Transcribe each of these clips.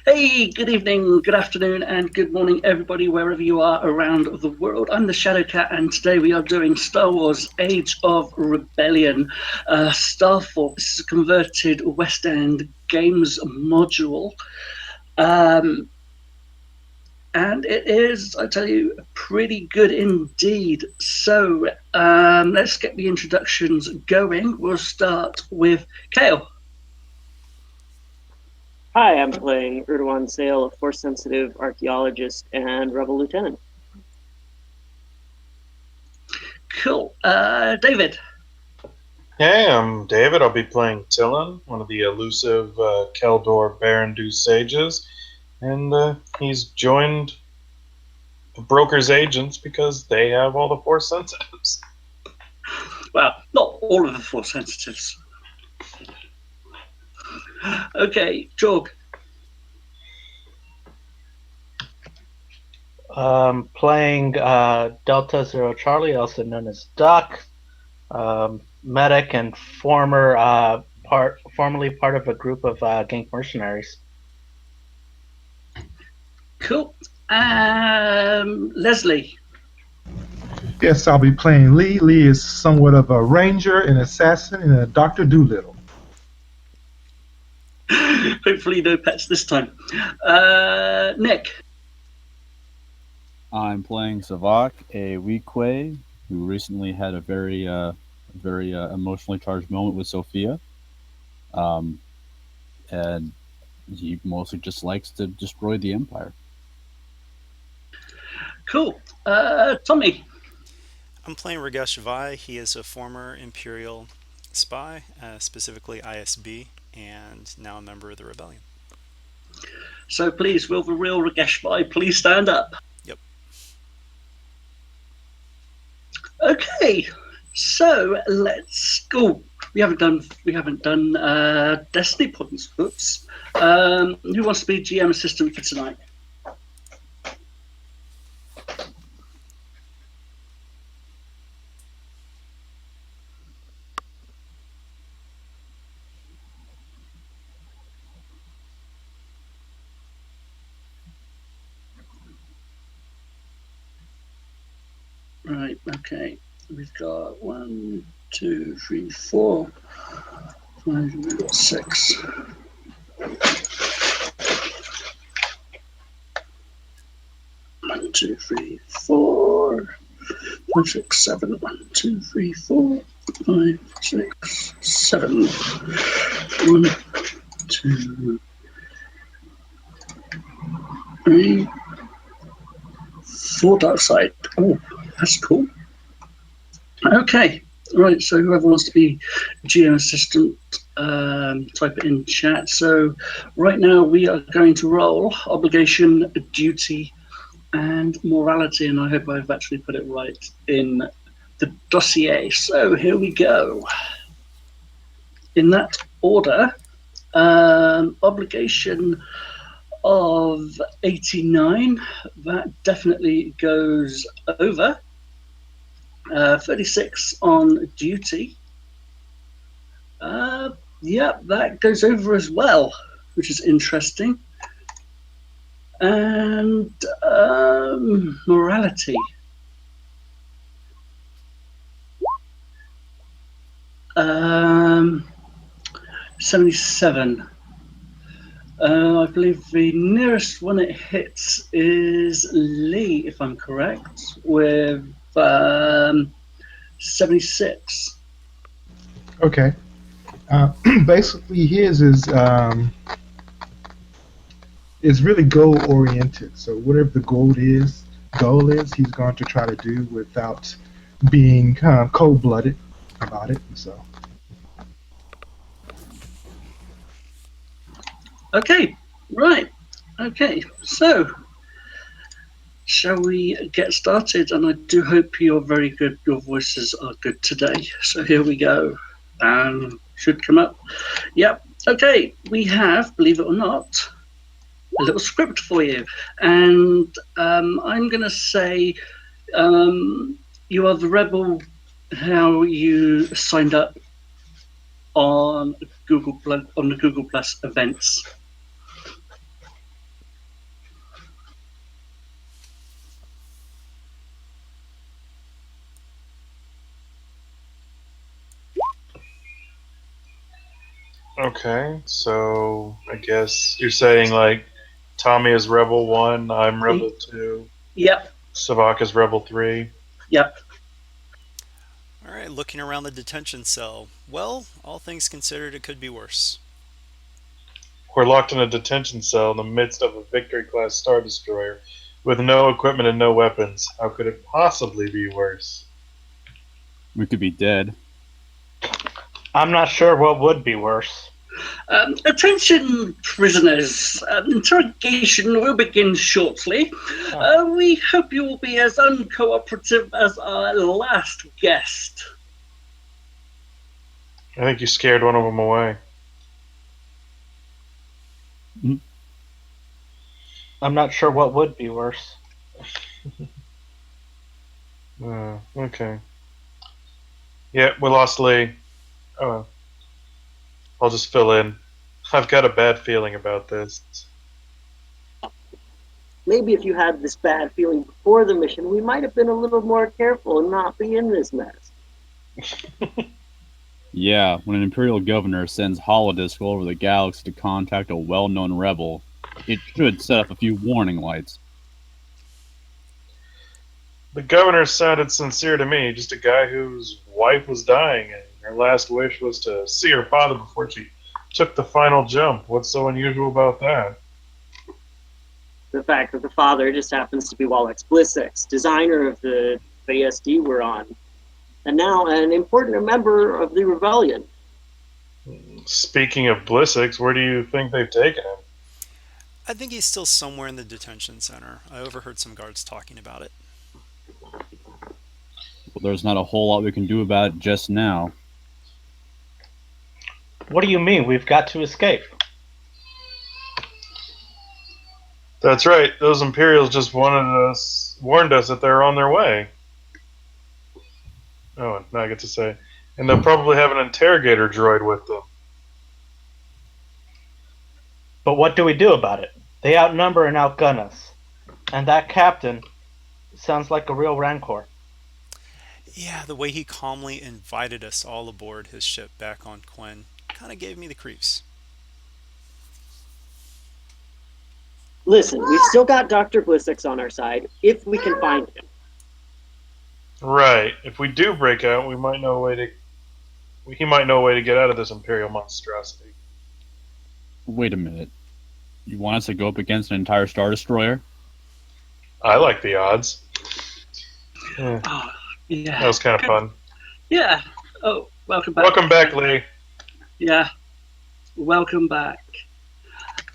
Hey, good evening, good afternoon, and good morning, everybody, wherever you are around the world. I'm the Shadowcat, and today we are doing Star Wars Age of Rebellion, Starfall. This is a converted West End Games module. And it is, I tell you, pretty good indeed. So let's get the introductions going. We'll start with Kale. Hi, I'm playing Erdogan Sale, a Force-sensitive archaeologist and rebel lieutenant. Cool. David. Hey, I'm David. I'll be playing Tillin, one of the elusive Keldor Barandu sages, and he's joined the Broker's agents because they have all the Force sensitives. Well, not all of the Force sensitives. Okay, Jorg. Playing Delta Zero Charlie, also known as Duck, medic and formerly part of a group of gank mercenaries. Cool. Leslie. Yes, I'll be playing Lee. Lee is somewhat of a ranger, an assassin, and a Dr. Doolittle. Hopefully no pets this time. Nick. I'm playing Savak, a Weequay who recently had a very emotionally charged moment with Sophia. And he mostly just likes to destroy the Empire. Cool. Tommy. I'm playing Ragesh Vai. He is a former Imperial spy, specifically ISB, and now a member of the Rebellion. So please, will the real Ragesh Vai please stand up? Yep. Okay. So let's go. We haven't done Destiny points. Oops. Who wants to be GM assistant for tonight? Right, okay. We've got 1, 2, 3, 4, 5, 6. One, two, three, 4, 5, 6, 7. 1, 2, 3, 4, 5, 6, 7. 1, 2, 3, 4 dark side. Oh, that's cool. Okay, right. So whoever wants to be GM assistant, type it in chat. So right now we are going to roll obligation, duty, and morality, and I hope I've actually put it right in the dossier. So here we go. In that order, obligation of 89, that definitely goes over. 36 on duty. Yeah, that goes over as well, which is interesting. And morality. 77. I believe the nearest one it hits is Lee, if I'm correct, with 76. Okay. Basically, his is really goal oriented. So whatever the goal is, he's going to try to do without being cold blooded about it. So. Okay, right. Okay, so shall we get started? And I do hope you're very good. Your voices are good today. So here we go. Should come up. Yep. Okay, we have, believe it or not, a little script for you. And I'm going to say you are the rebel, how you signed up on the Google Plus events. Okay, so I guess you're saying like Tommy is Rebel 1, I'm Rebel 2, Yep, Savak is Rebel 3. yep. All right, looking around the detention cell. Well, all things considered, it could be worse. We're locked in a detention cell in the midst of a Victory-class Star Destroyer with no equipment and no weapons. How could it possibly be worse? We could be dead. I'm not sure what would be worse. Attention, prisoners. Interrogation will begin shortly. We hope you will be as uncooperative as our last guest. I think you scared one of them away. I'm not sure what would be worse. Okay. Yeah, we lost Lee. Oh well. I'll just fill in. I've got a bad feeling about this. Maybe if you had this bad feeling before the mission, we might have been a little more careful and not be in this mess. Yeah, when an Imperial governor sends holodisc all over the galaxy to contact a well-known rebel, it should set up a few warning lights. The governor sounded sincere to me, just a guy whose wife was dying and her last wish was to see her father before she took the final jump. What's so unusual about that? The fact that the father just happens to be Walex Blissex, designer of the ASD we're on, and now an important member of the rebellion. Speaking of Blissex, where do you think they've taken him? I think he's still somewhere in the detention center. I overheard some guards talking about it. Well, there's not a whole lot we can do about it just now. What do you mean? We've got to escape. That's right. Those Imperials just warned us that they're on their way. Oh, now I get to say. And they'll probably have an interrogator droid with them. But what do we do about it? They outnumber and outgun us. And that captain sounds like a real rancor. Yeah, the way he calmly invited us all aboard his ship back on Quinn kind of gave me the creeps. Listen, we've still got Dr. Blissex on our side, if we can find him. Right. If we do break out, he might know a way to get out of this Imperial monstrosity. Wait a minute. You want us to go up against an entire Star Destroyer? I like the odds. Oh, yeah. That was kind of fun. Yeah. Oh, welcome back. Welcome back, Lee. Yeah. Welcome back.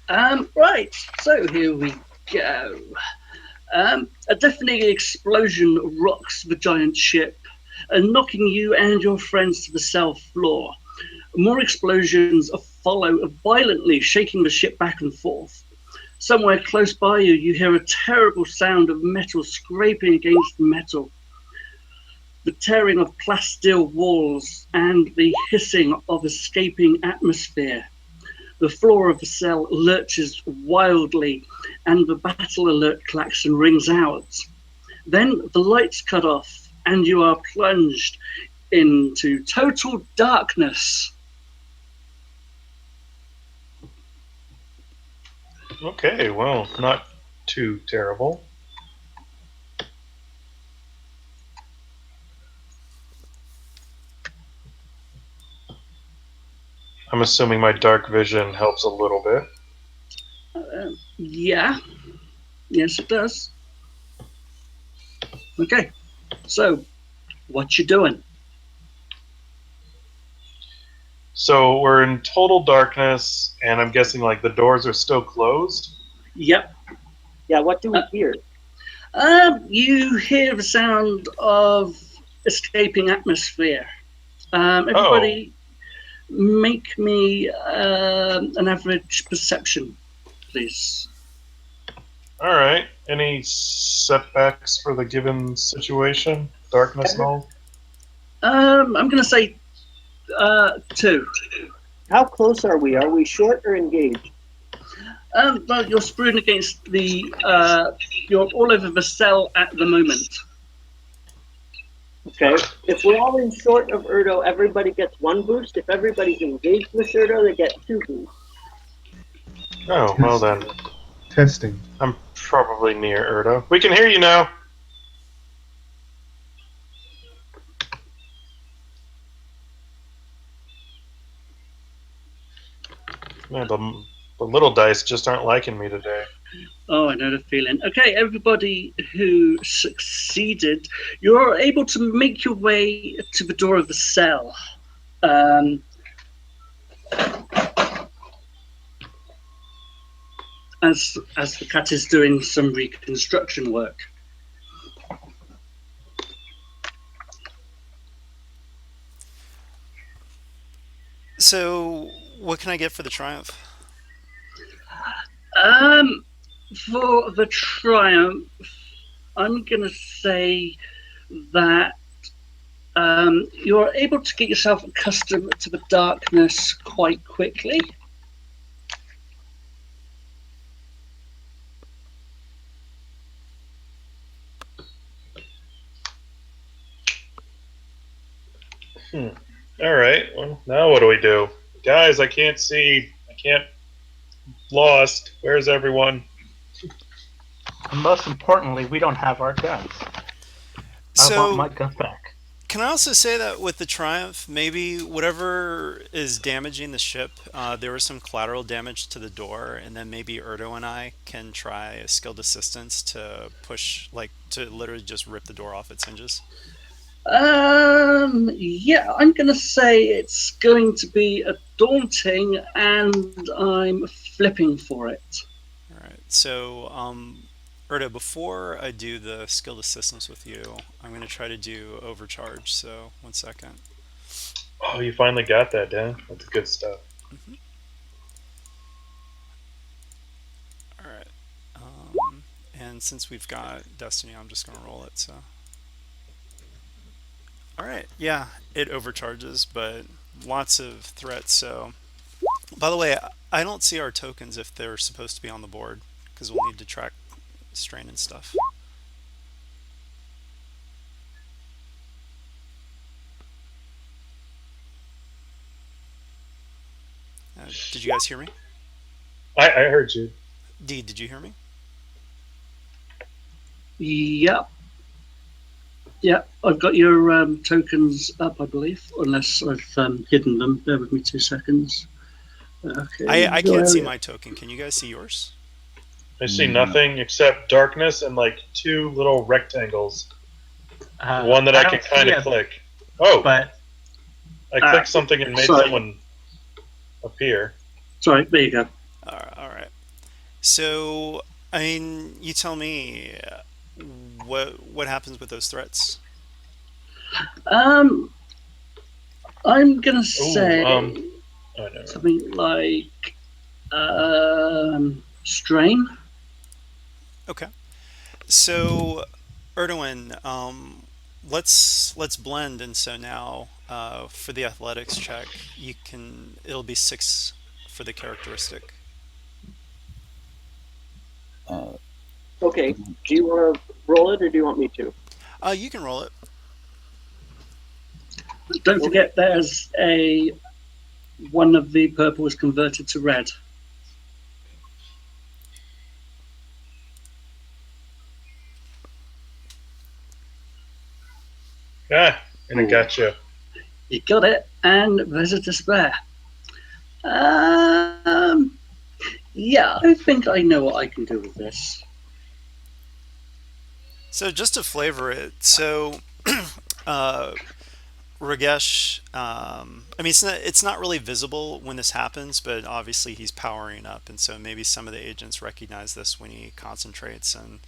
Right. So here we go. A deafening explosion rocks the giant ship, knocking you and your friends to the cell floor. More explosions follow violently, shaking the ship back and forth. Somewhere close by you, you hear a terrible sound of metal scraping against metal, the tearing of plasteel walls, and the hissing of escaping atmosphere. The floor of the cell lurches wildly, and the battle alert klaxon rings out. Then the lights cut off, and you are plunged into total darkness. Okay, well, not too terrible. I'm assuming my dark vision helps a little bit. Yeah. Yes, it does. Okay. So, what you doing? So we're in total darkness, and I'm guessing like the doors are still closed. Yep. Yeah, what do we hear? You hear the sound of escaping atmosphere. Everybody, make me an average perception, please. All right. Any setbacks for the given situation? Darkness and all? I'm going to say 2. How close are we? Are we short or engaged? Well, you're screwed against the. You're all over the cell at the moment. Okay. If we're all in short of Erdo, everybody gets 1 boost. If everybody's engaged with Erdo, they get 2 boosts. Oh, well then. Testing. I'm probably near Erdo. We can hear you now. Yeah, the little dice just aren't liking me today. Oh, I know the feeling. Okay, everybody who succeeded, you're able to make your way to the door of the cell. As the cat is doing some reconstruction work. So, what can I get for the triumph? For the triumph, I'm going to say that you're able to get yourself accustomed to the darkness quite quickly. All right. Well, now what do we do, guys? I can't see. I can't. Lost. Where's everyone? And most importantly, we don't have our guns. I want my So, gun back. can I also say that with the Triumph, maybe whatever is damaging the ship, there was some collateral damage to the door, and then maybe Erdo and I can try a skilled assistance to push, like, to literally just rip the door off its hinges. Yeah, I'm going to say it's going to be a daunting, and I'm flipping for it. All right. So, Erdo, before I do the skilled assistance with you, I'm going to try to do overcharge. So, 1 second. Oh, you finally got that, Dan. That's good stuff. hmm All right. And since we've got Destiny, I'm just going to roll it. So, all right. Yeah, it overcharges, but lots of threats. So, by the way, I don't see our tokens if they're supposed to be on the board because we'll need to track strain and stuff. Did you guys hear me? I heard you. D, did you hear me? Yep. Yeah, I've got your tokens up, I believe, unless I've hidden them. Bear with me 2 seconds. Okay. I can't see my token. Can you guys see yours? I see nothing except darkness and like 2 little rectangles. One that I can kind of click. Oh, But I clicked something and made someone appear. Sorry, there you go. All right. So, I mean, you tell me what happens with those threats. I'm gonna say no. something like strain. Okay. So, Erdogan, let's blend, and so now for the athletics check, it'll be 6 for the characteristic. Okay. Do you want to roll it, or do you want me to? You can roll it. Don't forget, there's one of the purple is converted to red. And I got you. You got it, and there's a despair. Yeah, I think I know what I can do with this. So just to flavor it, so Ragesh, I mean, it's not really visible when this happens, but obviously he's powering up, and so maybe some of the agents recognize this when he concentrates and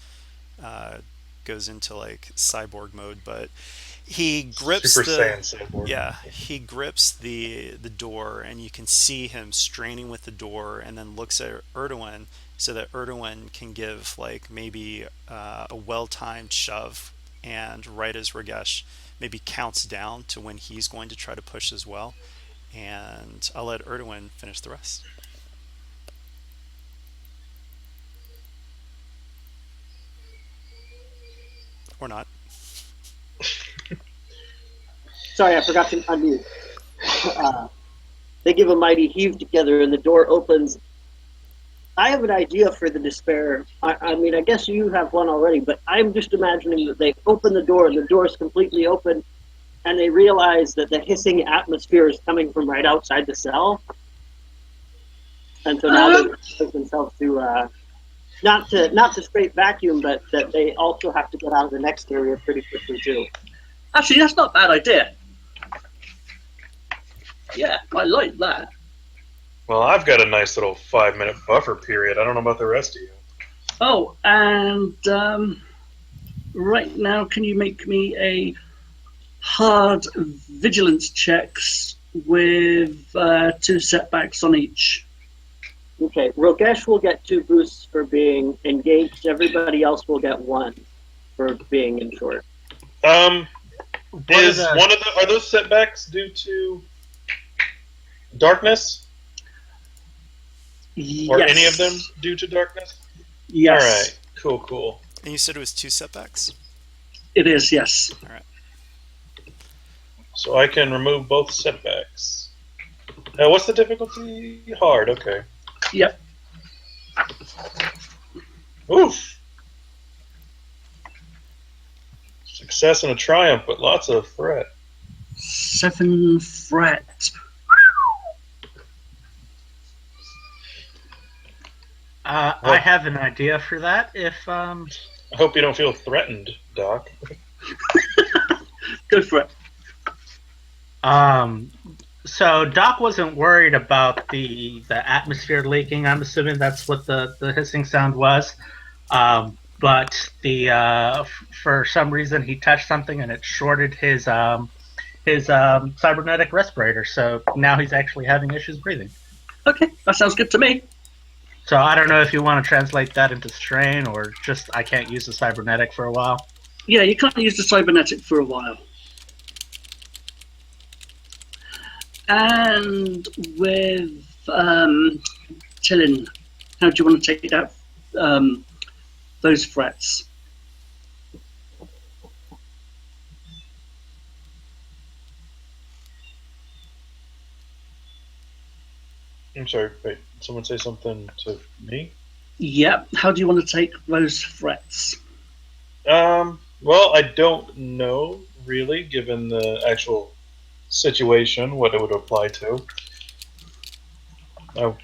goes into like cyborg mode. But he grips Super Saiyan cyborg. Yeah, he grips the door, and you can see him straining with the door, and then looks at Erdogan so that Erdogan can give like maybe a well-timed shove, and right as Ragesh maybe counts down to when he's going to try to push as well, and I'll let Erdogan finish the rest. Or not. Sorry, I forgot to unmute. They give a mighty heave together, and the door opens. I have an idea for the despair. I mean, I guess you have one already, but I'm just imagining that they open the door, and the door is completely open, and they realize that the hissing atmosphere is coming from right outside the cell. And so now they expose themselves to not to straight vacuum, but that they also have to get out of the next area pretty quickly too. Actually, that's not a bad idea. Yeah, I like that. Well, I've got a nice little 5-minute buffer period. I don't know about the rest of you. Oh, and right now, can you make me a hard vigilance checks with 2 setbacks on each? Okay, Rogesh will get 2 boosts for being engaged. Everybody else will get 1 for being in short. Are those setbacks due to darkness? Or Yes. any of them due to darkness? Yes. All right. Cool. And you said it was 2 setbacks? It is, yes. All right. So I can remove both setbacks. What's the difficulty? Hard. Okay. Yep. Oof. Success and a triumph, but lots of threat. 7 threat. I have an idea for that. If I hope you don't feel threatened, Doc. Go for it. So Doc wasn't worried about the atmosphere leaking. I'm assuming that's what the hissing sound was. But for some reason he touched something and it shorted his cybernetic respirator. So now he's actually having issues breathing. Okay, that sounds good to me. So I don't know if you want to translate that into strain or just I can't use the cybernetic for a while. Yeah, you can't use the cybernetic for a while. And with Tillin, how do you want to take out those threats? I'm sorry, wait, someone say something to me? Yep, how do you want to take those threats? Well, I don't know, really, given the actual situation, what it would apply to. I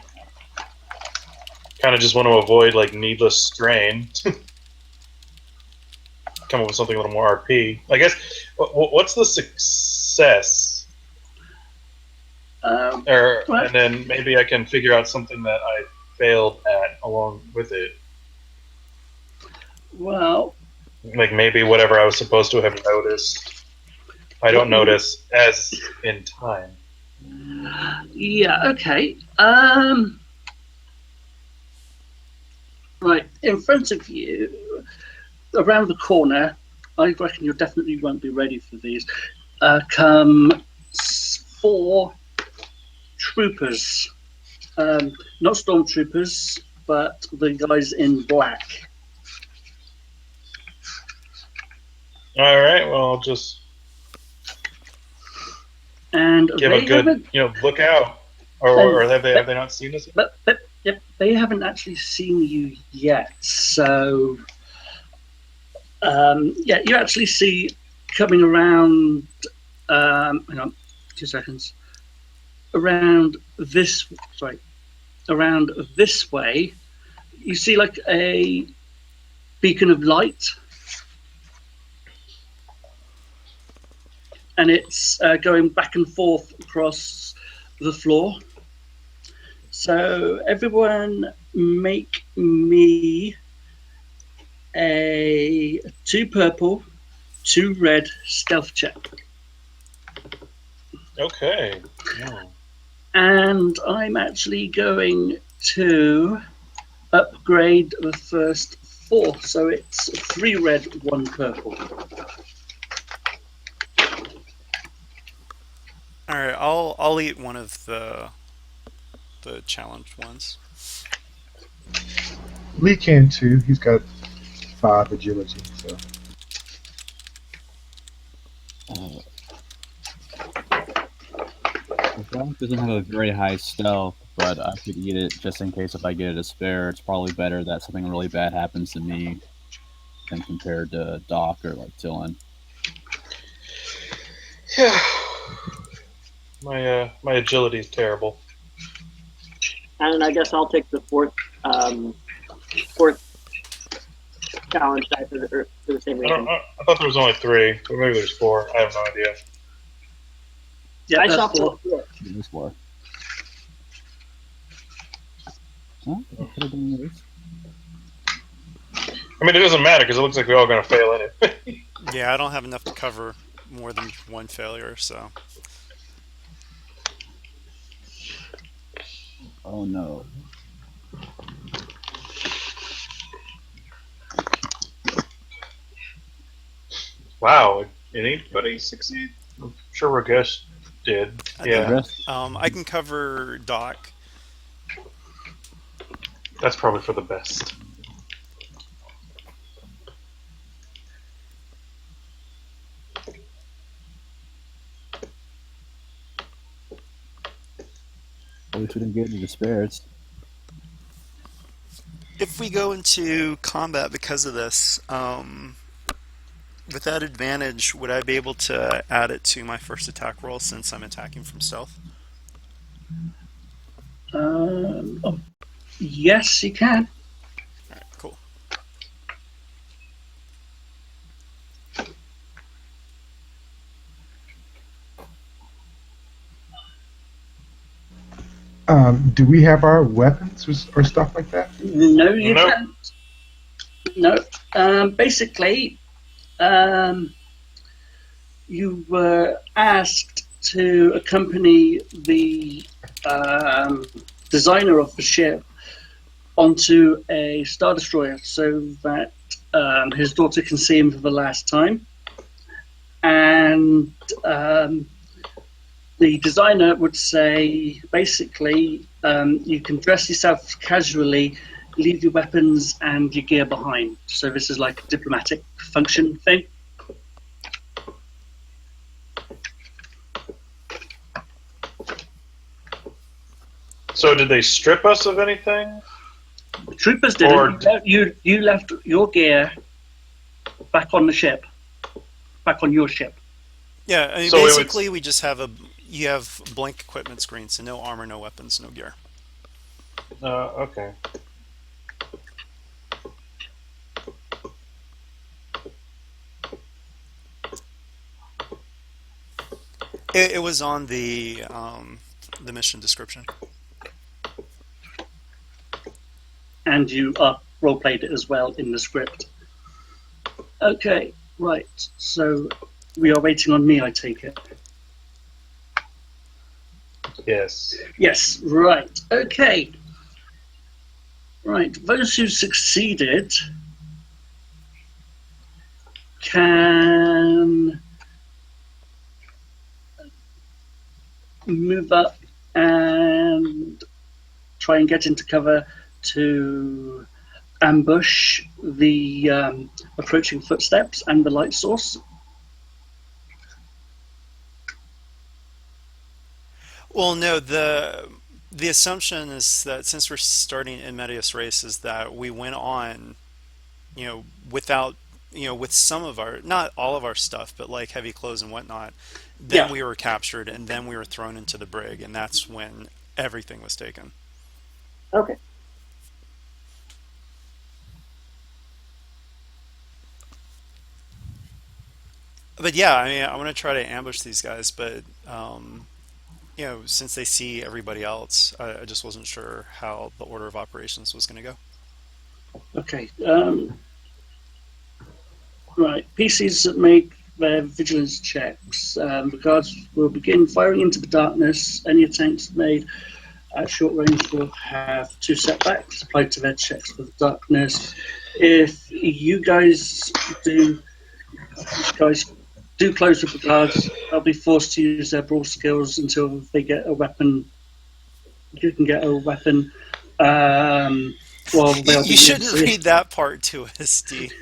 kind of just want to avoid, like, needless strain. Come up with something a little more RP. I guess, what's the success? And then maybe I can figure out something that I failed at along with it. Well, like maybe whatever I was supposed to have noticed, I don't notice as in time. Yeah, okay. Right, in front of you, around the corner, I reckon you definitely won't be ready for these, come 4 troopers. Not stormtroopers, but the guys in black. All right, well, I'll just And give a good, look out. Or have they not seen us yet? But they haven't actually seen you yet. So, you actually see coming around. Hang on, 2 seconds. Around this way, you see like a beacon of light, and it's going back and forth across the floor. So everyone make me a 2 purple, 2 red stealth check. Okay. Yeah. And I'm actually going to upgrade the first 4, so it's 3 red, 1 purple. All right, I'll eat one of the challenged ones. Lee can too. He's got 5 agility, so. The frog doesn't have a very high stealth, but I could eat it just in case if I get a despair. It's probably better that something really bad happens to me than compared to Doc or like Tillin. Yeah. My agility is terrible. And I guess I'll take the fourth challenge die for the same reason. I thought there was only 3, but maybe there's 4. I have no idea. Yeah, I that's saw 4. 4. There's 4. Well, I could have done this. I mean, it doesn't matter because it looks like we're all going to fail anyway. Yeah, I don't have enough to cover more than one failure, so. Oh no. Wow, did anybody succeed? I'm sure Ragesh did. Yeah, I can cover Doc. that's probably for the best. At least we didn't get any despairs. If we go into combat because of this, with that advantage, would I be able to add it to my first attack roll since I'm attacking from stealth? Yes, you can. Alright, cool. Do we have our weapons or stuff like that? No, you Nope. can't. No. Basically, you were asked to accompany the designer of the ship onto a Star Destroyer so that his daughter can see him for the last time. And the designer would say, basically, you can dress yourself casually, leave your weapons and your gear behind. So this is like a diplomatic function thing. So did they strip us of anything? The troopers didn't. You left your gear back on the ship, back on your ship. Yeah, I mean, So basically we just have you have blank equipment screen, so no armor, no weapons, no gear. Okay. It was on the mission description. And you role-played it as well in the script. Okay, right. So we are waiting on me, I take it. Yes. Yes, right. Okay. Right. Those who succeeded can move up and try and get into cover to ambush the approaching footsteps and the light source. Well, no, the assumption is that since we're starting in medias res, is that we went on, without, with some of our, not all of our stuff, but like heavy clothes and whatnot. Then we were captured, and then we were thrown into the brig, and that's when everything was taken. Okay. But yeah, I mean, I want to try to ambush these guys, but since they see everybody else, I just wasn't sure how the order of operations was going to go. Okay. Right. PCs that make their vigilance checks. The guards will begin firing into the darkness. Any attempts made at short range will have 2 setbacks applied to their checks for the darkness. If you guys do close with the guards, they'll be forced to use their brawl skills until they get a weapon. You can get a weapon. You shouldn't read that part to us, Steve.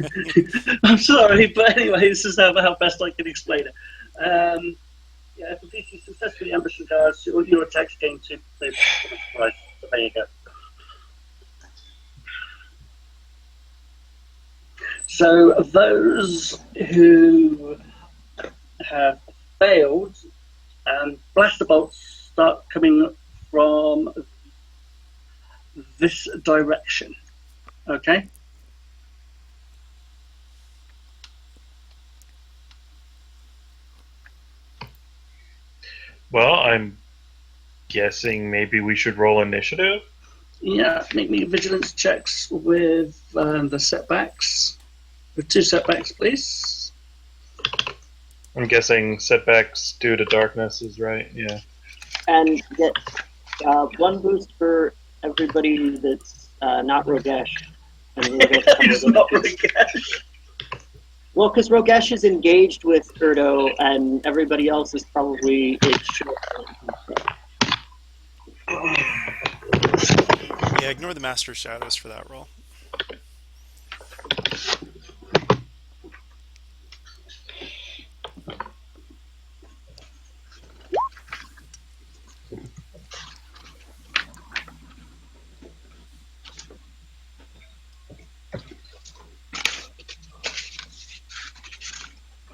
I'm sorry, but anyway, this is how best I can explain it. Yeah, if the PC successfully ambushes guards, all your attacks gain 2 price. So there you go. So those who have failed, blaster bolts start coming from this direction. Okay. Well, I'm guessing maybe we should roll initiative. Yeah, make me vigilance checks with the setbacks. With 2 setbacks, please. I'm guessing setbacks due to darkness is right. Yeah. And get 1 boost for everybody that's not Rogesh. And It's not Rogesh. Well, because Rogesh is engaged with Erdo, and everybody else is probably Yeah, ignore the Master Shadows for that roll.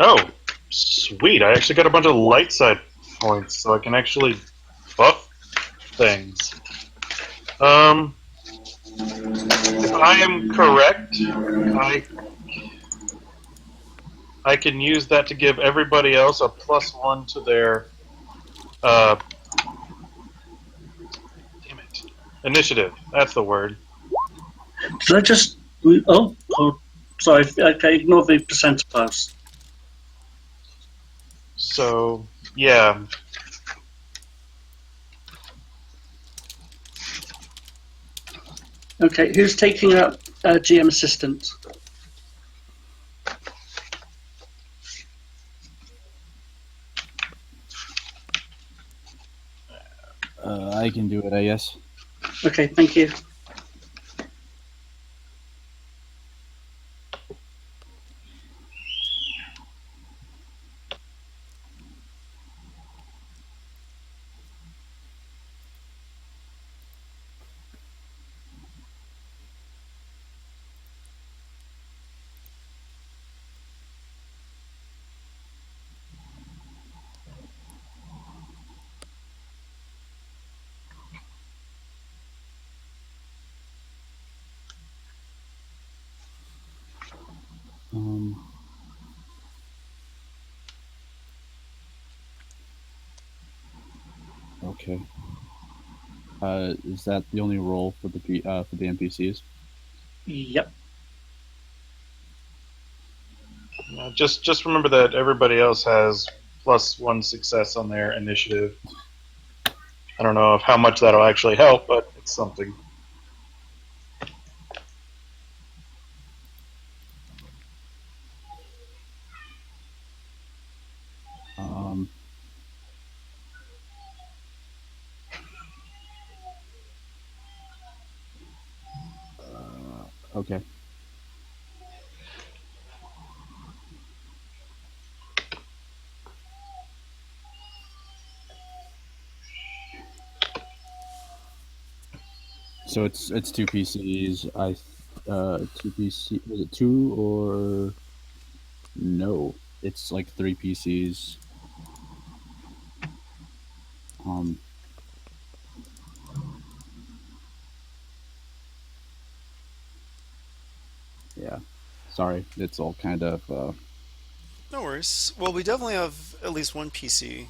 Oh, sweet! I actually got a bunch of light side points, so I can actually buff things. If I am correct, I can use that to give everybody else a +1 to their damn it, initiative. That's the word. Did I just? Oh, sorry. Okay, ignore the percentiles. So yeah. Okay, who's taking up GM assistant? I can do it, I guess. Okay, thank you. Okay. Is that the only role for the NPCs? Yep. Just remember that everybody else has +1 success on their initiative. I don't know how much that'll actually help, but it's something. Okay. So it's 2 PCs. 2 PC. Was it 2 or no? It's like 3 PCs. Yeah. Sorry, it's all kind of. No worries. Well, we definitely have at least 1 PC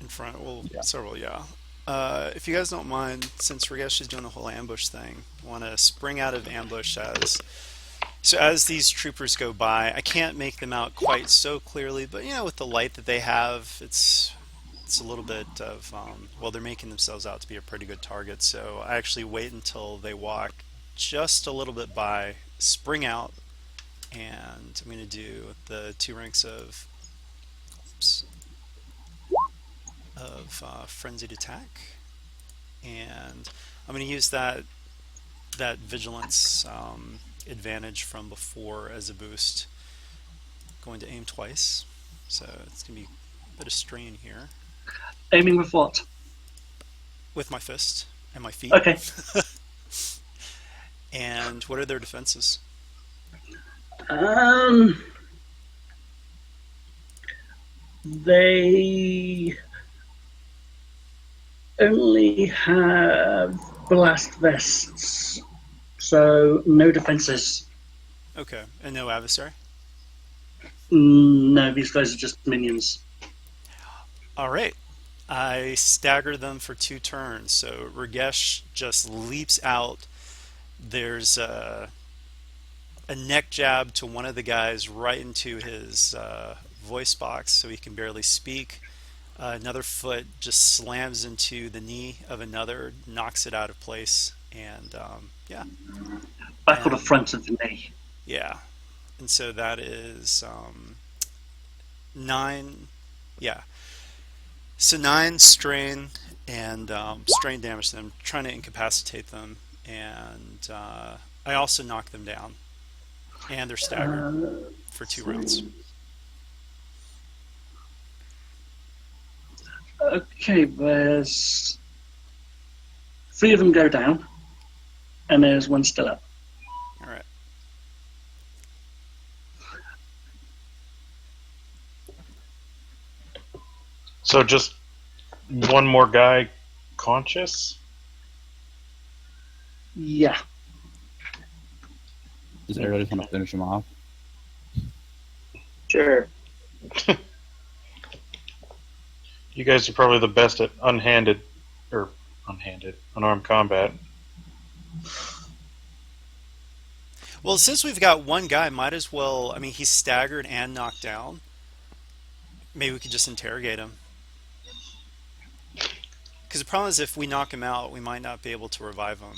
in front. Well, Yeah. several, yeah. If you guys don't mind, since Ragesh is doing the whole ambush thing, want to spring out of ambush as these troopers go by. I can't make them out quite so clearly, but with the light that they have, it's a little bit of they're making themselves out to be a pretty good target. So I actually wait until they walk just a little bit by, spring out, and I'm going to do the 2 ranks of frenzied attack, and I'm going to use that vigilance advantage from before as a boost. Going to aim twice, so it's going to be a bit of strain here. Aiming with what? with my fist and my feet. Okay. And what are their defenses? Um, they only have blast vests, so no defenses. Okay, and no adversary. No, these guys are just minions. All right. I stagger them for 2 turns. So Ragesh just leaps out. There's a neck jab to one of the guys right into his voice box so he can barely speak. Another foot just slams into the knee of another, knocks it out of place, and yeah. Back on the And front of the knee. yeah. And so that is 9. Yeah. So 9 strain and strain damage to them, trying to incapacitate them. And I also knock them down. And they're staggered for 2 rounds. Okay, there's 3 of them go down, and there's 1 still up. All right. So just one more guy conscious? Yeah. Does everybody just want to finish him off? Sure. You guys are probably the best at unarmed combat. Well, since we've got one guy, might as well. I mean, he's staggered and knocked down. Maybe we could just interrogate him. Because the problem is, if we knock him out, we might not be able to revive him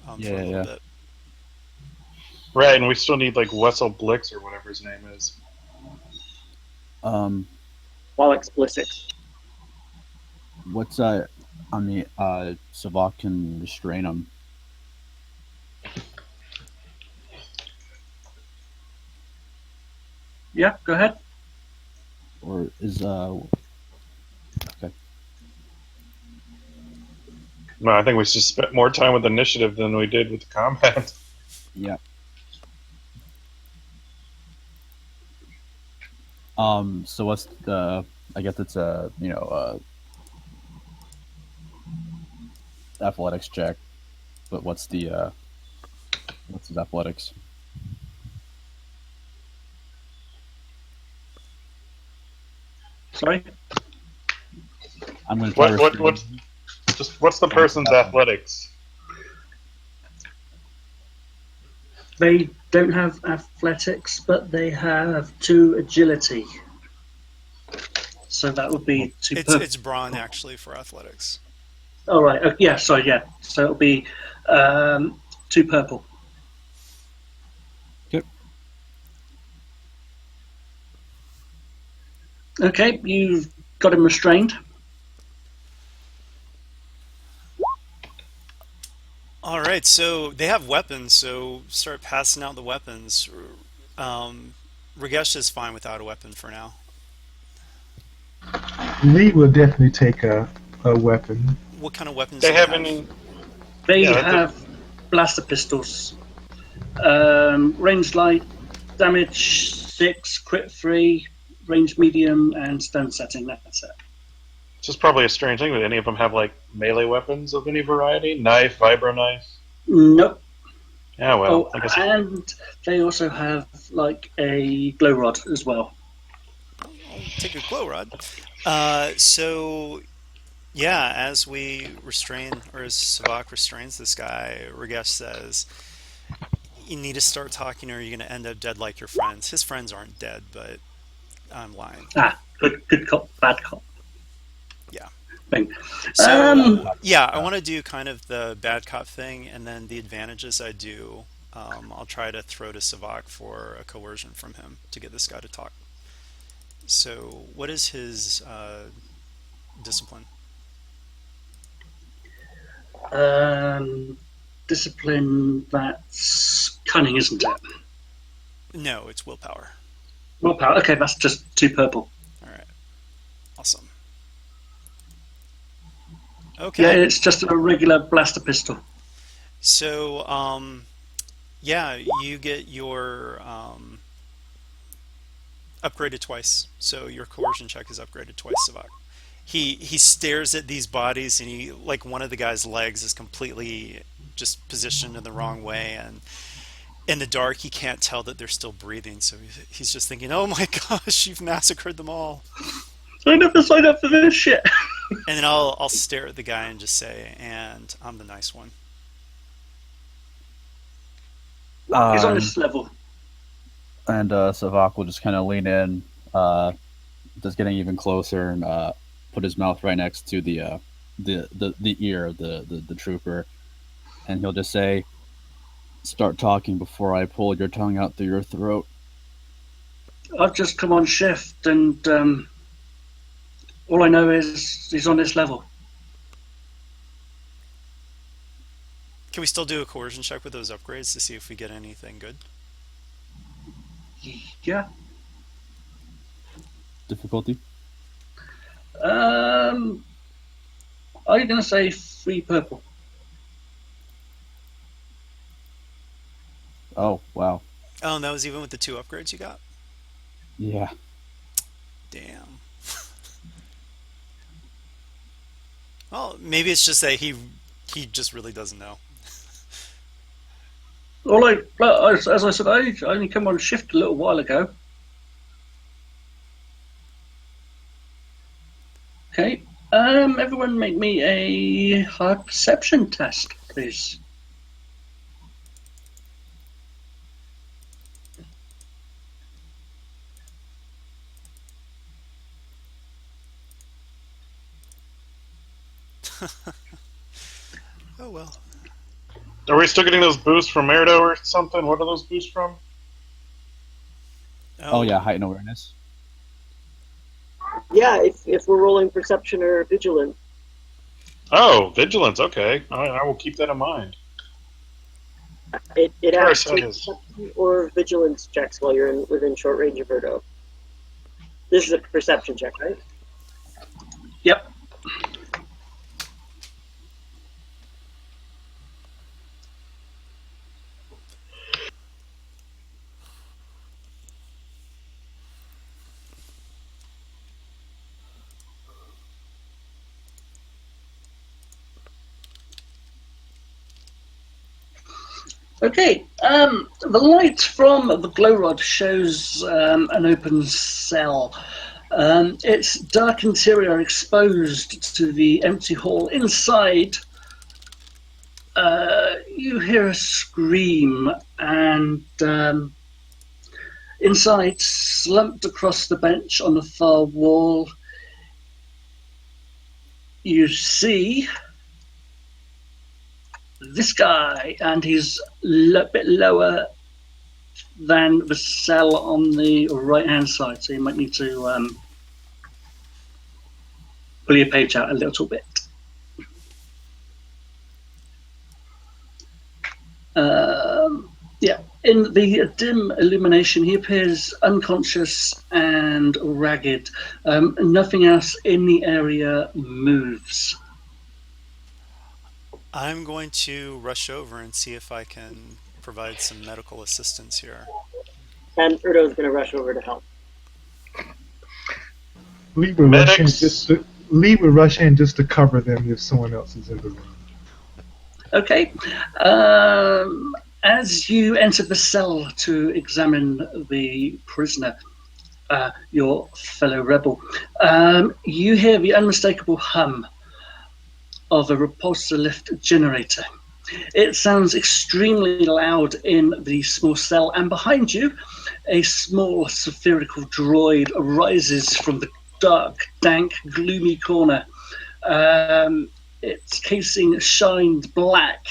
for a little bit. Right, and we still need like Wessel Blix or whatever his name is. Walex Blissex. What's Savak can restrain him. Yeah, go ahead. Or is okay. No, I think we just spent more time with initiative than we did with the combat. Yeah. So what's the? I guess it's a athletics check, but what's his athletics? Sorry? I'm going to try What's the person's athletics? They don't have athletics, but they have 2 agility. So that would be 2. It's brawn actually for athletics. Oh, right. Yeah, sorry, yeah. So it'll be 2 purple. Good. Okay, you've got him restrained. All right, so they have weapons, so start passing out the weapons. Ragesh is fine without a weapon for now. Lee will definitely take a weapon. What kind of weapons They do have they have? any? They Yeah, have blaster pistols. Range light, damage 6, crit 3, range medium, and stun setting. That's it. This is probably a strange thing, but any of them have like melee weapons of any variety? Knife, vibro knife? Nope. Yeah, well, I guess. And they also have like a glow rod as well. I'll take a glow rod. So, yeah, as we restrain, or as Savak restrains this guy, Ragesh says, you need to start talking or you're going to end up dead like your friends. His friends aren't dead, but I'm lying. Good cop, bad cop. Yeah. Thing. So, yeah, I want to do kind of the bad cop thing, and then the advantages I do, I'll try to throw to Savak for a coercion from him to get this guy to talk. So, what is his discipline? Discipline, that's cunning, isn't it? No, it's willpower. Willpower, okay, that's just 2 purple. All right. Awesome. Yeah, Okay. it's just a regular blaster pistol. So, yeah, you get your upgraded twice. So your coercion check is upgraded twice, Savak. He stares at these bodies, and he like one of the guy's legs is completely just positioned in the wrong way, and in the dark he can't tell that they're still breathing. So he's just thinking, "Oh my gosh, you've massacred them all." I never signed up for this shit. And then I'll stare at the guy and just say, "And I'm the nice one." What is on this level? And Savak will just kind of lean in, just getting even closer, and put his mouth right next to the ear of the trooper, and he'll just say, "Start talking before I pull your tongue out through your throat." I've just come on shift, and all I know is he's on this level. Can we still do a coercion check with those upgrades to see if we get anything good? Yeah. Difficulty? I'm gonna say 3 purple. Oh, wow. Oh, and that was even with the 2 upgrades you got? Yeah. Damn. Well, maybe it's just that he just really doesn't know. Well, as I said, I only come on shift a little while ago. Okay. Everyone make me a hard perception test, please. Oh well. Are we still getting those boosts from Erdo or something? What are those boosts from? Oh, yeah, heightened awareness. Yeah, if we're rolling perception or vigilance. Oh, vigilance. Okay, I will keep that in mind. It Sure, adds so it to is. perception or vigilance checks while you're within short range of Erdo. This is a perception check, right? Yep. Okay. The light from the glow rod shows an open cell. Its dark interior exposed to the empty hall. Inside, you hear a scream, and inside, slumped across the bench on the far wall, you see this guy, and he's a bit lower than the cell on the right-hand side, so you might need to pull your page out a little bit. Yeah, in the dim illumination, he appears unconscious and ragged. Nothing else in the area moves. I'm going to rush over and see if I can provide some medical assistance here. And Erdo's going to rush over to help. Lee would rush in Medics. just to cover them if someone else is in the room. Okay. As you enter the cell to examine the prisoner, your fellow rebel, you hear the unmistakable hum of a repulsor lift generator. It sounds extremely loud in the small cell, and behind you, a small spherical droid rises from the dark, dank, gloomy corner. Its casing shined black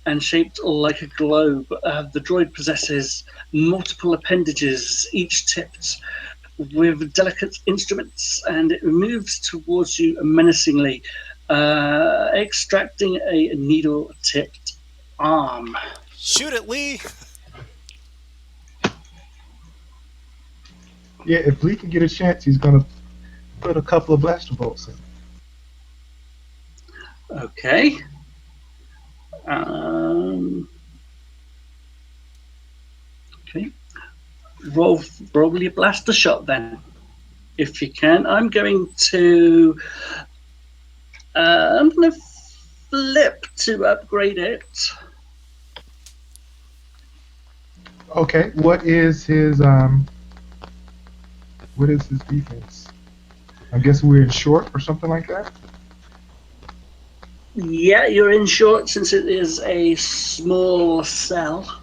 and shaped like a globe. The droid possesses multiple appendages, each tipped with delicate instruments, and it moves towards you menacingly, extracting a needle-tipped arm. Shoot it, Lee! Yeah, if Lee can get a chance, he's gonna put a couple of blaster bolts in. Okay. Okay. Roll your blaster shot then, if you can. I'm going to flip to upgrade it. Okay, what is his defense? I guess we're in short or something like that. Yeah, you're in short since it is a small cell.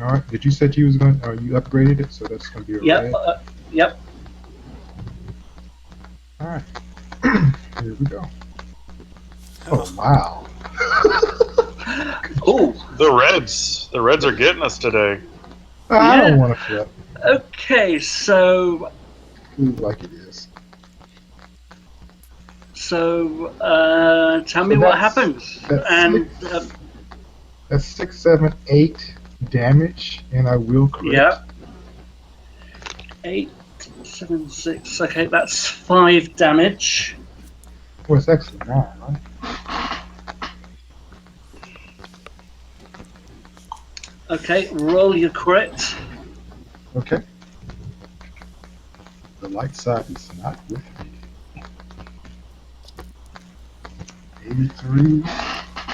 All right. Did you said you was going? You upgraded it, so that's going to be a Yep. red. Yep. All right. Here we go. Oh wow. Oh. The Reds are getting us today. I Yeah. don't want to flip. Okay, so Move like it is. tell me what happens. That's 6, 7, 8 damage, and I will crit. Yeah. 8, 7, 6. Okay, that's 5 damage. Well, it's actually 9, right? Okay, roll your crit. Okay. The light side is not with me. 83.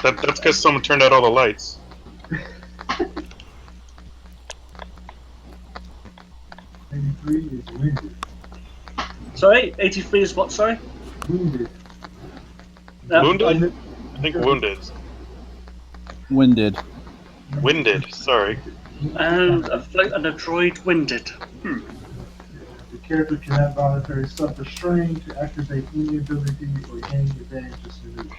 That's because someone turned out all the lights. 83 is winded. Sorry, 83 is what? Sorry. Wounded. Wounded? I think wounded. Winded. Winded. Sorry. And a float and a droid winded. The character cannot voluntarily suffer strain to activate any ability or gain advantages to do.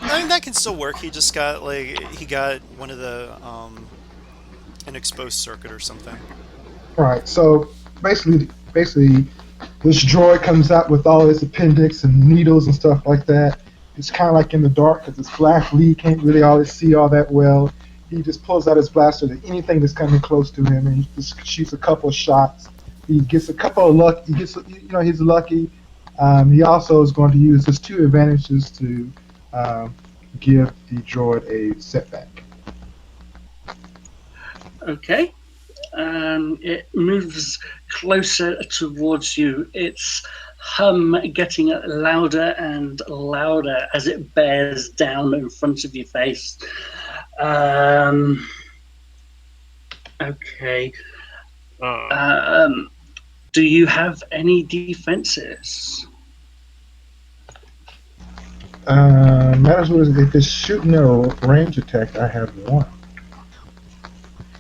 I mean, that can still work. He just got one of the an exposed circuit or something. Alright, so basically, this droid comes out with all his appendix and needles and stuff like that. It's kind of like in the dark because it's black. Lee can't really always see all that well. He just pulls out his blaster to anything that's coming close to him, and he just shoots a couple of shots. He gets a couple of luck. He's lucky. He also is going to use his 2 advantages to give the droid a setback. Okay. It moves closer towards you. Its hum getting louder and louder as it bears down in front of your face. Okay. Do you have any defenses? Matters was if it's shooting a range attack, I have 1.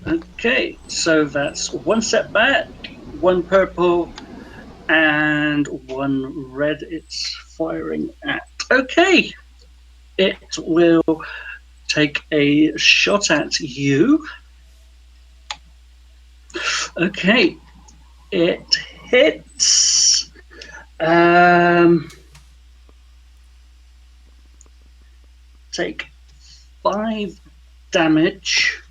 Okay, so that's 1 setback, 1 purple, and 1 red it's firing at. Okay, it will take a shot at you. Okay, it hits. Take 5 damage.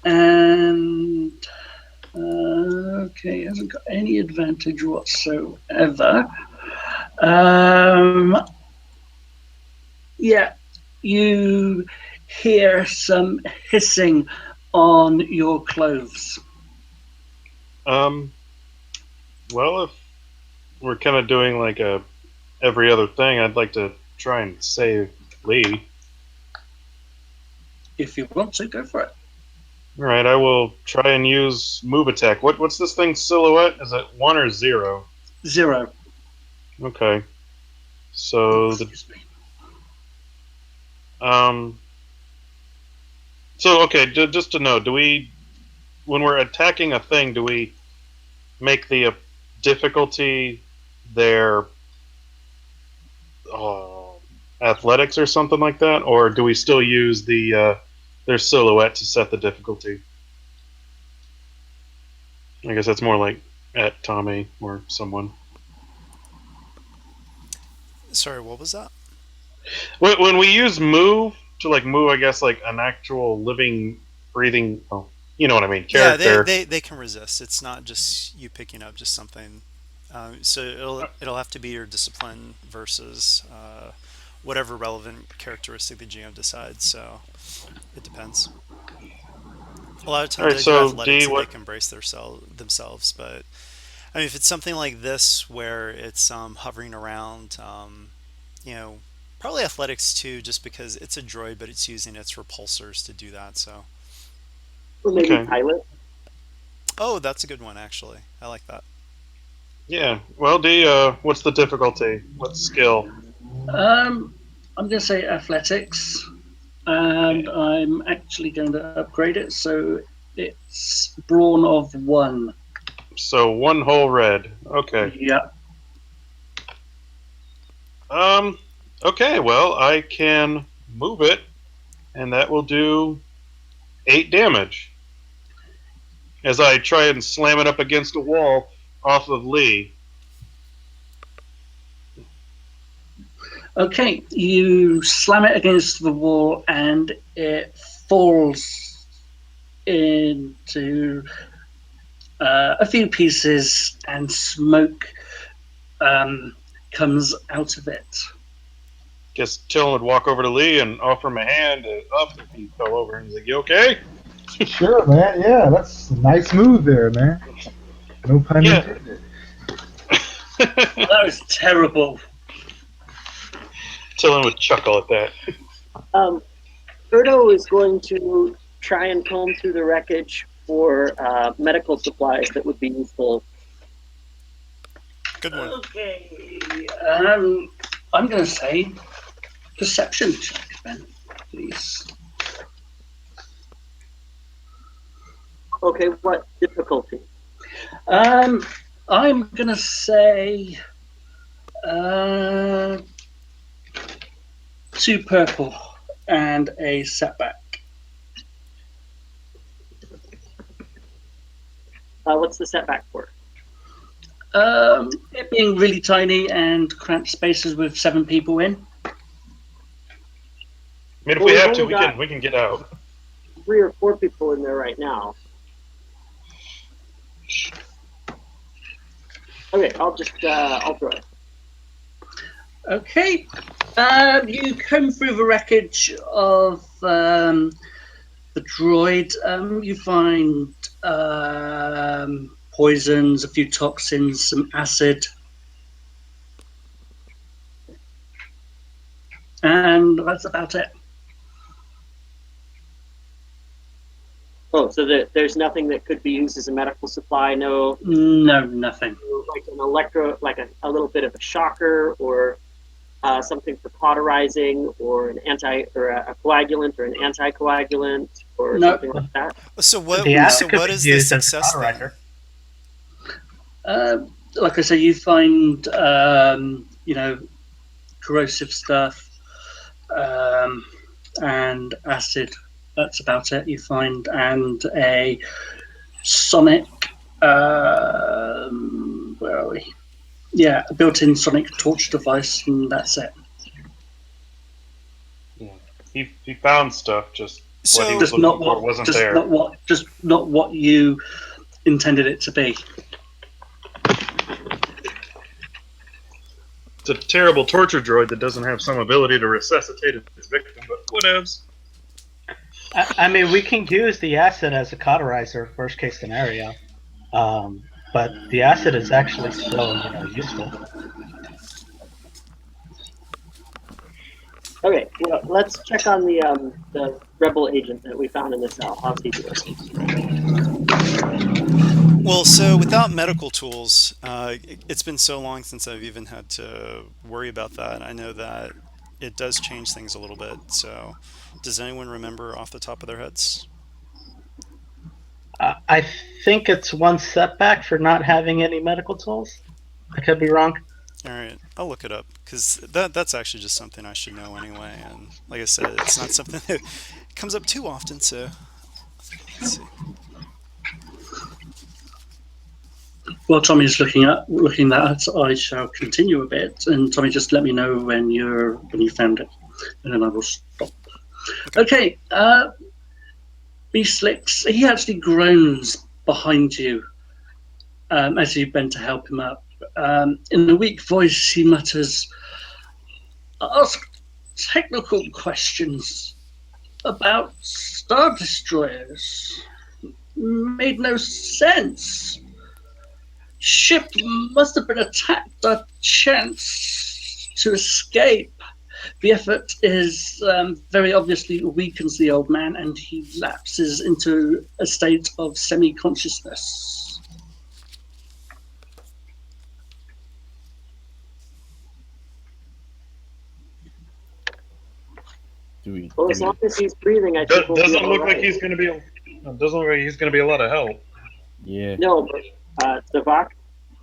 And okay, hasn't got any advantage whatsoever. Yeah, you hear some hissing on your clothes. Well, if we're kind of doing like a every other thing, I'd like to try and save Lee. If you want to, go for it. All right, I will try and use move attack. What's this thing silhouette? Is it 1 or 0? 0. Okay. So Excuse me. So okay, just to know, when we're attacking a thing, do we make the difficulty their athletics or something like that, or do we still use their silhouette to set the difficulty? I guess that's more like at Tommy or someone. Sorry, what was that? When we use move to like move, I guess like an actual living, breathing. Oh, you know what I mean. Yeah, Character. they can resist. It's not just you picking up just something. So it'll have to be your discipline versus whatever relevant characteristic the GM decides. So it depends. A lot of All times right. I do So D, athletics so they what? can brace themselves, but I mean if it's something like this where it's hovering around, you know, probably athletics too, just because it's a droid, but it's using its repulsors to do that. So Or maybe Okay. pilot. oh, that's a good one actually. I like that. Yeah. Well, D, what's the difficulty? What skill? Um, I'm going to say athletics, and I'm actually going to upgrade it so it's brawn of 1. So one whole red. Okay. Yeah. Um. Okay. Well, I can move it, and that will do 8 damage as I try and slam it up against a wall off of Lee. Okay, you slam it against the wall and it falls into a few pieces, and smoke comes out of it. Guess Till would walk over to Lee and offer him a hand up if he fell over. And he's like, "You okay?" Sure, man. Yeah, that's a nice move there, man. No pun Yeah. intended. That was terrible. Tillin would chuckle at that. Erdo is going to try and comb through the wreckage for medical supplies that would be useful. Good one. Okay, I'm going to say perception check then, please. Okay, what difficulty? I'm going to say 2 purple and a setback. What's the setback for? It being really tiny and cramped spaces with 7 people in. I mean, if Well, we we've have to, only got- we can get out. 3 or 4 people in there right now. Okay, I'll throw it. Okay. You comb through the wreckage of the droid. You find poisons, a few toxins, some acid. And that's about it. Oh, so there's nothing that could be used as a medical supply? No, nothing. like an like a little bit of a shocker, or something for cauterizing, or a coagulant, or an anticoagulant, or No. something like that. So what? The acid could What be is the used as a success then? cauterizer. Like I say, you find corrosive stuff and acid. That's about it. You find and a sonic. Where are we? Yeah, a built-in sonic torch device, and that's it. He found stuff, just what he So was Just not looking for what. wasn't Just there. not what you intended it to be. It's a terrible torture droid that doesn't have some ability to resuscitate its victim, but whatevs. I mean, we can use the acid as a cauterizer, worst case scenario. But the acid is actually still, useful. Okay, well, let's check on the rebel agent that we found in the cell. How's he doing? Well, so without medical tools, it's been so long since I've even had to worry about that. I know that it does change things a little bit. So, does anyone remember off the top of their heads? I think it's one setback for not having any medical tools. I could be wrong. All right, I'll look it up because that's actually just something I should know anyway. And like I said, it's not something that comes up too often. So, let's see. While Tommy's looking that, I shall continue a bit, and Tommy, just let me know when you found it, and then I will stop. Okay, Blissex, he actually groans behind you as you bend to help him up. In a weak voice, he mutters, "Ask technical questions about Star Destroyers. Made no sense. Ship must have been attacked by chance to escape. The effort is very obviously weakens the old man, and he lapses into a state of semi-consciousness." Well, as long as he's breathing, I think we'll be Doesn't all look like right. he's going to be. Doesn't look like he's going to be a lot of help. Yeah. No, but Savak,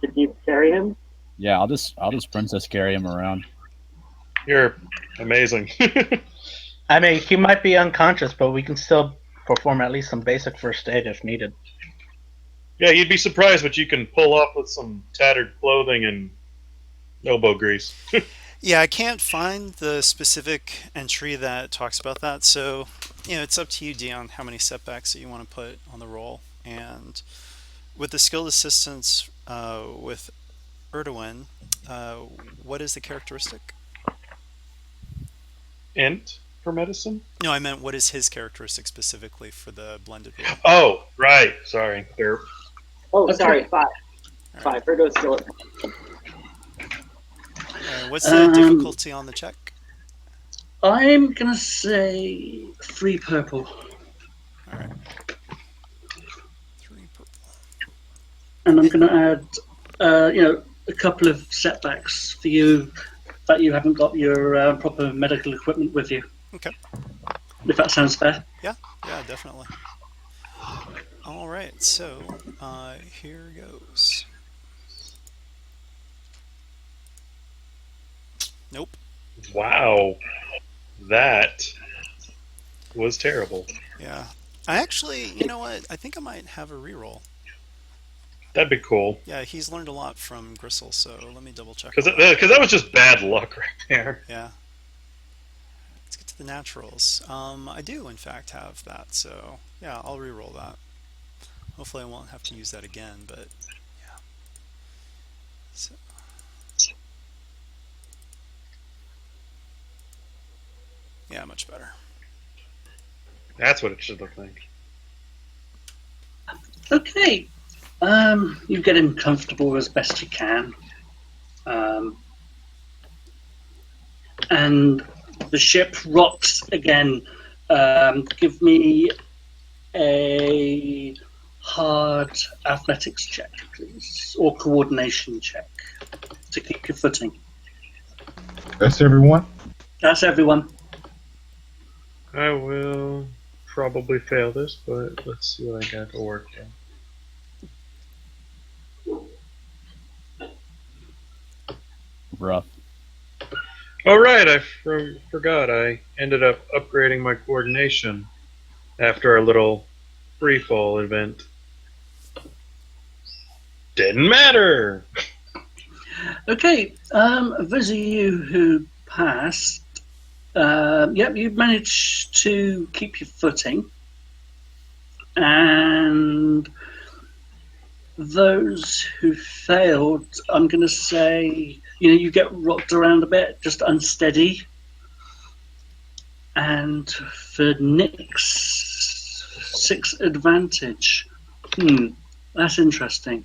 did you carry him? Yeah, I'll just princess carry him around. You're amazing. I mean, he might be unconscious, but we can still perform at least some basic first aid if needed. Yeah, you'd be surprised what you can pull off with some tattered clothing and elbow grease. Yeah, I can't find the specific entry that talks about that, so it's up to you, Dion, how many setbacks that you want to put on the roll. And with the skilled assistance with Erdwin, what is the characteristic? Int for medicine? No, I meant what is his characteristic specifically for the blended roll? Oh, right. Sorry. Oh, Okay. sorry, 5. 5. Erdo's still at What's the difficulty on the check? I'm gonna say 3 purple. All right. 3 purple. And I'm going to add, a couple of setbacks for you that you haven't got your proper medical equipment with you. Okay. If that sounds fair. Yeah, definitely. All right, so here goes. Nope. Wow. That was terrible. Yeah. I actually, you know what? I think I might have a reroll. That'd be cool. Yeah, he's learned a lot from Gristle, so let me double check. Because that was just bad luck right there. Yeah. Let's get to the naturals. I do, in fact, have that, so yeah, I'll reroll that. Hopefully I won't have to use that again, but yeah. So. Yeah, much better. That's what it should look like. Okay. You get him comfortable as best you can. And the ship rocks again. Give me a hard athletics check, please, or coordination check to keep your footing. That's everyone. That's everyone. I will probably fail this, but let's see what I got to work in. Rough. Oh, right, I forgot. I ended up upgrading my coordination after our little free fall event. Didn't matter! Okay, those of you who passed, you managed to keep your footing. And those who failed, I'm going to say, you get rocked around a bit, just unsteady. And for Nick's 6 advantage, that's interesting.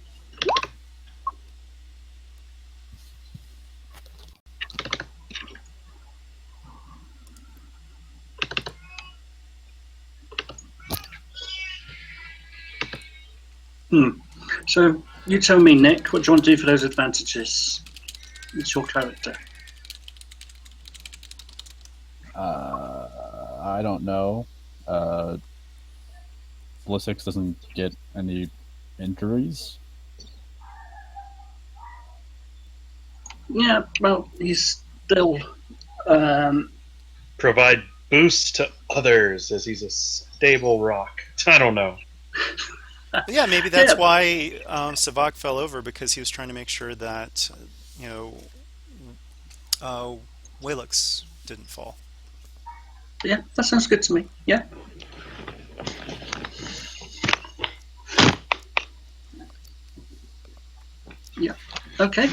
So you tell me, Nick, what do you want to do for those advantages? It's your character. I don't know. Blissex doesn't get any injuries. Yeah, well, he's still... Provide boosts to others as he's a stable rock. I don't know. Yeah, maybe that's Yeah, why Savak fell over because he was trying to make sure that you know uh, Walex didn't fall. yeah, that sounds good to me. Yeah. Yeah. Okay.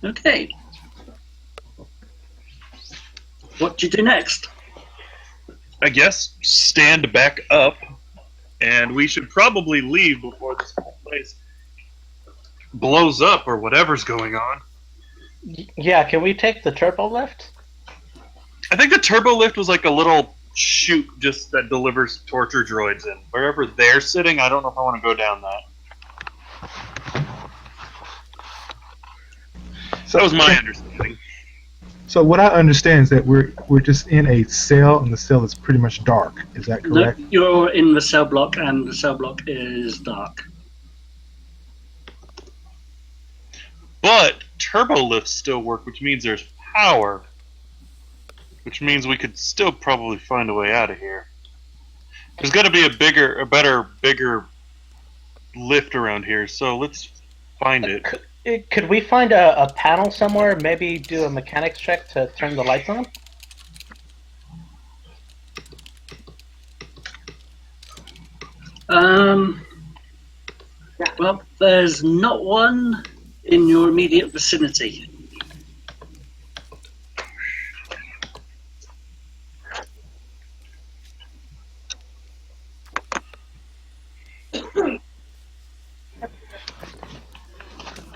Okay. What do you do next? I guess stand back up, and we should probably leave before this whole place blows up or whatever's going on. Yeah, can we take the turbo lift? I think the turbo lift was like a little chute just that delivers torture droids in. Wherever they're sitting, I don't know if I want to go down that. That was my understanding. So what I understand is that we're just in a cell, and the cell is pretty much dark. Is that No, correct? you're in the cell block, and the cell block is dark. But turbo lifts still work, which means there's power. Which means we could still probably find a way out of here. There's got to be a bigger lift around here, so let's find it. Could we find a panel somewhere? Maybe do a mechanics check to turn the lights on? Well, there's not one in your immediate vicinity.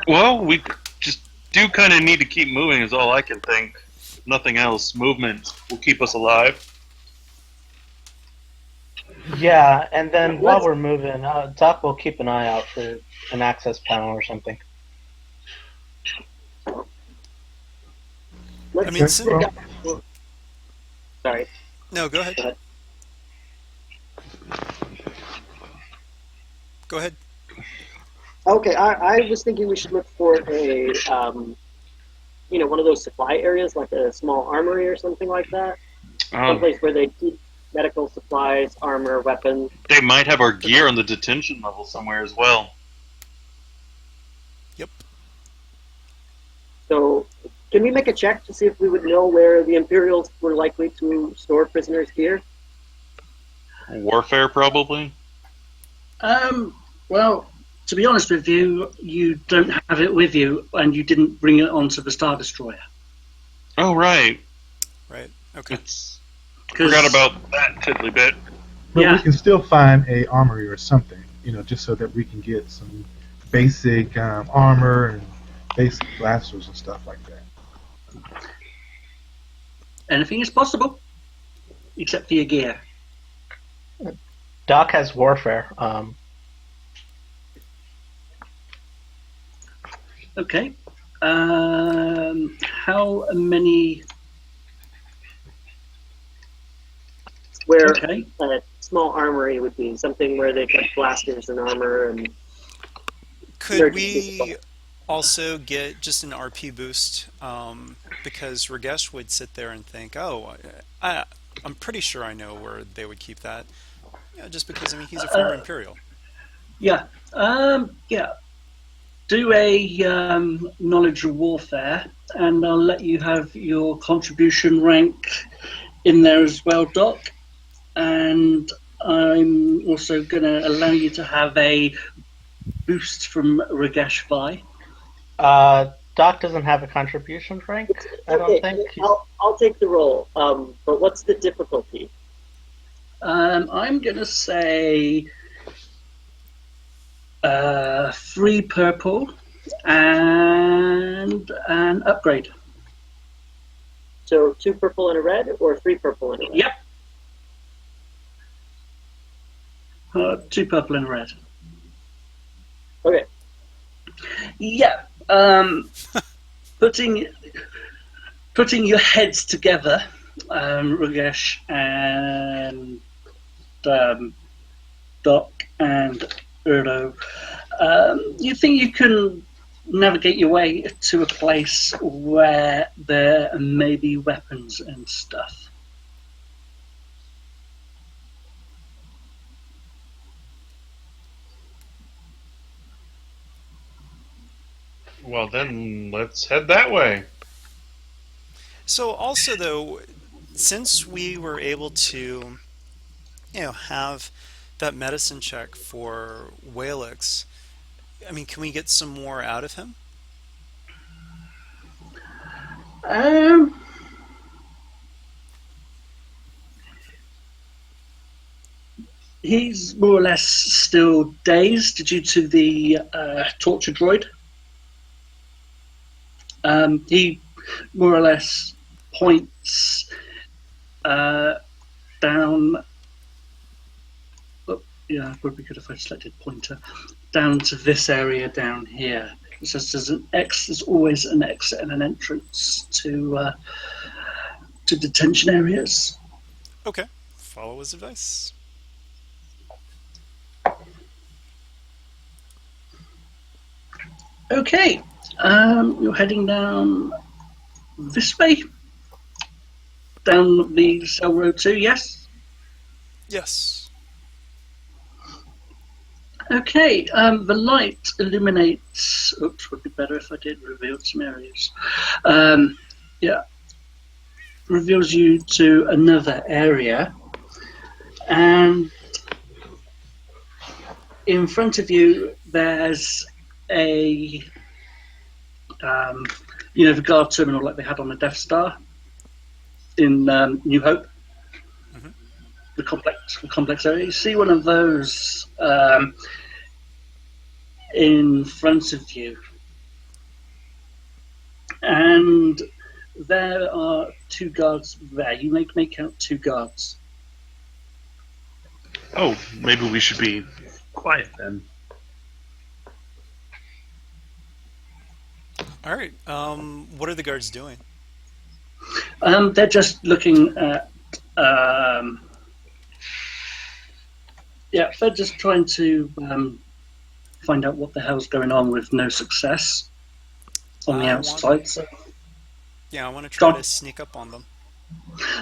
Well, we just do kind of need to keep moving is all I can think. Nothing else. Movement will keep us alive. Yeah, and then while we're moving, Doc will keep an eye out for an access panel or something. I mean, Sorry. no, go ahead. Go ahead. Okay, I was thinking we should look for a, one of those supply areas, like a small armory or something like that. Someplace where they keep medical supplies, armor, weapons. They might have our gear on the detention level somewhere as well. Yep. So, can we make a check to see if we would know where the Imperials were likely to store prisoners' gear? Warfare, probably? Well, to be honest with you, you don't have it with you, and you didn't bring it onto the Star Destroyer. Oh, right. Right. Okay. Forgot about that tiddly bit. But we can still find a armory or something, just so that we can get some basic armor and basic blasters and stuff like that. Anything is possible, except for your gear. Doc has warfare. Okay. How many? Where Okay. a small armory would be something where they kept blasters and armor and. Could we also get just an RP boost? Because Ragesh would sit there and think, "Oh, I'm pretty sure I know where they would keep that." Just because he's a former Imperial. Yeah. Yeah. Do a knowledge of warfare, and I'll let you have your contribution rank in there as well, Doc. And I'm also going to allow you to have a boost from Ragesh Vai. Doc doesn't have a contribution rank, I don't think. I'll take the roll. But what's the difficulty? I'm going to say 3 purple and an upgrade. So 2 purple and a red, or 3 purple and a red? Yep. 2 purple and a red. Okay. Yeah. Putting your heads together, Ragesh and Doc and Urdo, you think you can navigate your way to a place where there may be weapons and stuff? Well, then let's head that way. So also though, since we were able to, have that medicine check for Walex, I mean, can we get some more out of him? Um, he's more or less still dazed due to the torture droid. He more or less points down. Oh, yeah, it would be good if I selected pointer down to this area down here. It says there's always an exit and an entrance to detention areas. Okay, follow his advice. Okay, you're heading down this way, down the cell road 2, yes? Yes. Okay, the light illuminates. Oops, would be better if I did reveal some areas. Yeah, reveals you to another area, and in front of you there's a the guard terminal like they had on the Death Star in New Hope. Mm-hmm. The complex area. You see one of those in front of you, and there are 2 guards there. You make out 2 guards. Oh, maybe we should be quiet then. All right. What are the guards doing? They're just looking at. They're just trying to find out what the hell's going on with no success on the outside. I want to try to sneak up on them.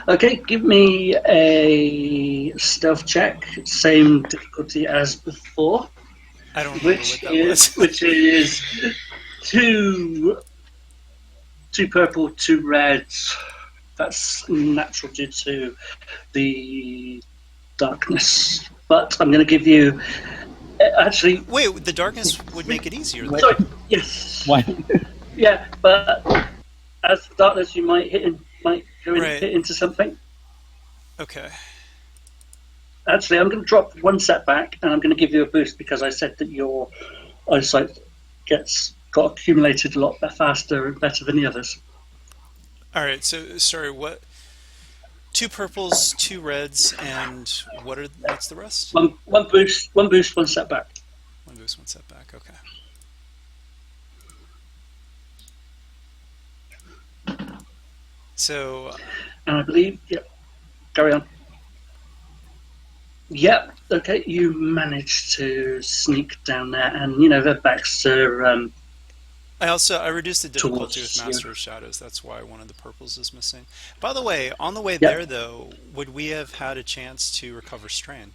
Okay, give me a stealth check, same difficulty as before. I don't remember what that was. Which is two purple, 2 reds. That's natural due to the darkness. But I'm going to give you. Actually. Wait, the darkness would make it easier. Sorry, yes. Why? Yeah, but as the darkness, you might hit into something. Okay. Actually, I'm going to drop 1 setback, and I'm going to give you a boost because I said that your eyesight got accumulated a lot faster and better than the others. All right. So sorry. What? 2 purples, 2 reds, and what's the rest? One boost, 1 setback. 1 boost, 1 setback. Okay. So. And I believe, yep. Carry on. Yep. Okay, you managed to sneak down there, and their backs are. I reduced the difficulty with Master of Shadows. That's why one of the purples is missing. By the way, on the way there, though, would we have had a chance to recover strain?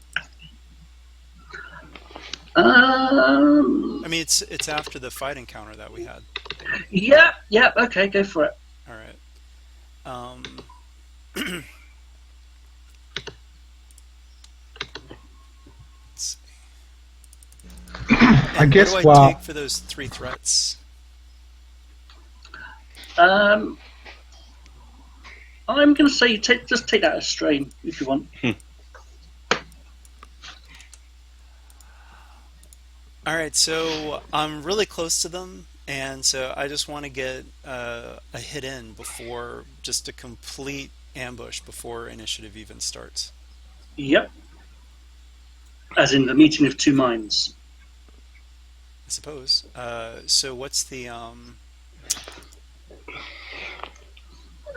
I mean, it's after the fight encounter that we had. Yeah. Okay, go for it. All right. Let's see. I guess what do I take for those 3 threats? I'm going to say just take that as strain if you want. All right, so I'm really close to them, and so I just want to get a hit in before, just a complete ambush before initiative even starts. Yep. As in the meeting of 2 minds. I suppose. So what's the...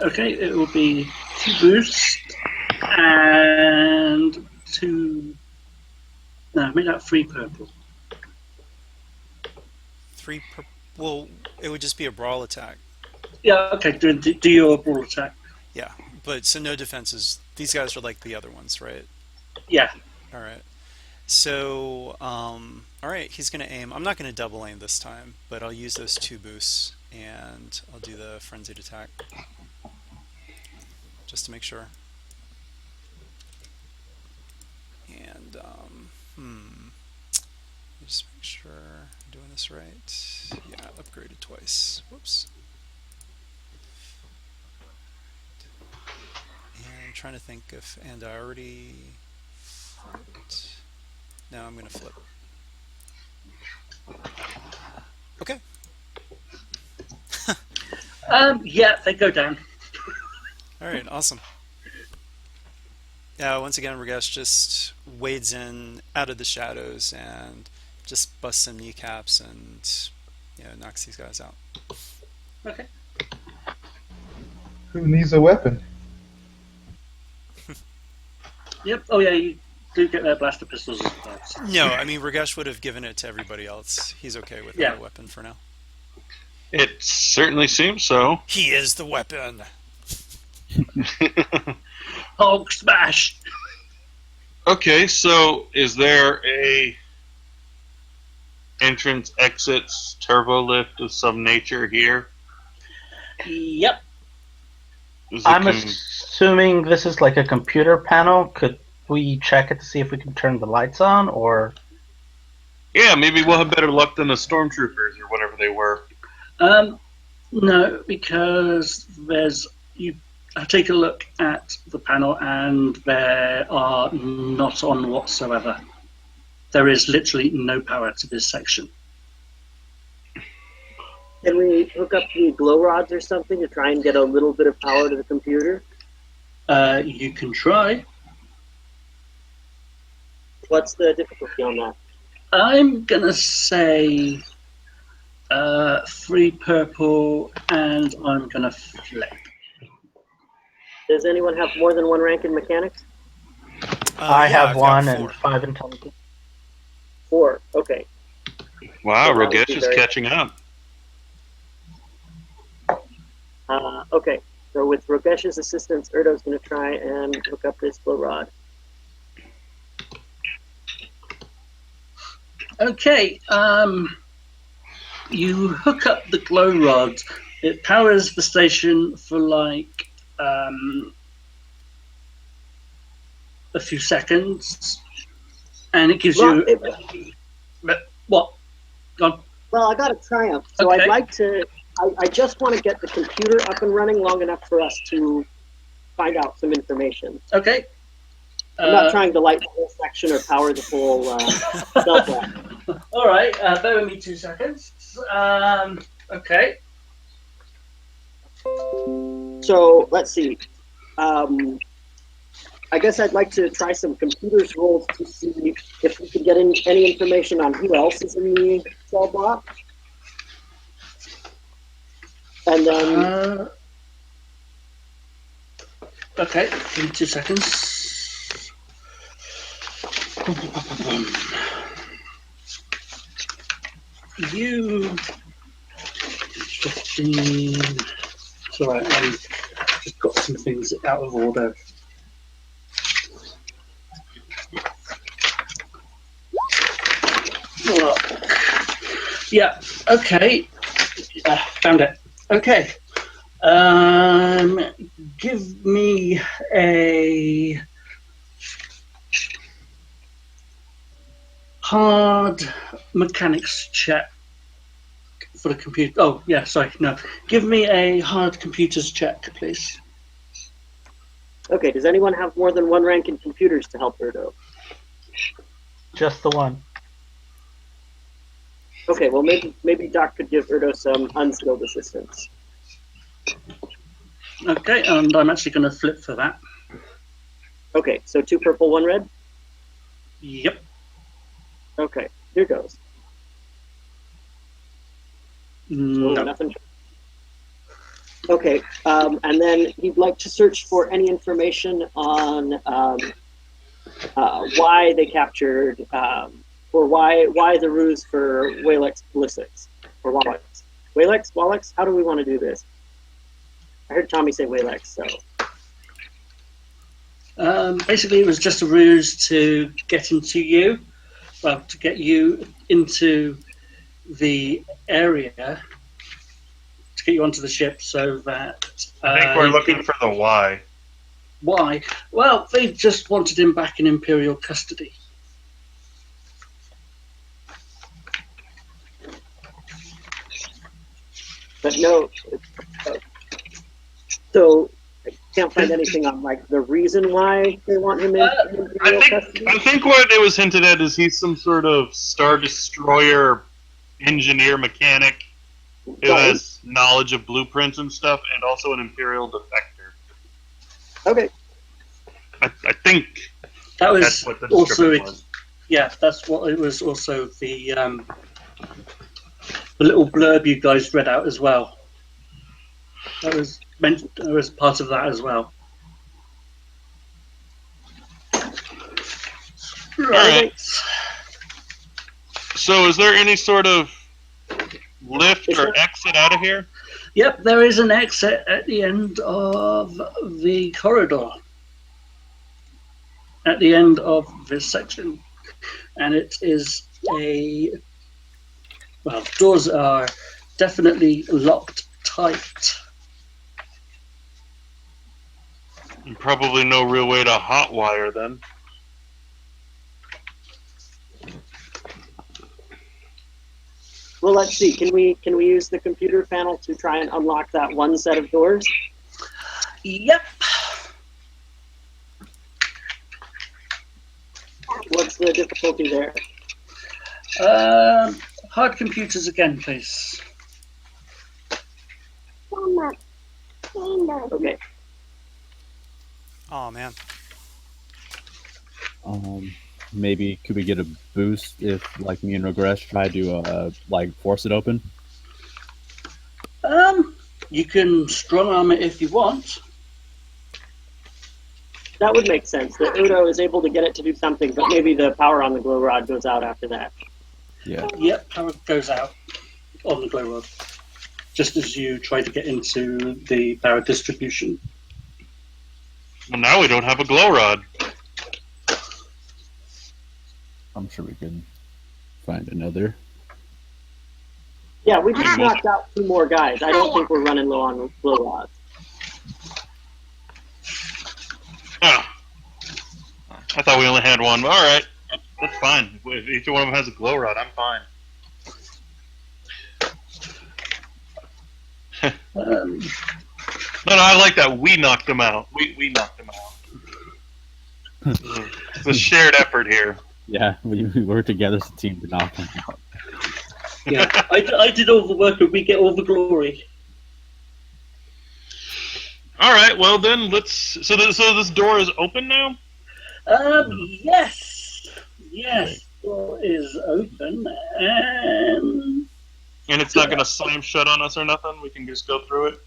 Okay, it will be 2 boosts and 2. No, make that 3 purple. 3 purple. Well, it would just be a brawl attack. Yeah, okay, do your brawl attack. Yeah, but so no defenses. These guys are like the other ones, right? Yeah. All right. So, all right, he's going to aim. I'm not going to double aim this time, but I'll use those 2 boosts, and I'll do the frenzied attack just to make sure. And just make sure I'm doing this right. Yeah, upgraded twice. Whoops. And I'm trying to think if, and I already flipped. Now I'm going to flip. Okay. Yeah, they go down. All right, awesome. Yeah, once again, Ragesh just wades in out of the shadows and just busts some kneecaps and knocks these guys out. Okay. Who needs a weapon? Yep. Oh yeah, you do get their blaster pistols as well. So. No, I mean Ragesh would have given it to everybody else. He's okay with a weapon for now. It certainly seems so. He is the weapon. Hulk smash. Okay, so is there a entrance, exits, turbo lift of some nature here? Yep. I'm assuming this is like a computer panel. Could we check it to see if we can turn the lights on, or? Yeah, maybe we'll have better luck than the stormtroopers or whatever they were. No, because I take a look at the panel and they are not on whatsoever. There is literally no power to this section. Can we hook up the glow rods or something to try and get a little bit of power to the computer? You can try. What's the difficulty on that? I'm going to say 3 purple and I'm going to flip. Does anyone have more than 1 rank in mechanics? I have I've 1 got and 4. 5 intelligence. 4, okay. Wow, So Ragesh is catching up. Okay, so with Rogesh's assistance, Erdo's going to try and hook up this glow rod. Okay, you hook up the glow rod. It powers the station for like a few seconds, and it gives you. What? Gone. Well, I got a triumph, so Okay. I'd like to. I just want to get the computer up and running long enough for us to find out some information. Okay. I'm not trying to light the whole section or power the whole cell block. All right. Bear with me 2 seconds. Okay. So let's see. I guess I'd like to try some computers rolls to see if we can get any information on who else is in the cell block. And then okay. Give me 2 seconds. You 15. It's alright, I've just got some things out of order. Yeah, okay. Found it. Okay. Give me a hard mechanics check for the computer. Oh, yeah, sorry, no. Give me a hard computers check, please. okay, does anyone have more than 1 rank in computers to help Erdo? Just the 1. Okay, well maybe Doc could give Erdo some unskilled assistance. Okay, and I'm actually going to flip for that. Okay, so 2 purple, 1 red? Yep. Okay, here goes. Oh, No. nothing. Okay, and then he'd like to search for any information on why they captured, or why the ruse for Walex Blissex, or Walex. Walex? How do we want to do this? I heard Tommy say Walex, so. Basically, it was just a ruse to get into you. well, to get you into the area, to get you onto the ship, so that I think we're you looking can- for the Y. Why? Well, they just wanted him back in Imperial custody. But no. So I can't find anything on like the reason why they want him in Imperial custody. I think what it was hinted at is he's some sort of Star Destroyer engineer mechanic who Right. has knowledge of blueprints and stuff, and also an Imperial defector. Okay. I think That was that's what the also description was. yeah. That's what it was. Also the little blurb you guys read out as well. That was meant. That was part of that as well. Right. So, is there any sort of lift or exit out of here? Yep, there is an exit at the end of the corridor. At the end of this section, and it is doors are definitely locked tight. And probably no real way to hotwire them. Well, let's see. Can we use the computer panel to try and unlock that one set of doors? Yep. What's the difficulty there? Hard computers again, please. Okay. Oh man. Maybe could we get a boost if, like, me and Regresh try to like force it open? You can strong arm it if you want. That would make sense. The Udo is able to get it to do something, but maybe the power on the glow rod goes out after that. Yeah. Yep, power goes out on the glow rod. Just as you try to get into the power distribution. Well, now we don't have a glow rod. I'm sure we can find another. Yeah, we just knocked out 2 more guys. I don't think we're running low on glow rods. Oh. I thought we only had one. All right, that's fine. If each one of them has a glow rod, I'm fine. No, I like that. We knocked them out. We knocked them out. It's a shared effort here. Yeah, we work together as a team to knock them out. Yeah, I did all the work and we get all the glory. All right, well then let's. So this door is open now. Yes, door is open, and it's not going to slam shut on us or nothing. We can just go through it.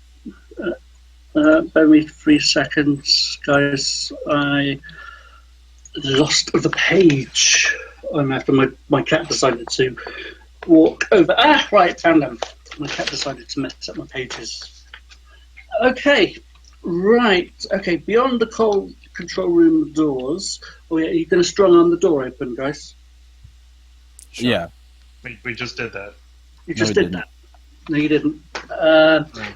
bear me 3 seconds, guys. I lost the page. After my cat decided to walk over. Right, found them. My cat decided to mess up my pages. Okay, right. Okay, beyond the control room doors. Oh yeah, you're going to strong arm the door open, guys. Sure. Yeah. We just did that. You just we did didn't. that. No, you didn't.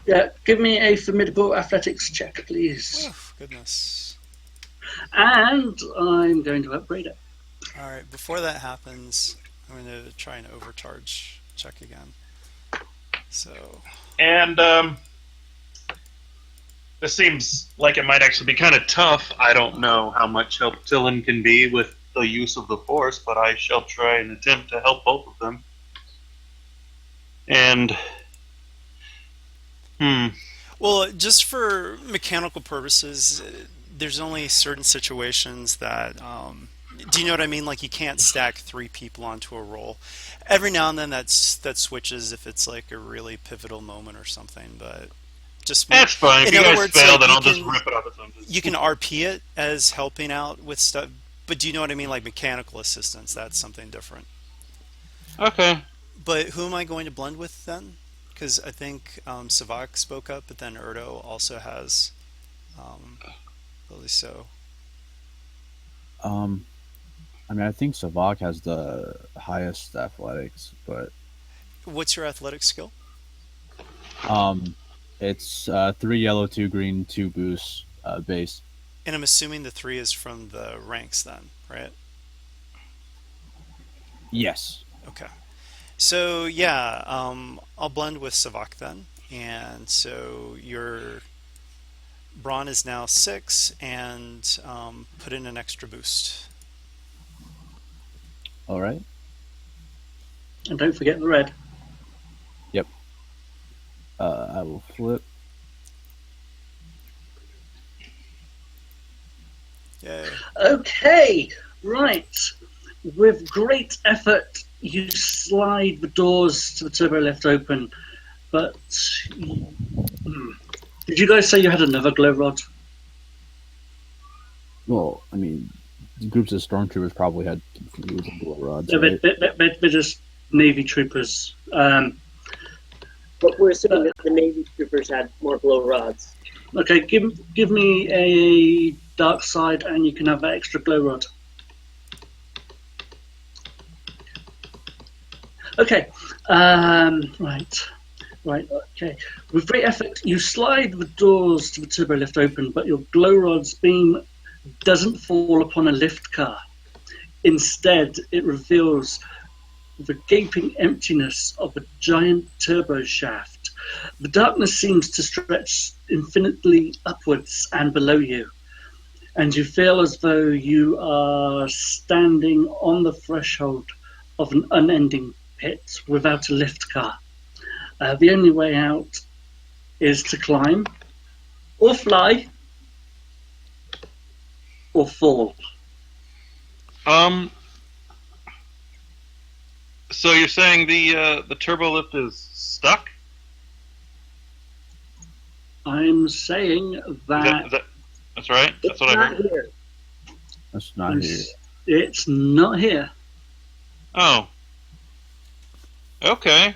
Yeah, give me a formidable athletics check, please. Oh, goodness. And I'm going to upgrade it. All right. Before that happens, I'm going to try an overcharge check again. So. And this seems like it might actually be kind of tough. I don't know how much help Tillin can be with the use of the Force, but I shall try and attempt to help both of them. And Well, just for mechanical purposes, there's only certain situations that. Do you know what I mean? Like you can't stack 3 people onto a roll. Every now and then that switches if it's like a really pivotal moment or something, but just that's fine. If you guys fail, like, then I'll just rip it off as something. You can RP it as helping out with stuff, but do you know what I mean? Like mechanical assistance, that's something different. Okay. But who am I going to blend with then? Because I think Savak spoke up, but then Erdo also has Lily. So I mean, I think Savak has the highest athletics, but What's your athletic skill? um, it's 3 yellow, 2 green, 2 boost base. And I'm assuming the 3 is from the ranks then, right? Yes. Okay. So yeah, I'll blend with Savak then, and so your brawn is now 6, and put in an extra boost. All right. And don't forget the red. Yep. I will flip. Yay! Okay, right. With great effort, you slide the doors to the turbo lift open, but did you guys say you had another glow rod? Well, I mean, groups of stormtroopers probably had confused glow rods, No, right? they're just Navy troopers. But we're assuming that the Navy troopers had more glow rods. Okay, give me a dark side, and you can have that extra glow rod. Okay, right. Okay. With great effort, you slide the doors to the turbo lift open, but your glow rod's beam doesn't fall upon a lift car. Instead, it reveals the gaping emptiness of a giant turbo shaft. The darkness seems to stretch infinitely upwards and below you, and you feel as though you are standing on the threshold of an unending pit without a lift car. The only way out is to climb, or fly, or fall. So you're saying the turbo lift is stuck? I'm saying that That's right. That's It's what I not heard. here. That's not here. it's not here. Oh. Okay.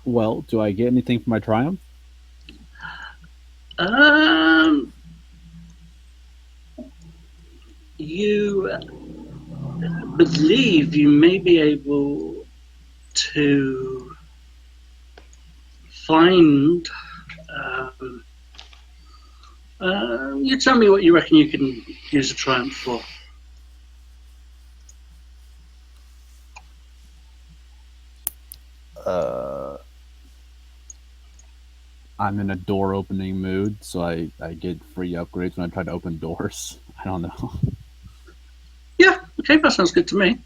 Well, do I get anything for my triumph? You believe you may be able to find. You tell me what you reckon you can use a triumph for. I'm in a door opening mood, so I get free upgrades when I try to open doors. I don't know. Yeah, okay, that sounds good to me.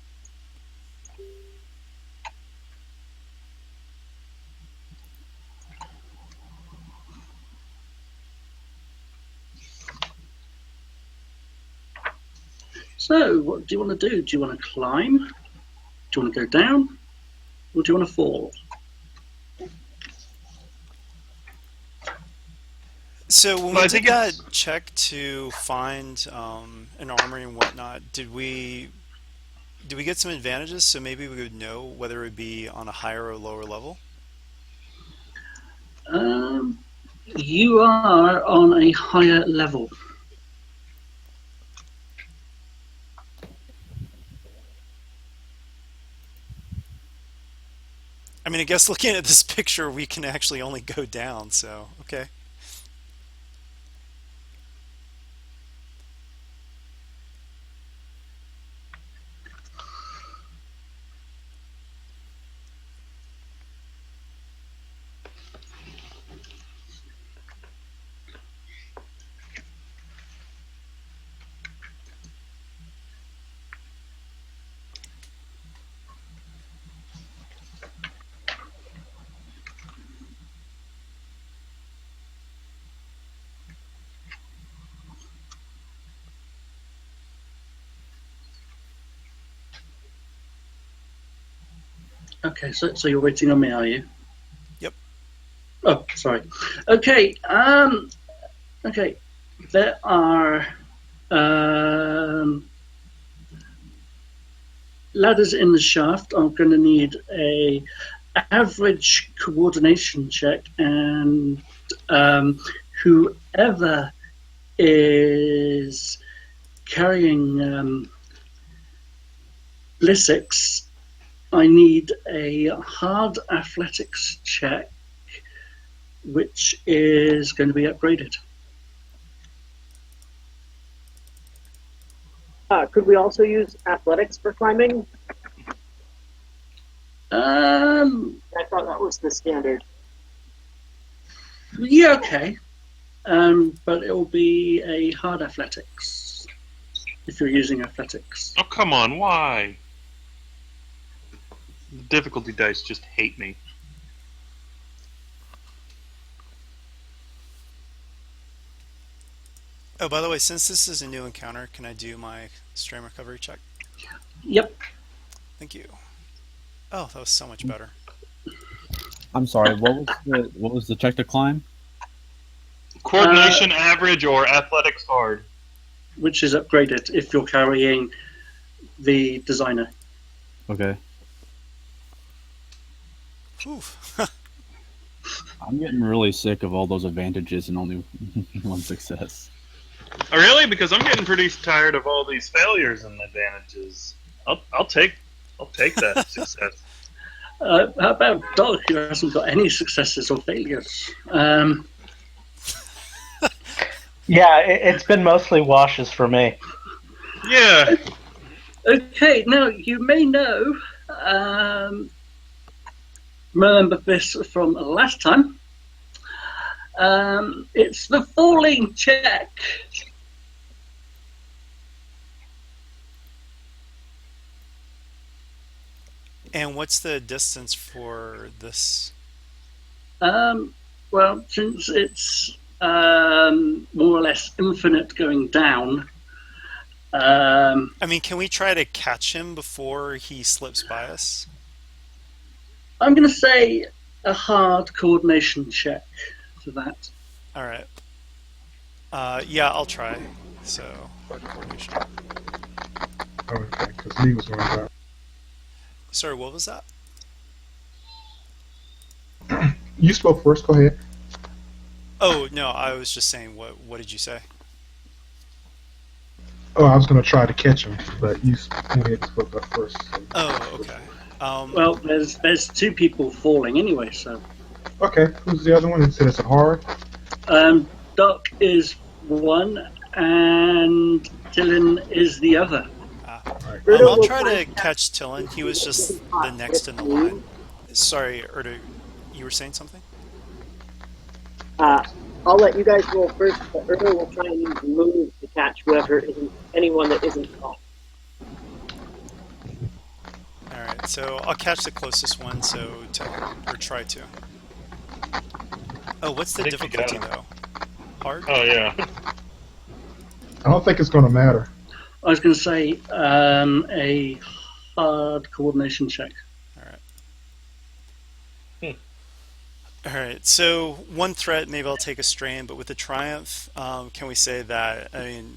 So, what do you want to do? Do you want to climb? Do you want to go down? Or do you want to fall? So when Well, we I did think that it's- check to find an armory and whatnot, did we get some advantages? So maybe we would know whether it would be on a higher or lower level. You are on a higher level. I mean, I guess looking at this picture, we can actually only go down. So okay. Okay, so you're waiting on me, are you? Yep. Oh, sorry. Okay. Okay. There are ladders in the shaft. I'm going to need a average coordination check, and whoever is carrying Blissex, I need a hard athletics check, which is going to be upgraded. Could we also use athletics for climbing? I thought that was the standard. Yeah, okay. But it will be a hard athletics if you're using athletics. Oh, come on, why? The difficulty dice just hate me. Oh, by the way, since this is a new encounter, can I do my strain recovery check? Yep. Thank you. Oh, that was so much better. I'm sorry. What was the check to climb? Coordination average or athletics hard? Which is upgraded if you're carrying the designer. Okay. Oof. I'm getting really sick of all those advantages and only one success. Oh, really? Because I'm getting pretty tired of all these failures and advantages. I'll take that success. How about Doc, who hasn't got any successes or failures? Yeah, it's been mostly washes for me. Yeah. Okay, now you may know, remember this from last time. It's the falling check. And what's the distance for this? Well, since it's more or less infinite going down. I mean, can we try to catch him before he slips by us? I'm going to say a hard coordination check for that. All right. Yeah, I'll try. So, hard coordination. Okay, because Lee was going down. Sorry, what was that? You spoke first. Go ahead. Oh no, I was just saying. What did you say? Oh, I was going to try to catch him, but you went ahead and spoke up first. So. Oh, okay. Well, there's two people falling anyway, so. Okay, who's the other one? It said it's a hard. Doc is one, and Dylan is the other. I'll try to catch Tillin. He was just the next in the line. Sorry, Erdo, you were saying something? I'll let you guys roll first, but Erdo will try and use move to catch anyone that isn't caught. Alright, so I'll catch the closest one, so Tillin, or try to. Oh, what's the difficulty though? Hard? Oh, yeah. I don't think it's going to matter. I was going to say a hard coordination check. Alright, so one threat, maybe I'll take a strain, but with the Triumph, can we say that, I mean,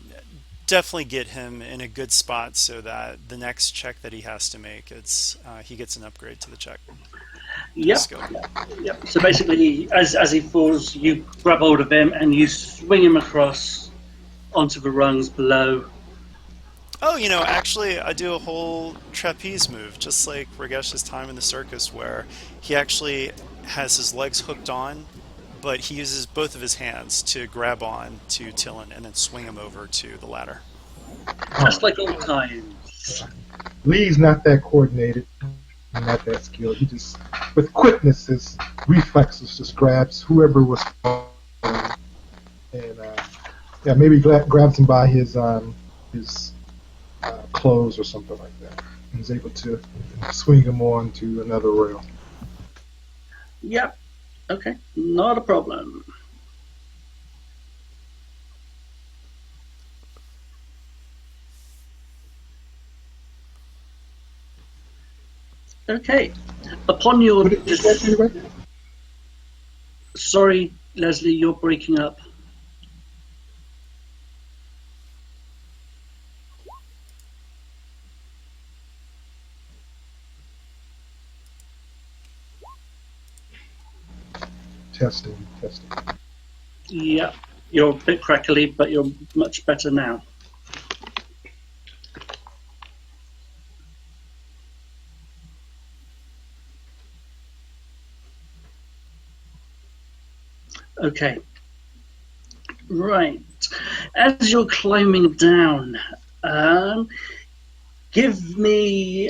definitely get him in a good spot so that the next check that he has to make, he gets an upgrade to the check. Yep. Yep. So basically, as he falls, you grab hold of him and you swing him across onto the rungs below. Oh, actually, I do a whole trapeze move, just like Ragesh's time in the circus, where he actually has his legs hooked on, but he uses both of his hands to grab on to Tillin and then swing him over to the ladder. Just like old times. Lee's not that coordinated, not that skilled. He just, with quickness, his reflexes just grabs whoever was falling, and maybe grabs him by his clothes or something like that. He's able to swing him on to another rail. Yep. Okay. Not a problem. Okay. Upon your... Sorry, Leslie, you're breaking up. Testing. Yeah, you're a bit crackly, but you're much better now. Okay. Right. As you're climbing down, give me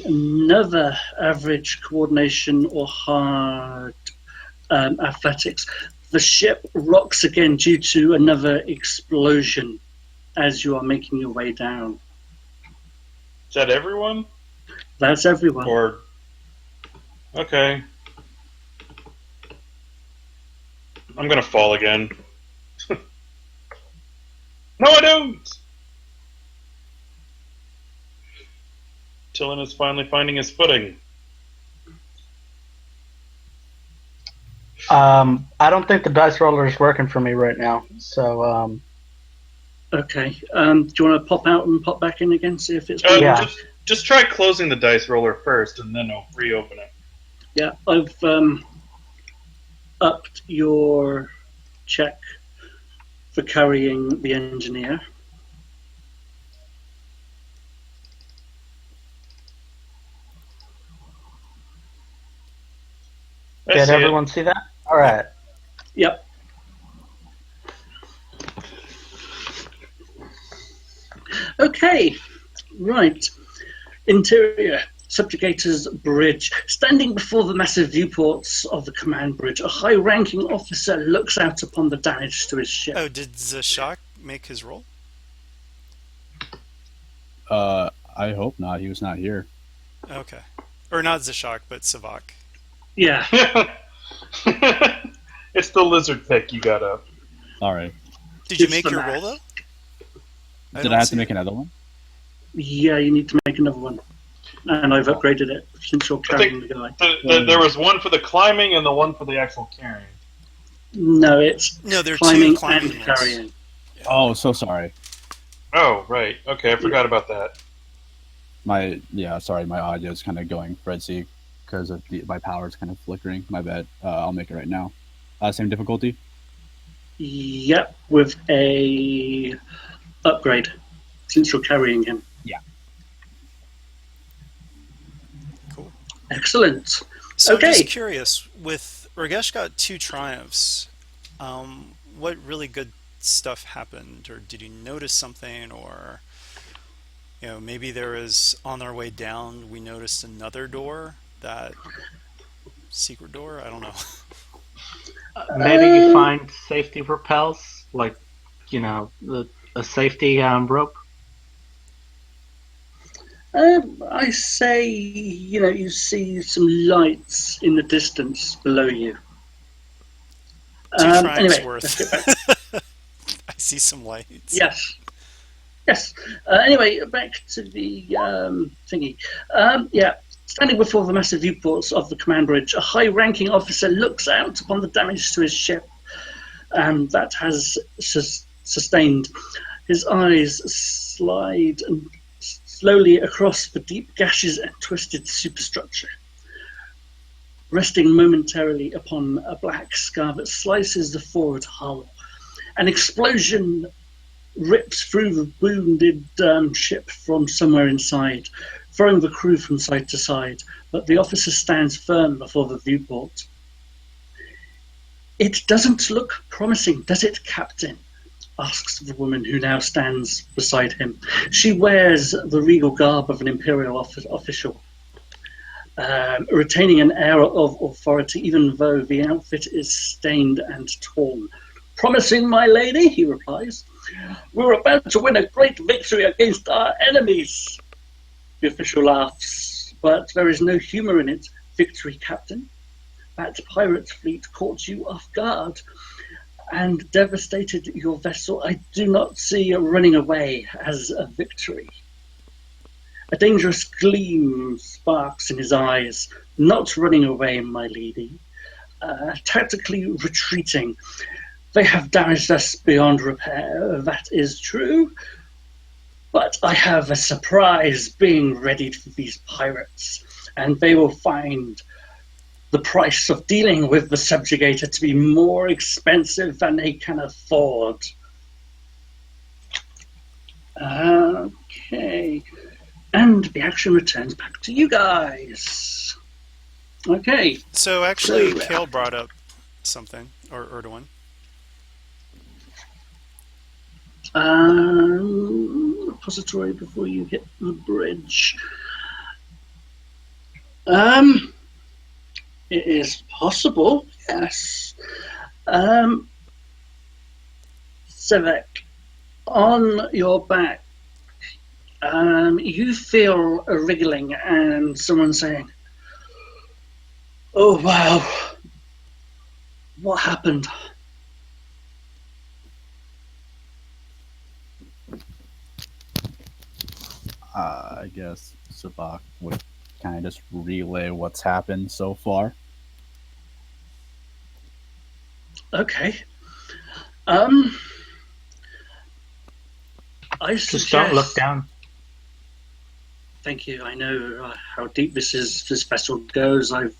another average coordination or hard athletics. The ship rocks again due to another explosion as you are making your way down. Is that everyone? That's everyone. Or okay. I'm gonna fall again. No, I don't! Tillin is finally finding his footing. I don't think the dice roller is working for me right now. So, Okay. Do you want to pop out and pop back in again, see if it's... Yeah. Just try closing the dice roller first, and then I'll reopen it. Yeah, I've upped your check for carrying the engineer. did everyone see that? All right. Yep. Okay, right. Interior, Subjugator's Bridge. Standing before the massive viewports of the command bridge, a high-ranking officer looks out upon the damage to his ship. Oh, did Zashak make his roll? I hope not. He was not here. Okay. Or not Zashak, but Savak. Yeah. It's the lizard pick you got up. All right. Did you It's make the your math. roll, though? Did I have to make another one? Yeah, you need to make another one. And I've upgraded it since you're carrying the guy. There was one for the climbing and the one for the actual carrying. No, it's No, there are climbing, two climbing and ones. carrying. Oh, so sorry. Oh, right. Okay, I forgot about that. My audio is kind of going frenzy because of my power is kind of flickering. My bad. I'll make it right now. Same difficulty. Yep, with a upgrade since you're carrying him. Yeah. Cool. Excellent. So Okay. I'm just curious, with Ragesh got 2 triumphs, what really good stuff happened? Or did you notice something? Or, maybe there was, on our way down, we noticed another door, that secret door? I don't know. Maybe you find safety repels, like, a safety rope. I say, you see some lights in the distance below you. 2 triumphs Anyway, let's get back. worth. I see some lights. Yes. Anyway, back to the thingy. Standing before the massive viewports of the command bridge, a high-ranking officer looks out upon the damage to his ship that has sustained. His eyes slide slowly across the deep gashes and twisted superstructure, resting momentarily upon a black scar that slices the forward hull. An explosion rips through the wounded ship from somewhere inside, throwing the crew from side to side, but the officer stands firm before the viewport. "It doesn't look promising, does it, Captain?" asks the woman who now stands beside him. She wears the regal garb of an imperial official, retaining an air of authority, even though the outfit is stained and torn. "Promising, my lady," he replies. "We're about to win a great victory against our enemies." The official laughs, but there is no humour in it. "Victory, Captain? That pirate fleet caught you off guard and devastated your vessel. I do not see running away as a victory." A dangerous gleam sparks in his eyes. "Not running away, my lady. Tactically retreating. They have damaged us beyond repair, that is true. But I have a surprise being readied for these pirates, and they will find the price of dealing with the subjugator to be more expensive than they can afford." Okay. And the action returns back to you guys. Okay. So actually, So- Kale brought up something. or Erdogan. Repository before you hit the bridge. It is possible, yes. Sevek, on your back, you feel a wriggling and someone saying, "Oh wow, what happened?" I guess Sabak would kind of just relay what's happened so far. Okay. I Just suggest. don't look down. Thank you. I know how deep this is. This vessel goes. I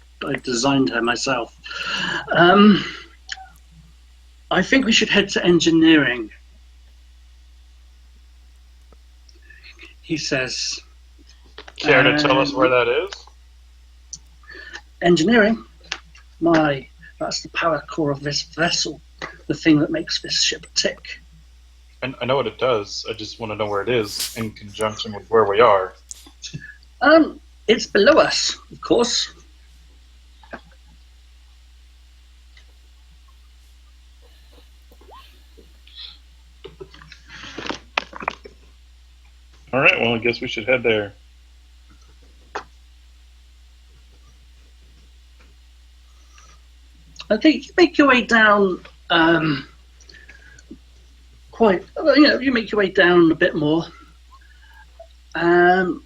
designed her myself. I think we should head to engineering. He says. Care to tell us where that is? Engineering? That's the power core of this vessel. The thing that makes this ship tick. And I know what it does. I just want to know where it is in conjunction with where we are. It's below us, of course. All right, well, I guess we should head there. I think you make your way down you make your way down a bit more. And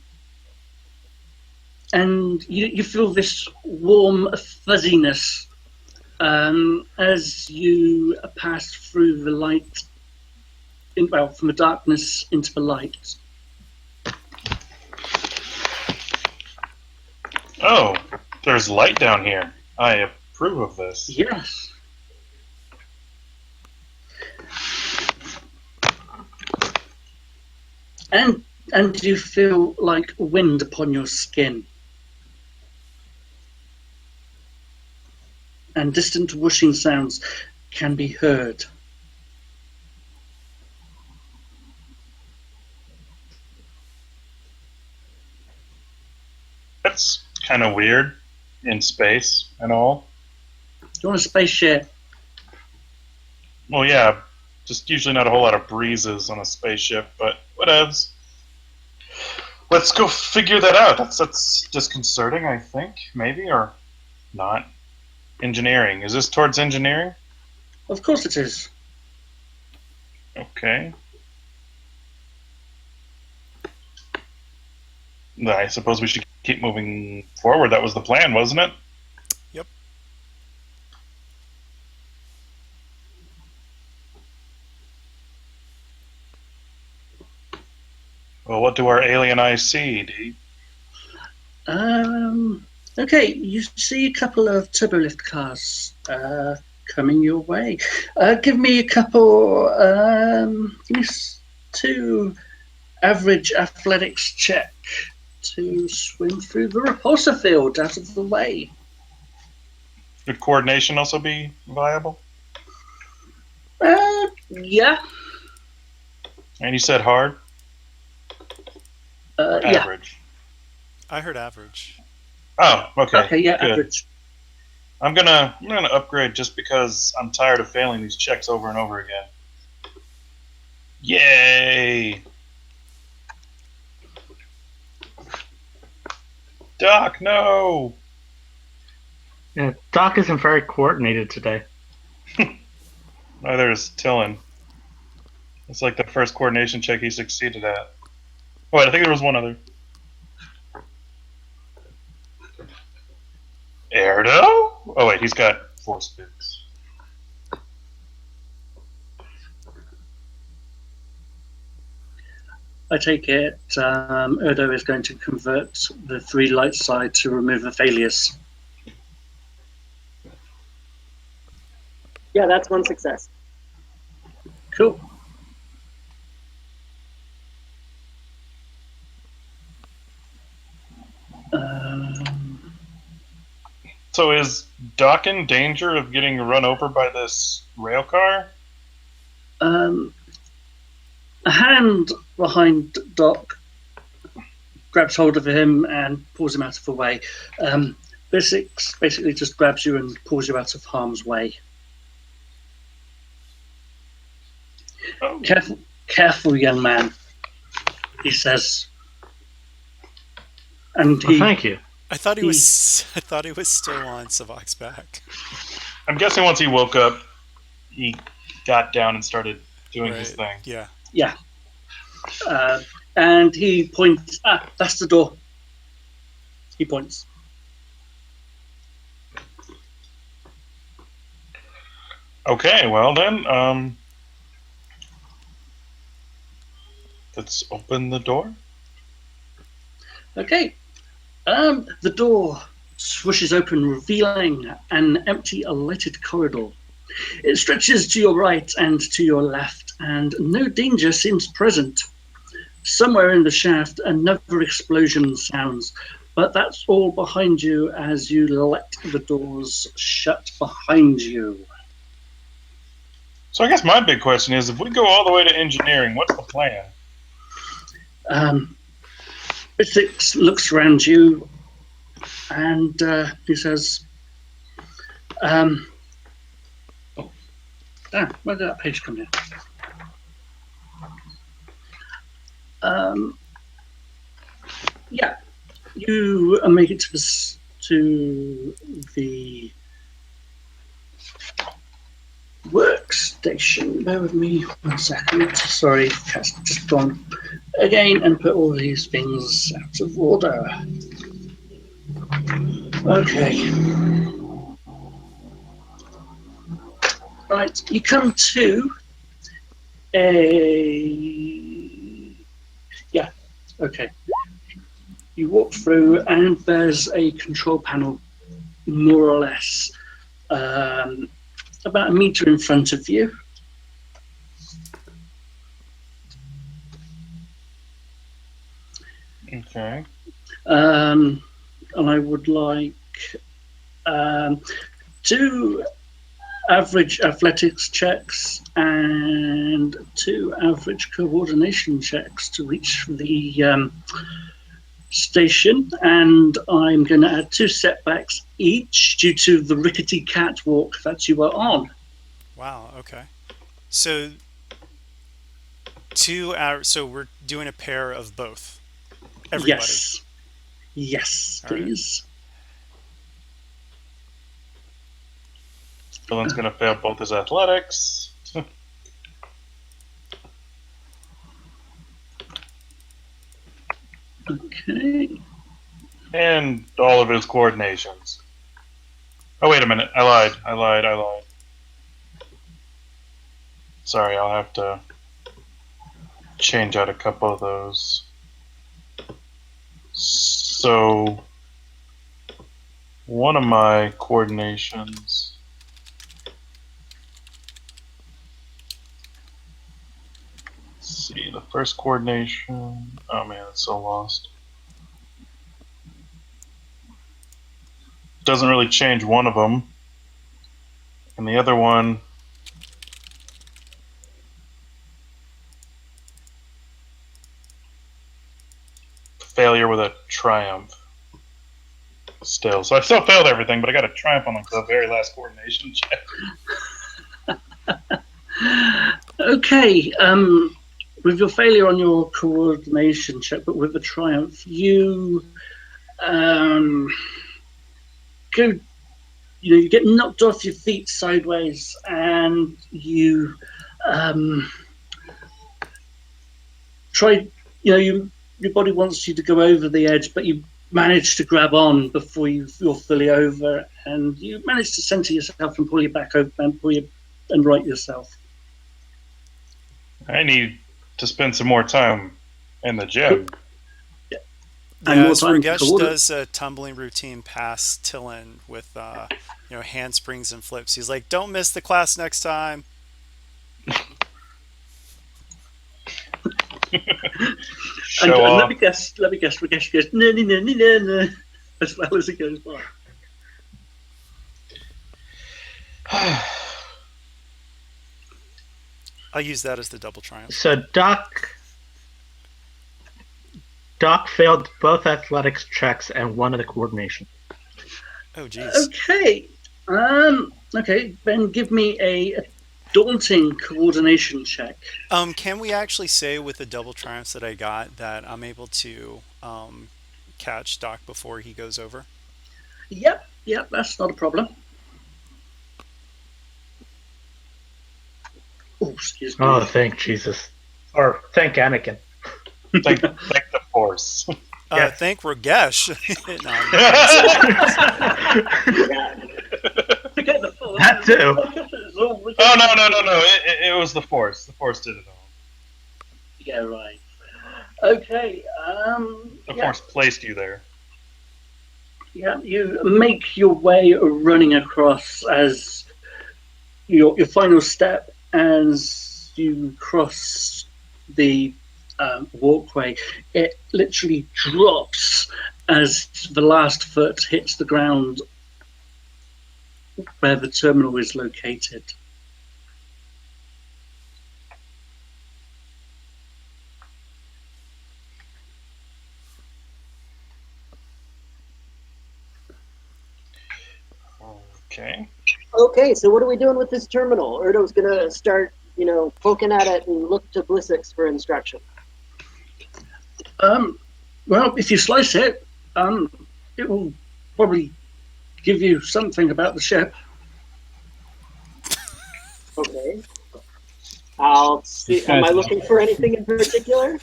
you feel this warm fuzziness as you pass through the light, from the darkness into the light. Oh, there's light down here. I approve of this. Yes. And you feel like wind upon your skin. And distant whooshing sounds can be heard. That's kind of weird in space and all. You want a spaceship? Well, yeah, just usually not a whole lot of breezes on a spaceship, but whatevs. Let's go figure that out. That's disconcerting, I think, maybe, or not. Engineering. Is this towards engineering? Of course it is. Okay. I suppose we should keep moving forward. That was the plan, wasn't it? Yep. Well, what do our alien eyes see, D? Okay, you see a couple of turbolift cars coming your way. Give me a couple. Give me 2 average athletics check to swim through the repulsor field out of the way. Would coordination also be viable? Yeah. And you said hard? Or Yeah. average? I heard average. Oh, okay. Okay, yeah, good. average. I'm gonna upgrade just because I'm tired of failing these checks over and over again. Yay! Doc, no! Yeah, Doc isn't very coordinated today. Neither is Tillin. It's like the first coordination check he succeeded at. Oh, wait, I think there was one other. Erdo? Oh wait, he's got 4 spins. I take it Erdo is going to convert the 3 light side to remove the failures. Yeah, that's one success. Cool. So is Doc in danger of getting run over by this rail car? A hand behind Doc grabs hold of him and pulls him out of the way. Blissex basically just grabs you and pulls you out of harm's way. Oh. Careful, young man, he says. And Well, thank you. I thought he was still on Savok's back. I'm guessing once he woke up, he got down and started doing his thing. Yeah. Yeah. And he points. That's the door. He points. Okay, well then, let's open the door. Okay. The door swishes open, revealing an empty, lighted corridor. It stretches to your right and to your left, and no danger seems present. Somewhere in the shaft, another explosion sounds, but that's all behind you as you let the doors shut behind you. So I guess my big question is, if we go all the way to engineering, what's the plan? Blissex looks around you and he says, where did that page come in? Yeah, you make it to the workstation. Bear with me 1 second. Sorry, cat's just gone again and put all these things out of order. Okay. Right, you come to okay. You walk through and there's a control panel more or less about a meter in front of you. Okay. And I would like 2 average athletics checks and 2 average coordination checks to reach the station, and I'm going to add 2 setbacks each due to the rickety catwalk that you are on. Wow. Okay. So so we're doing a pair of both. Everybody. Yes, All right. please. Dylan's gonna fail both his athletics. Okay. And all of his coordinations. Oh, wait a minute. I lied. Sorry, I'll have to change out a couple of those. So, one of my coordinations. Let's see, the first coordination. Oh man, it's so lost. Doesn't really change one of them. And the other one. Failure with a triumph. Still. So I still failed everything, but I got a triumph on like the very last coordination check. Okay. With your failure on your coordination check, but with the triumph, you go. You get knocked off your feet sideways, and you try. Your body wants you to go over the edge, but you manage to grab on before you're fully over, and you manage to center yourself and pull you back over and right yourself. I need to spend some more time in the gym. Yeah, as Ragesh does a tumbling routine past Tillin with handsprings and flips. He's like, "Don't miss the class next time." Show off. Let me guess. Ragesh goes no, as well as it goes by. I'll use that as the double triumph. So Doc failed both athletics checks and one of the coordination. Oh, geez. Okay. Okay, Ben, give me a daunting coordination check. Can we actually say with the double triumphs that I got that I'm able to catch Doc before he goes over? Yep, that's not a problem. Oh, excuse me. Oh, thank Jesus. Or thank Anakin. Thank the Force. Yes. Thank Ragesh. No, Forget the force. That too. Oh, no. It was the Force. The Force did it all. Yeah, right. Okay. The Force placed you there. Yeah, you make your way running across as your final step as you cross the walkway. It literally drops as the last foot hits the ground where the terminal is located. Okay. Okay, so what are we doing with this terminal? Erdo's gonna start, poking at it and look to Blissex for instruction. Well, if you slice it, it will probably give you something about the ship. Okay. I'll see. Am I looking for anything in particular?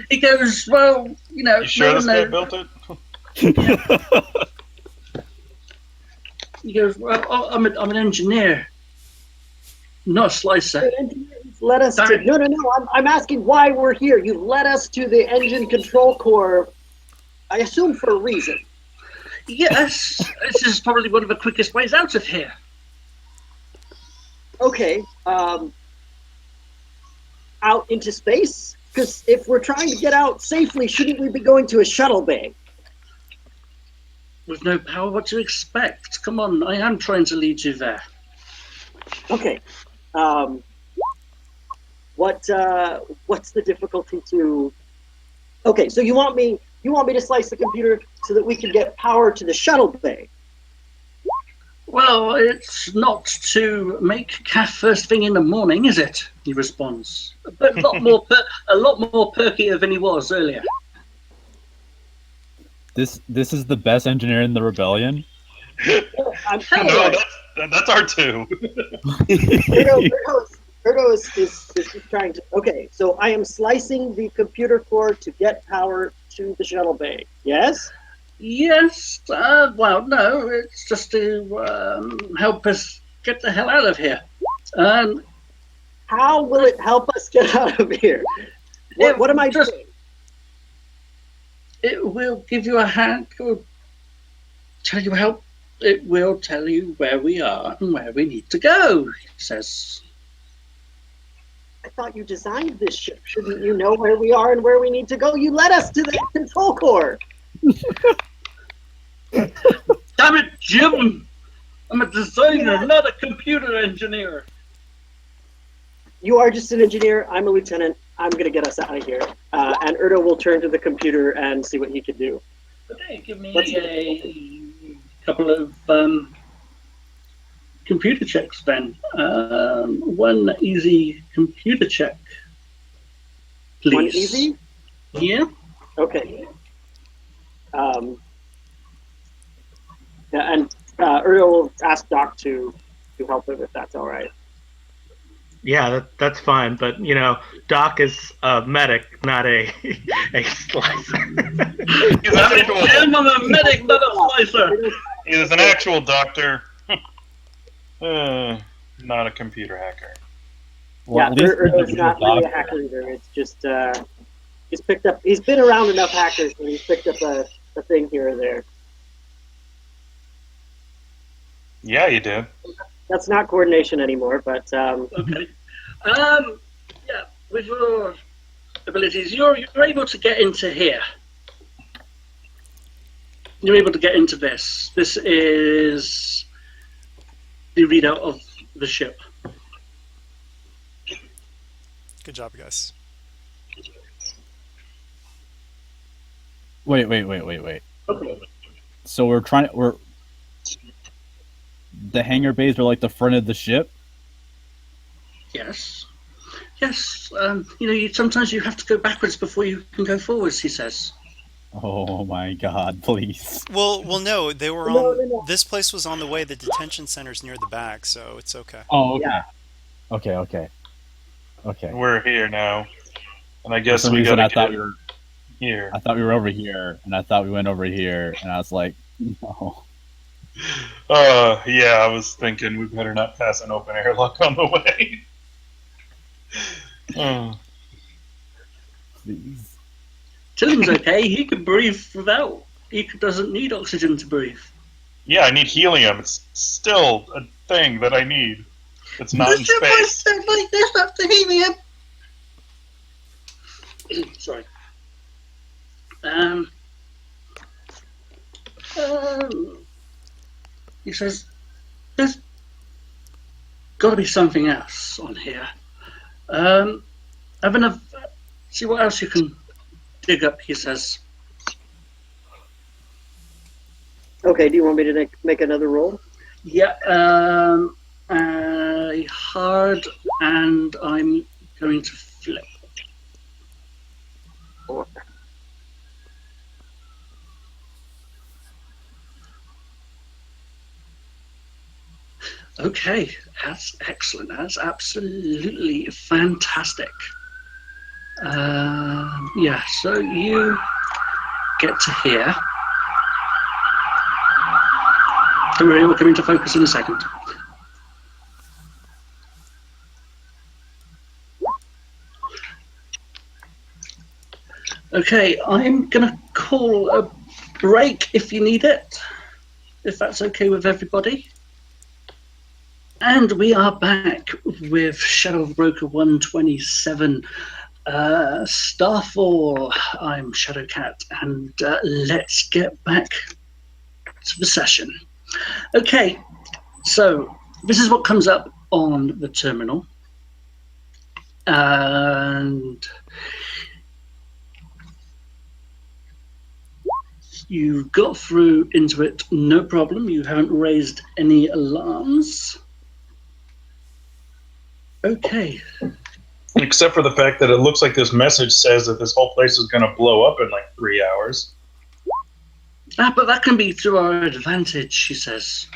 He goes, well, You sure this guy built it? He goes, well, I'm an engineer, not a slicer. Let us. No. I'm asking why we're here. You led us to the engine control core. I assume for a reason. Yes, this is probably one of the quickest ways out of here. Okay. Out into space? Because if we're trying to get out safely, shouldn't we be going to a shuttle bay? With no power, what to expect? Come on, I am trying to lead you there. Okay. What's the difficulty to? Okay, so you want me to slice the computer so that we can get power to the shuttle bay? Well, it's not to make calf first thing in the morning, is it? He responds, but a lot more perkier than he was earlier. This is the best engineer in the rebellion. I'm telling No, you. that's R2. Erdo is trying to. Okay, so I am slicing the computer core to get power to the shuttle bay. Yes. Yes. Well, no. It's just to help us get the hell out of here. How will it help us get out of here? What am I doing? It will give you a hand. It will tell you it will tell you where we are and where we need to go, he says. I thought you designed this ship. Shouldn't you know where we are and where we need to go? You led us to the control core. Damn it, Jim! I'm a designer, not a computer engineer. You are just an engineer. I'm a lieutenant. I'm going to get us out of here. And Erdo will turn to the computer and see what he can do. Okay, give me a couple of computer checks then. One easy computer check, please. One easy? Yeah. Okay. And Erdo will ask Doc to help him if that's all right. Yeah, that's fine. But Doc is a medic, not a slicer. He's actual. I'm a medic, not a slicer. He is an actual doctor. Not a computer hacker. Yeah, Erdo's not really a hacker either. It's just he's been around enough hackers that he's picked up a thing here or there. Yeah, you did. That's not coordination anymore, but Okay. Yeah, with your abilities, you're able to get into here. You're able to get into this. This is the readout of the ship. Good job, guys. Wait. Okay. So we're the hangar bays are like the front of the ship. Yes. Yes. Sometimes you have to go backwards before you can go forwards. He says. Oh my God! Please. Well, no. They were No, on. no, no. This place was on the way. The detention center's near the back, so it's okay. Oh, okay. Yeah. Okay. We're here now, and I For guess some we reason, gotta I thought get we were. here. I thought we were over here, and I thought we went over here, and I was like, no. Yeah, I was thinking we better not pass an open airlock on the way. Please. Tillem's okay. He can breathe without. He doesn't need oxygen to breathe. Yeah, I need helium. It's still a thing that I need. It's not in space. Like this after helium. Sorry. He says, "There's got to be something else on here. Have enough. See what else you can dig up." He says. Okay, do you want me to make another roll? Yeah. Hard, and I'm going to flip. Or Okay, that's excellent. That's absolutely fantastic. Yeah, so you get to here. Don't worry, we'll come into focus in a second. Okay, I'm going to call a break if you need it, if that's okay with everybody. And we are back with Shadow of the Broker 127, Starfall. I'm Shadowcat, and let's get back to the session. Okay, so this is what comes up on the terminal. And you got through into it, no problem. You haven't raised any alarms. Okay. Except for the fact that it looks like this message says that this whole place is going to blow up in like 3 hours. But that can be to our advantage, she says.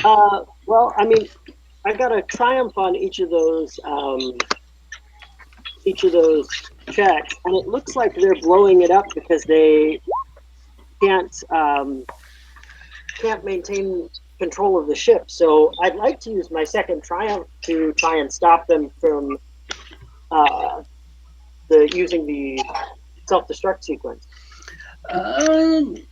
Well, I mean, I got a triumph on each of those checks, and it looks like they're blowing it up because they can't maintain control of the ship. So I'd like to use my second triumph to try and stop them from using the self-destruct sequence. The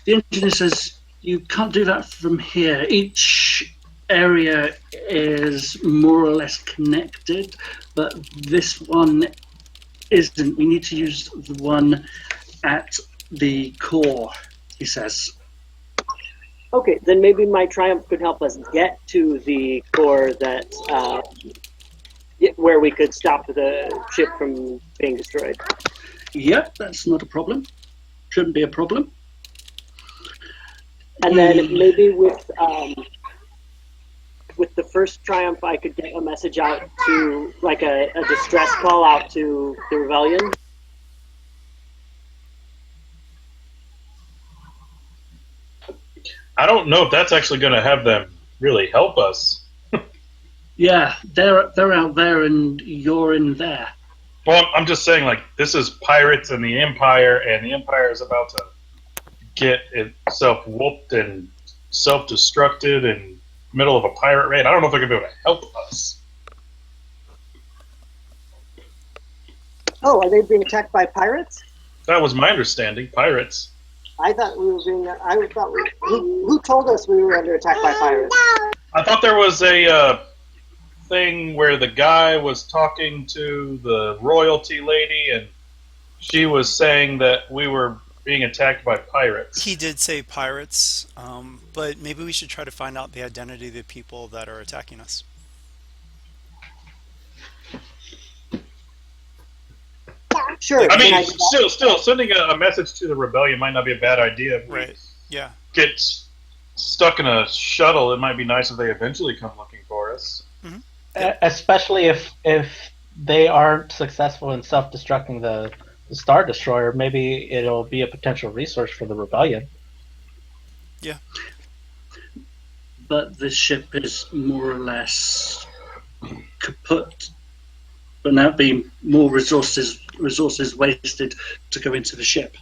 engineer says you can't do that from here. Each area is more or less connected, but this one isn't. We need to use the one at the core, he says. Okay, then maybe my triumph could help us get to the core that where we could stop the ship from being destroyed. Yep, that's not a problem. Shouldn't be a problem. And then maybe with the first triumph, I could get a message out to, like a distress call out to the rebellion. I don't know if that's actually going to have them really help us. Yeah, they're out there and you're in there. Well, I'm just saying, like, this is pirates and the Empire is about to get itself whooped and self-destructed in the middle of a pirate raid. I don't know if they're going to be able to help us. Oh, are they being attacked by pirates? That was my understanding. Pirates. I thought we were being. Who told us we were under attack by pirates? I thought there was a thing where the guy was talking to the royalty lady and she was saying that we were being attacked by pirates? He did say pirates, but maybe we should try to find out the identity of the people that are attacking us. Sure. I mean, still sending a message to the rebellion might not be a bad idea. If we Right. Yeah. get stuck in a shuttle, it might be nice if they eventually come looking for us. Especially if they aren't successful in self-destructing the Star Destroyer, maybe it'll be a potential resource for the rebellion. Yeah. But this ship is more or less kaput. But now being more resources wasted to go into the ship.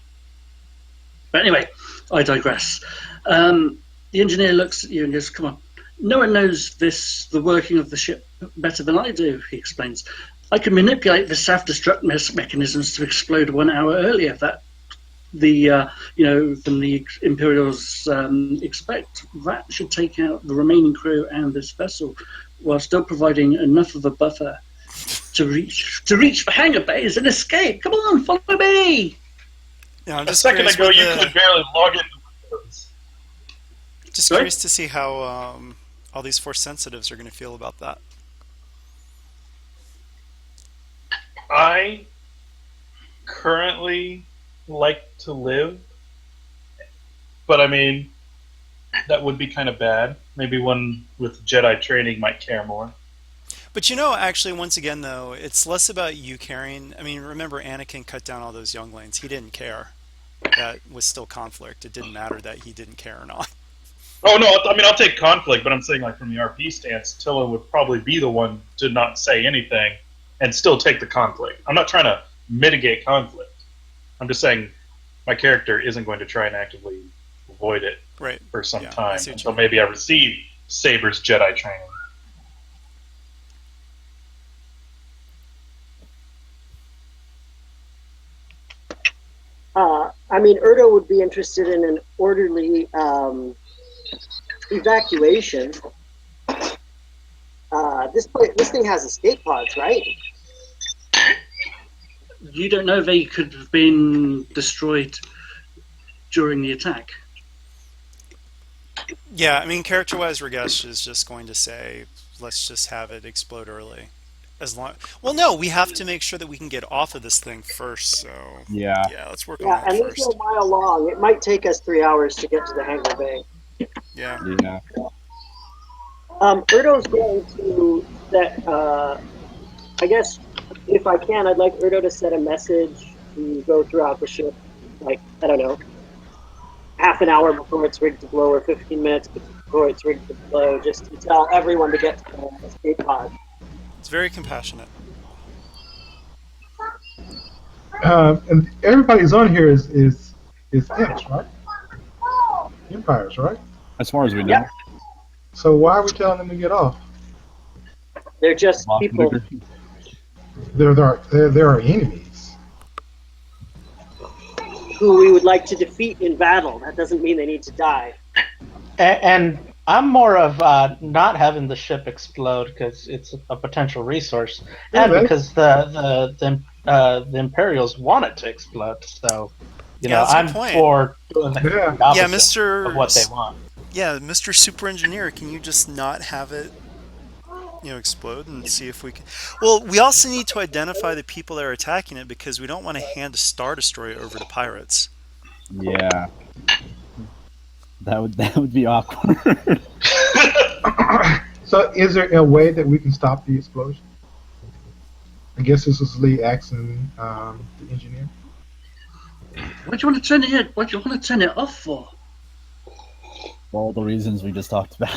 But anyway, I digress. The engineer looks at you and goes, "Come on, no one knows the working of the ship better than I do," he explains. "I can manipulate the self-destruct mechanisms to explode 1 hour earlier than the Imperials expect. That should take out the remaining crew and this vessel, while still providing enough of a buffer to reach the hangar bays and escape. Come on, follow me." Yeah, I'm A just second curious ago, what you could barely log into Windows. Just curious to see how all these Force sensitives are going to feel about that. I currently like to live, but I mean, that would be kind of bad. Maybe one with Jedi training might care more. But actually, once again, though, it's less about you caring. I mean, remember, Anakin cut down all those younglings. He didn't care. That was still conflict. It didn't matter that he didn't care or not. Oh no, I mean I'll take conflict, but I'm saying like from the RP stance, Tilla would probably be the one to not say anything and still take the conflict. I'm not trying to mitigate conflict. I'm just saying my character isn't going to try and actively avoid it Right. for some Yeah, I time see what you until mean. maybe I receive Saber's Jedi training. I mean, Erdo would be interested in an orderly evacuation. This thing has escape pods, right? You don't know they could have been destroyed during the attack. Yeah, I mean, character-wise, Ragesh is just going to say, let's just have it explode early. Well, no, we have to make sure that we can get off of this thing first, so... Yeah. Yeah, let's work Yeah, on that and there's first. no mile long. It might take us 3 hours to get to the hangar bay. Yeah. Yeah. Erdo's going to set, I guess, if I can, I'd like Erdo to set a message to go throughout the ship, like, I don't know, half an hour before it's rigged to blow or 15 minutes before it's rigged to blow, just to tell everyone to get to the escape pod. It's very compassionate. And everybody's on here is imps, right? Empires, right? As far as we know. Yeah. So why are we telling them to get off? They're just Lost people. Booker. There are enemies. Who we would like to defeat in battle. That doesn't mean they need to die. And I'm more of not having the ship explode because it's a potential resource, Yeah, and man. because the Imperials want it to explode. So, Yeah, that's a I'm good point. for doing the Yeah. opposite Yeah, Mr. of what they want. Yeah, Mr. Super Engineer, can you just not have it, explode and see if we can... Well, we also need to identify the people that are attacking it because we don't want to hand a Star Destroyer over to pirates. Yeah. That would be awkward. So is there a way that we can stop the explosion? I guess this is Lee asking the engineer. What do you want to turn it? What do you want to turn it off for? For all the reasons we just talked about.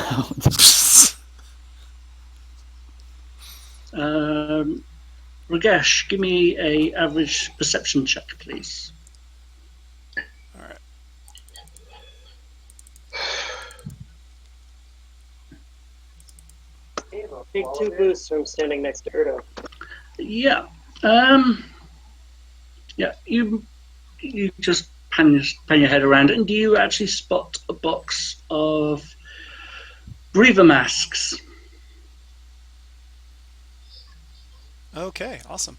Ragesh, give me a average perception check, please. All right. Take 2 boosts from standing next to Erdo. Yeah. Yeah. You just pan your head around, and you actually spot a box of breather masks. Okay, awesome.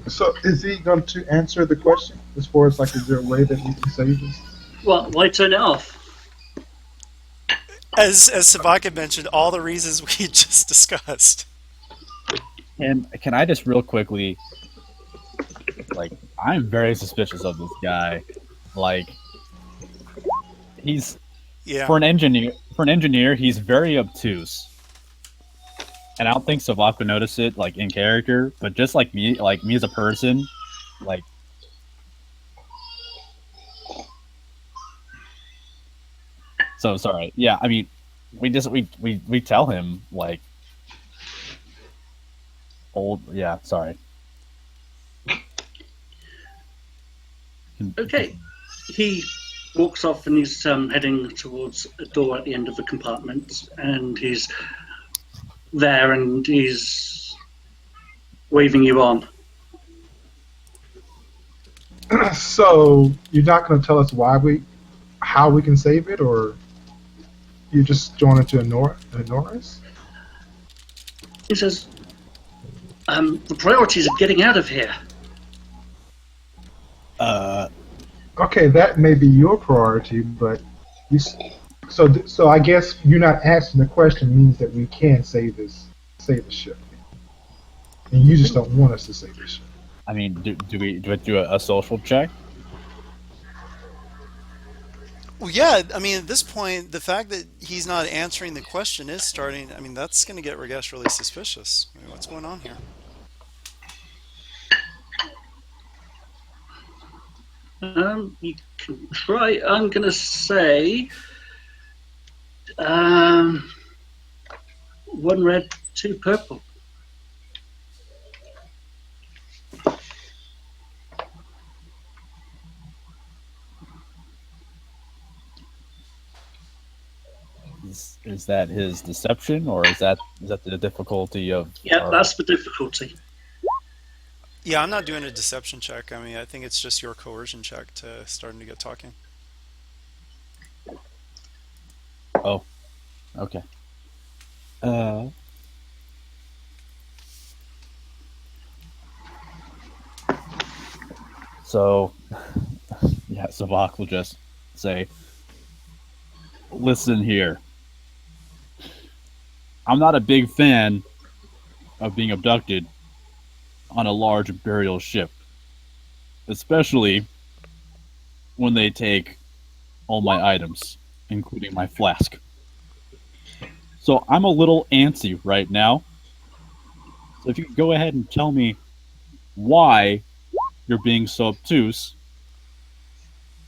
So is he going to answer the question as far as like, is there a way that we can save this? Well, why turn it off? As Savaka mentioned, all the reasons we just discussed. And can I just real quickly, like, I'm very suspicious of this guy. Like, he's Yeah. for an engineer. For an engineer, he's very obtuse, and I don't think Savak would notice it, like in character. But just like me as a person, like, so sorry. Yeah, I mean, we tell him like old. Yeah, sorry. Okay. He walks off and he's heading towards a door at the end of the compartment, and he's there and he's waving you on. So you're not going to tell us how we can save it, or you just wanted to ignore us? He says, the priorities are getting out of here. Okay, that may be your priority, but so I guess you're not asking the question means that we can save the ship, and you just don't want us to save the ship. I mean, do we do a social check? Well, yeah, I mean, at this point, the fact that he's not answering the question is starting. I mean, that's going to get Ragesh really suspicious. I mean, what's going on here? You can try. I'm going to say 1 red, 2 purple. Is that his deception, or is that the difficulty of? Yeah, that's the difficulty. Yeah, I'm not doing a deception check. I mean, I think it's just your coercion check to starting to get talking. Oh, okay. So, yeah, Savak will just say, "Listen here. I'm not a big fan of being abducted on a large imperial ship, especially when they take all my items, including my flask. So I'm a little antsy right now. So if you could go ahead and tell me why you're being so obtuse,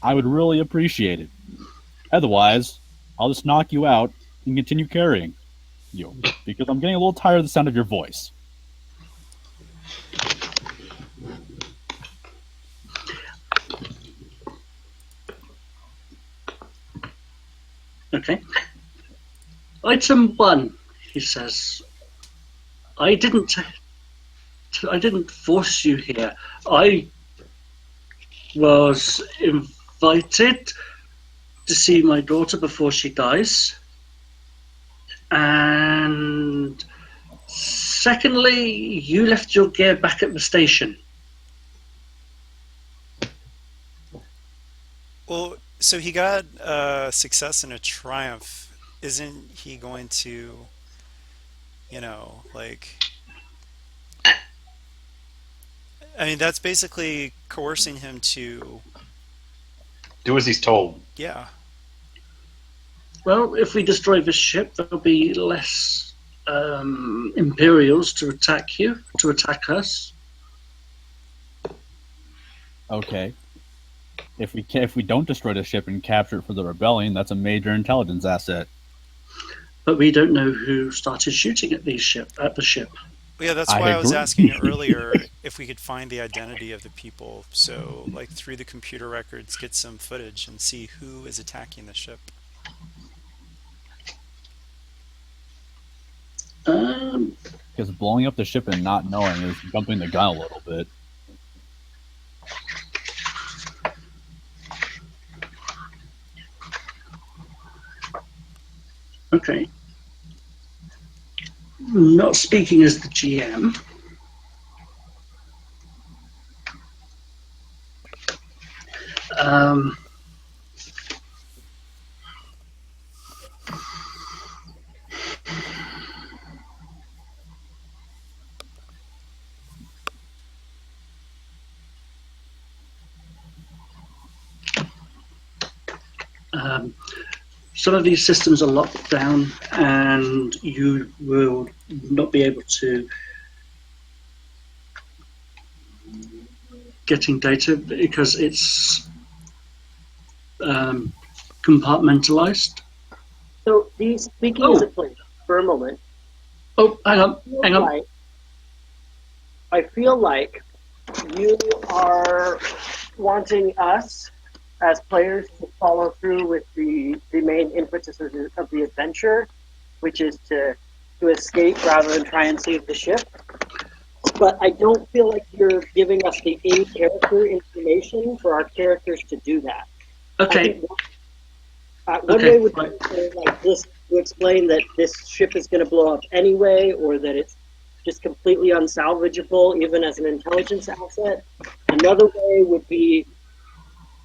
I would really appreciate it. Otherwise, I'll just knock you out and continue carrying you, because I'm getting a little tired of the sound of your voice." Okay. Item 1, he says. I didn't force you here. I was invited to see my daughter before she dies. And secondly, you left your gear back at the station. Well, so he got a success and a triumph. Isn't he going to, like... I mean, that's basically coercing him to... Do as he's told. Yeah. Well, if we destroy this ship, there'll be less Imperials to attack us. Okay. If we don't destroy the ship and capture it for the rebellion, that's a major intelligence asset. But we don't know who started shooting at the ship. Well, yeah, that's I why I was agree. asking you earlier if we could find the identity of the people. So, like, through the computer records, get some footage and see who is attacking the ship. Because blowing up the ship and not knowing is jumping the gun a little bit. Okay. not speaking as the GM. Um, some of these systems are locked down, and you will not be able to getting data because it's compartmentalized. So, speaking as a player for a moment. Oh, hang on. I feel like you are wanting us as players to follow through with the main impetus of the adventure, which is to escape rather than try and save the ship. But I don't feel like you're giving us the in-character information for our characters to do that. Okay. One way would be like this to explain that this ship is going to blow up anyway, or that it's just completely unsalvageable, even as an intelligence asset. Another way would be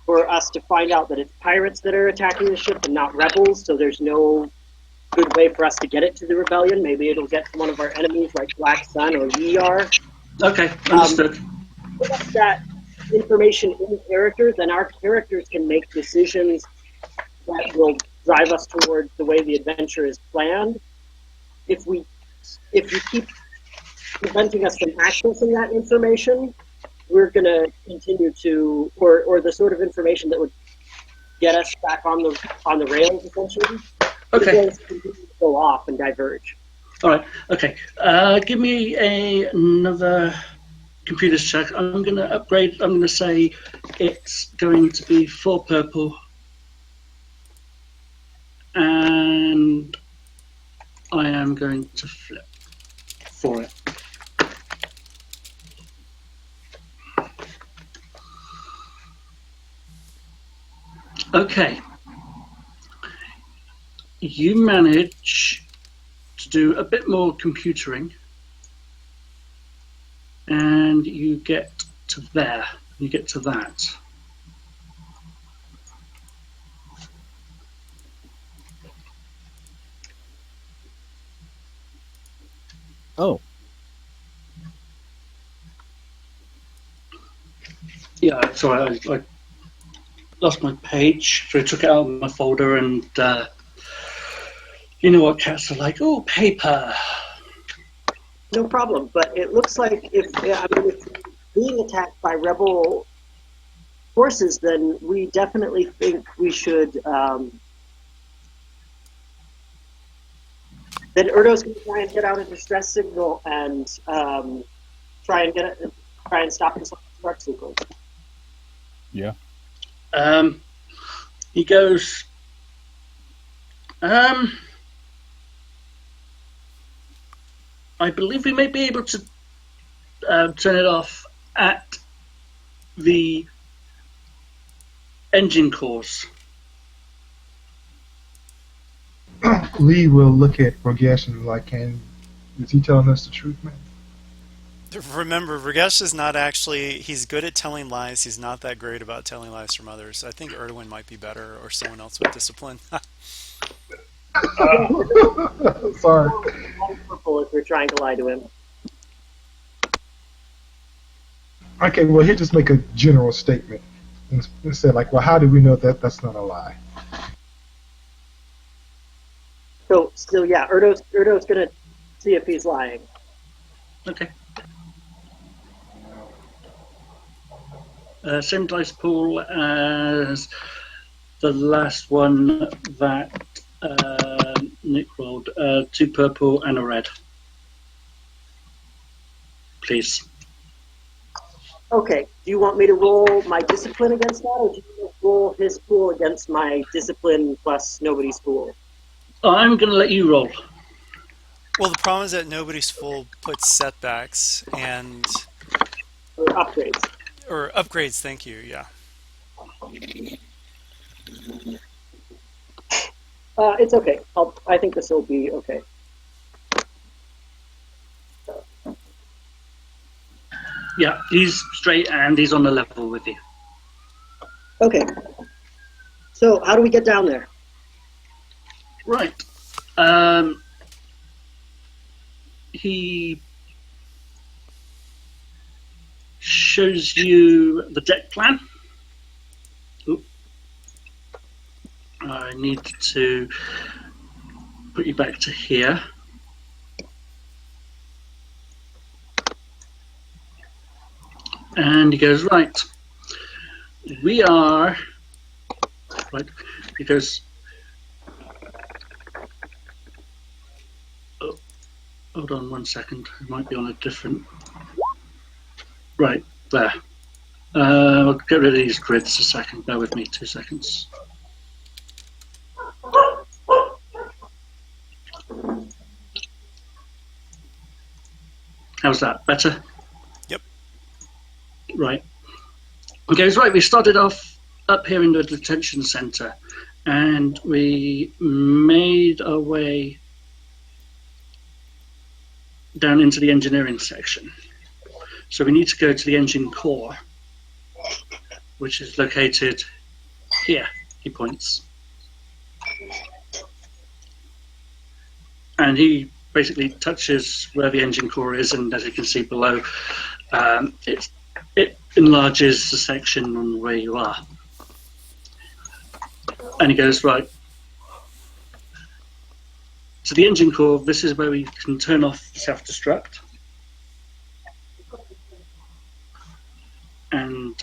for us to find out that it's pirates that are attacking the ship and not rebels, so there's no good way for us to get it to the rebellion. Maybe it'll get to one of our enemies like Black Sun or Yar. Okay, understood. Put up that information in character, then our characters can make decisions that will drive us towards the way the adventure is planned. If you keep preventing us from accessing that information, we're going to continue to, or the sort of information that would get us back on the rails, essentially. Okay. Go off and diverge. All right. Okay. Give me another computer's check. I'm going to upgrade. I'm going to say it's going to be 4 purple, and I am going to flip for it. Okay. You manage to do a bit more computering, and you get to there. You get to that. Oh. Yeah, sorry, I lost my page, so I took it out of my folder, and you know what cats are like. Oh, paper. No problem, but it looks like if being attacked by rebel forces, then we definitely think we should. Then Erdo's going to try and get out a distress signal and try and stop the spark sequence. Yeah. He goes. I believe we may be able to turn it off at the engine cores. Lee will look at Ragesh and like, is he telling us the truth, man? Remember, Ragesh is not actually, he's good at telling lies. He's not that great about telling lies from others. I think Erwin might be better, or someone else with discipline. Sorry. If you're trying to lie to him. Okay, well, he'll just make a general statement and say, like, well, how do we know that that's not a lie? So yeah, Erdo's going to see if he's lying. Okay. Same dice pool as the last one that Nick rolled. 2 purple and a red. Please. Okay, do you want me to roll my discipline against that, or do you want to roll his pool against my discipline plus nobody's pool? I'm going to let you roll. Well, the problem is that nobody's full puts setbacks and... Or upgrades. Or upgrades, thank you, yeah. It's okay. I think this will be okay. Yeah, he's straight and he's on the level with you. Okay. So how do we get down there? Right. He shows you the deck plan. Oop. I need to put you back to here. And he goes, right. We are... Right. He goes... Oh, hold on 1 second. It might be on a different... Right, there. I'll get rid of these grids a second. Bear with me 2 seconds. How's that? Better? Yep. Right. Okay, so right, we started off up here in the detention centre and we made our way down into the engineering section. So we need to go to the engine core, which is located here, he points. And he basically touches where the engine core is, and as you can see below, it enlarges the section on where you are. And he goes, right. So the engine core, this is where we can turn off the self-destruct. And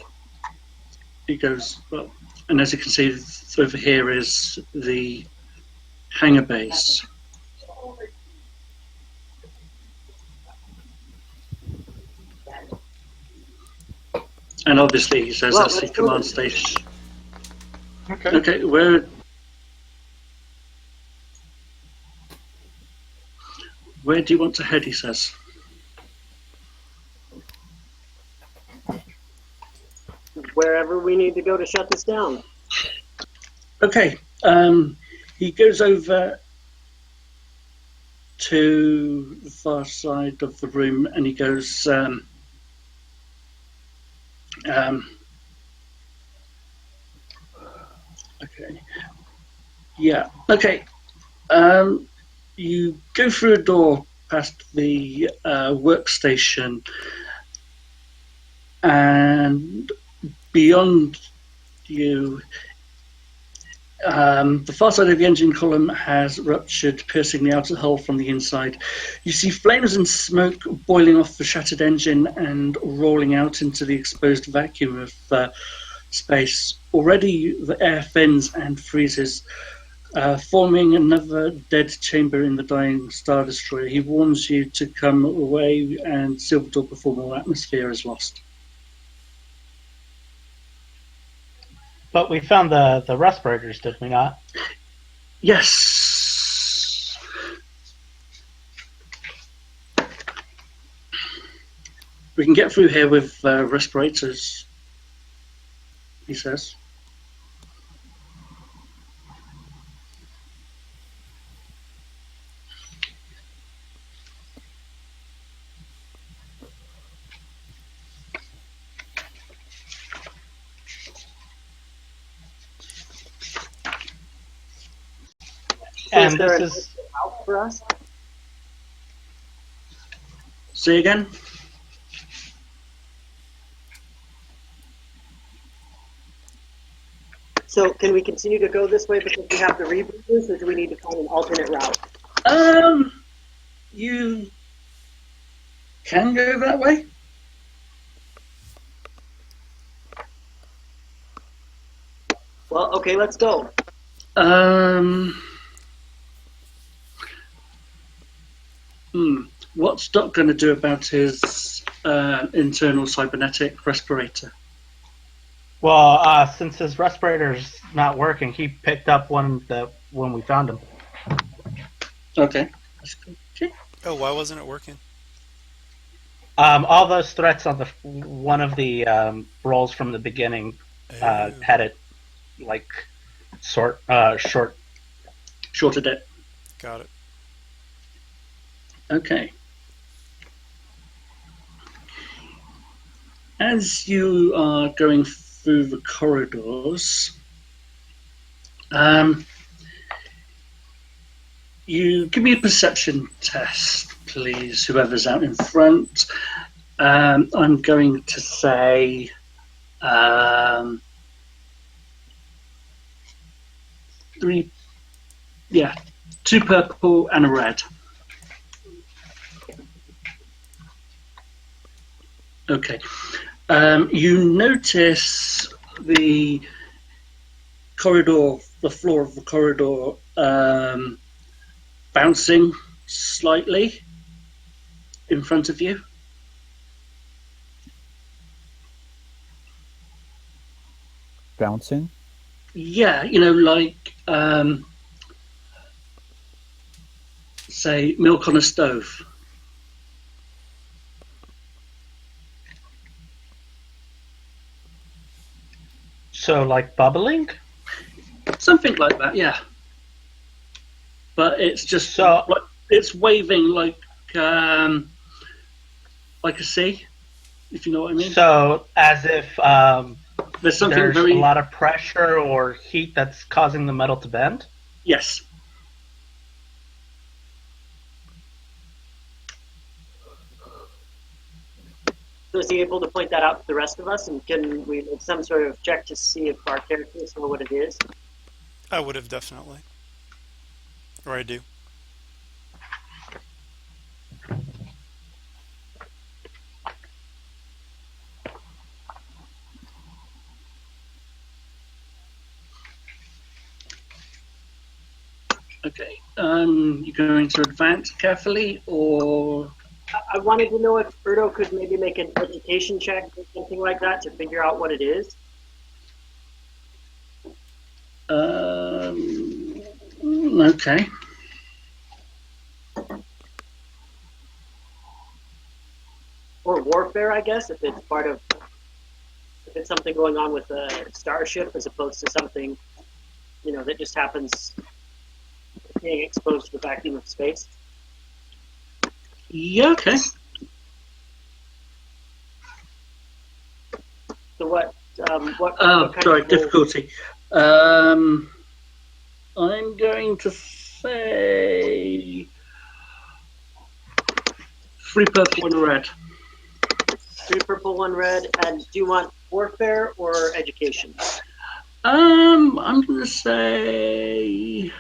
he goes, well, and as you can see over here is the hangar base. And obviously he says that's the command station. Okay, where do you want to head, he says. Wherever we need to go to shut this down. Okay, he goes over to the far side of the room and he goes, okay, yeah, okay. You go through a door past the workstation, and beyond you, the far side of the engine column has ruptured, piercing the outer hull from the inside. You see flames and smoke boiling off the shattered engine and rolling out into the exposed vacuum of space. Already the air thins and freezes, forming another dead chamber in the dying Star Destroyer. He warns you to come away and seal the door before more atmosphere is lost. But we found the respirators, did we not? Yes. We can get through here with respirators, he says. And this is out for us. Say again? So can we continue to go this way because we have the rebooters, or do we need to find an alternate route? You can go that way. Well, okay, let's go. What's Doc going to do about his internal cybernetic respirator? well, since his respirator's not working, he picked up one that when we found him. Okay. Okay. Oh, why wasn't it working? All those threats on the one of the rolls from the beginning had it like short. Shorted it. Got it. Okay. as you are going through the corridors, you give me a perception test, please, whoever's out in front. I'm going to say 3, 2 purple and a red. Okay. You notice the corridor, the floor of the corridor, bouncing slightly in front of you. Bouncing? Yeah, like say milk on a stove. So, like bubbling? Something like that, yeah. But it's just So, it's waving like a sea, if you know what I mean. so as if There's something there's very a lot of pressure or heat that's causing the metal to bend? yes. So is he able to point that out to the rest of us, and can we make some sort of check to see if our characters know what it is? I would have definitely. Or I do. Okay. You're going to advance carefully, or I wanted to know if Erdo could maybe make an education check or something like that to figure out what it is. okay. Or warfare, I guess, if it's something going on with a starship as opposed to something, that just happens being exposed to the vacuum of space. Yeah. Okay. So what kind Sorry, of difficulty. I'm going to say 3 purple and a red. 3 purple, 1 red, and do you want warfare or education? I'm going to say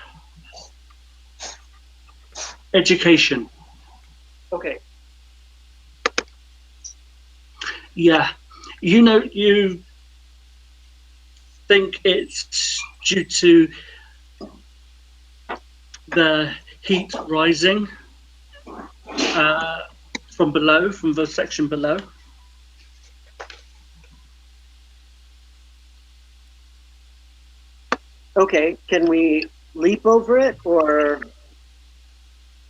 education. Okay. Yeah. You think it's due to the heat rising from below, from the section below. Okay, can we leap over it, or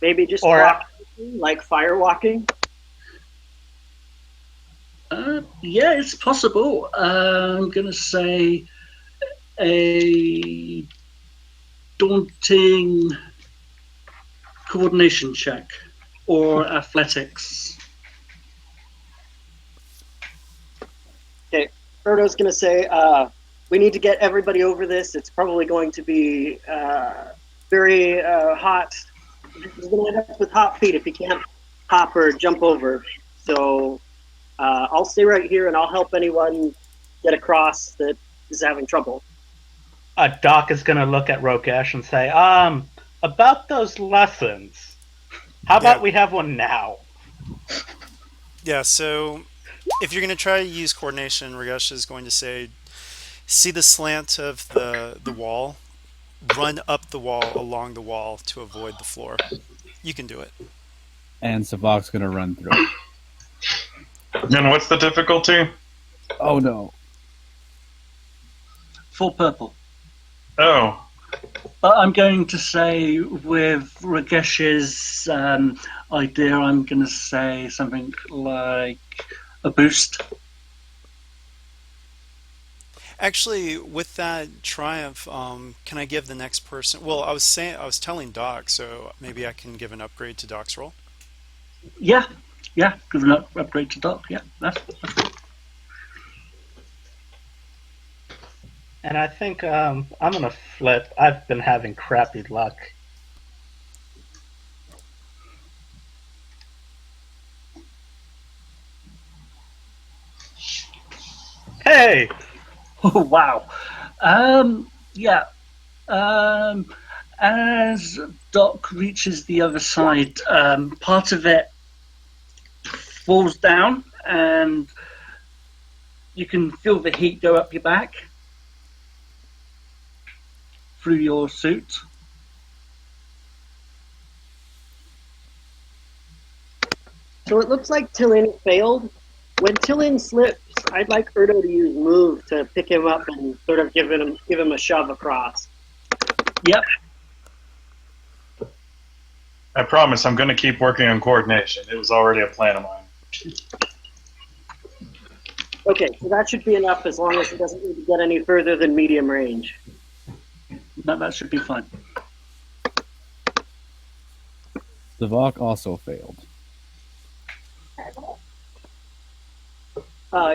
maybe just Or- walk, like fire walking? Yeah, it's possible. I'm going to say a daunting coordination check or athletics. Okay, Erdo's going to say, we need to get everybody over this. It's probably going to be very hot. He's going to end up with hot feet if he can't hop or jump over. So I'll stay right here and I'll help anyone get across that is having trouble. Doc is going to look at Rokesh and say, about those lessons, how about we have one now? Yeah, so if you're going to try to use coordination, Ragesh is going to say, see the slant of the wall, run up the wall, along the wall to avoid the floor. You can do it. And Savok's gonna run through it. And what's the difficulty? Oh no. 4 purple. Oh, But I'm going to say, with Ragesh's idea, I'm going to say something like a boost. Actually, with that triumph, can I give the next person? Well, I was telling Doc, so maybe I can give an upgrade to Doc's roll. Yeah, give an upgrade to Doc. Yeah, that's good. And I think I'm gonna flip. I've been having crappy luck. Hey! Oh, wow. Yeah. As Doc reaches the other side, part of it falls down, and you can feel the heat go up your back through your suit. So it looks like Tillin failed. When Tillin slips, I'd like Erdo to use move to pick him up and sort of give him a shove across. Yep. I promise I'm going to keep working on coordination. It was already a plan of mine. Okay, so that should be enough as long as it doesn't need to get any further than medium range. No, that should be fine. Zavok also failed.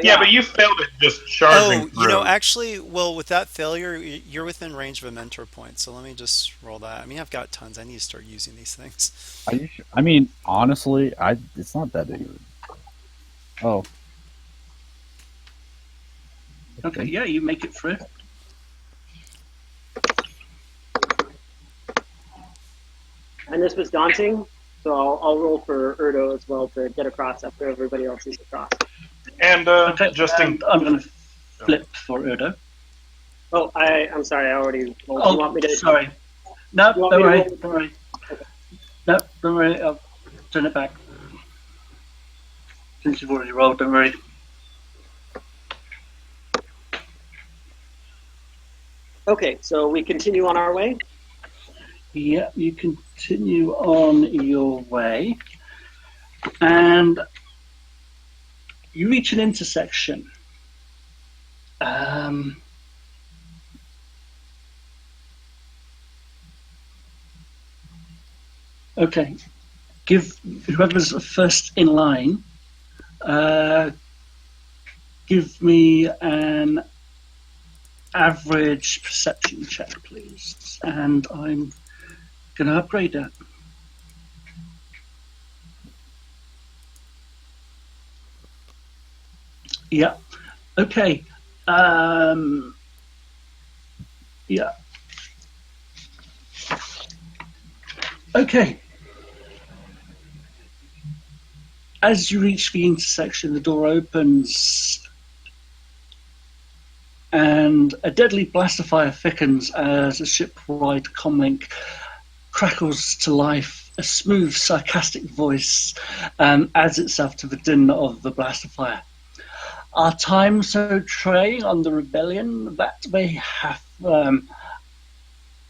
Yeah, but you failed at just charging through. Actually, well, with that failure, you're within range of a mentor point. So let me just roll that. I mean, I've got tons. I need to start using these things. Are you sure? I mean, honestly, it's not that big of a... Oh. Okay, yeah, you make it through. And this was daunting, so I'll roll for Erdo as well to get across after everybody else is across. And Okay, I'm going to flip for Erdo. Oh, I'm sorry, I already rolled. Oh, you want me to? sorry. No, You want don't me to worry, roll? don't worry. No, don't worry, I'll turn it back. Since you've already rolled, don't worry. Okay, so we continue on our way. Yeah, you continue on your way, and you reach an intersection. Okay, give whoever's first in line. Give me an average perception check, please, and I'm going to upgrade that. Yeah. Okay. Yeah. Okay. As you reach the intersection, the door opens and a deadly blast of fire thickens as a shipwide comlink crackles to life. A smooth, sarcastic voice adds itself to the din of the blast of fire. Our time so tray on the rebellion that they have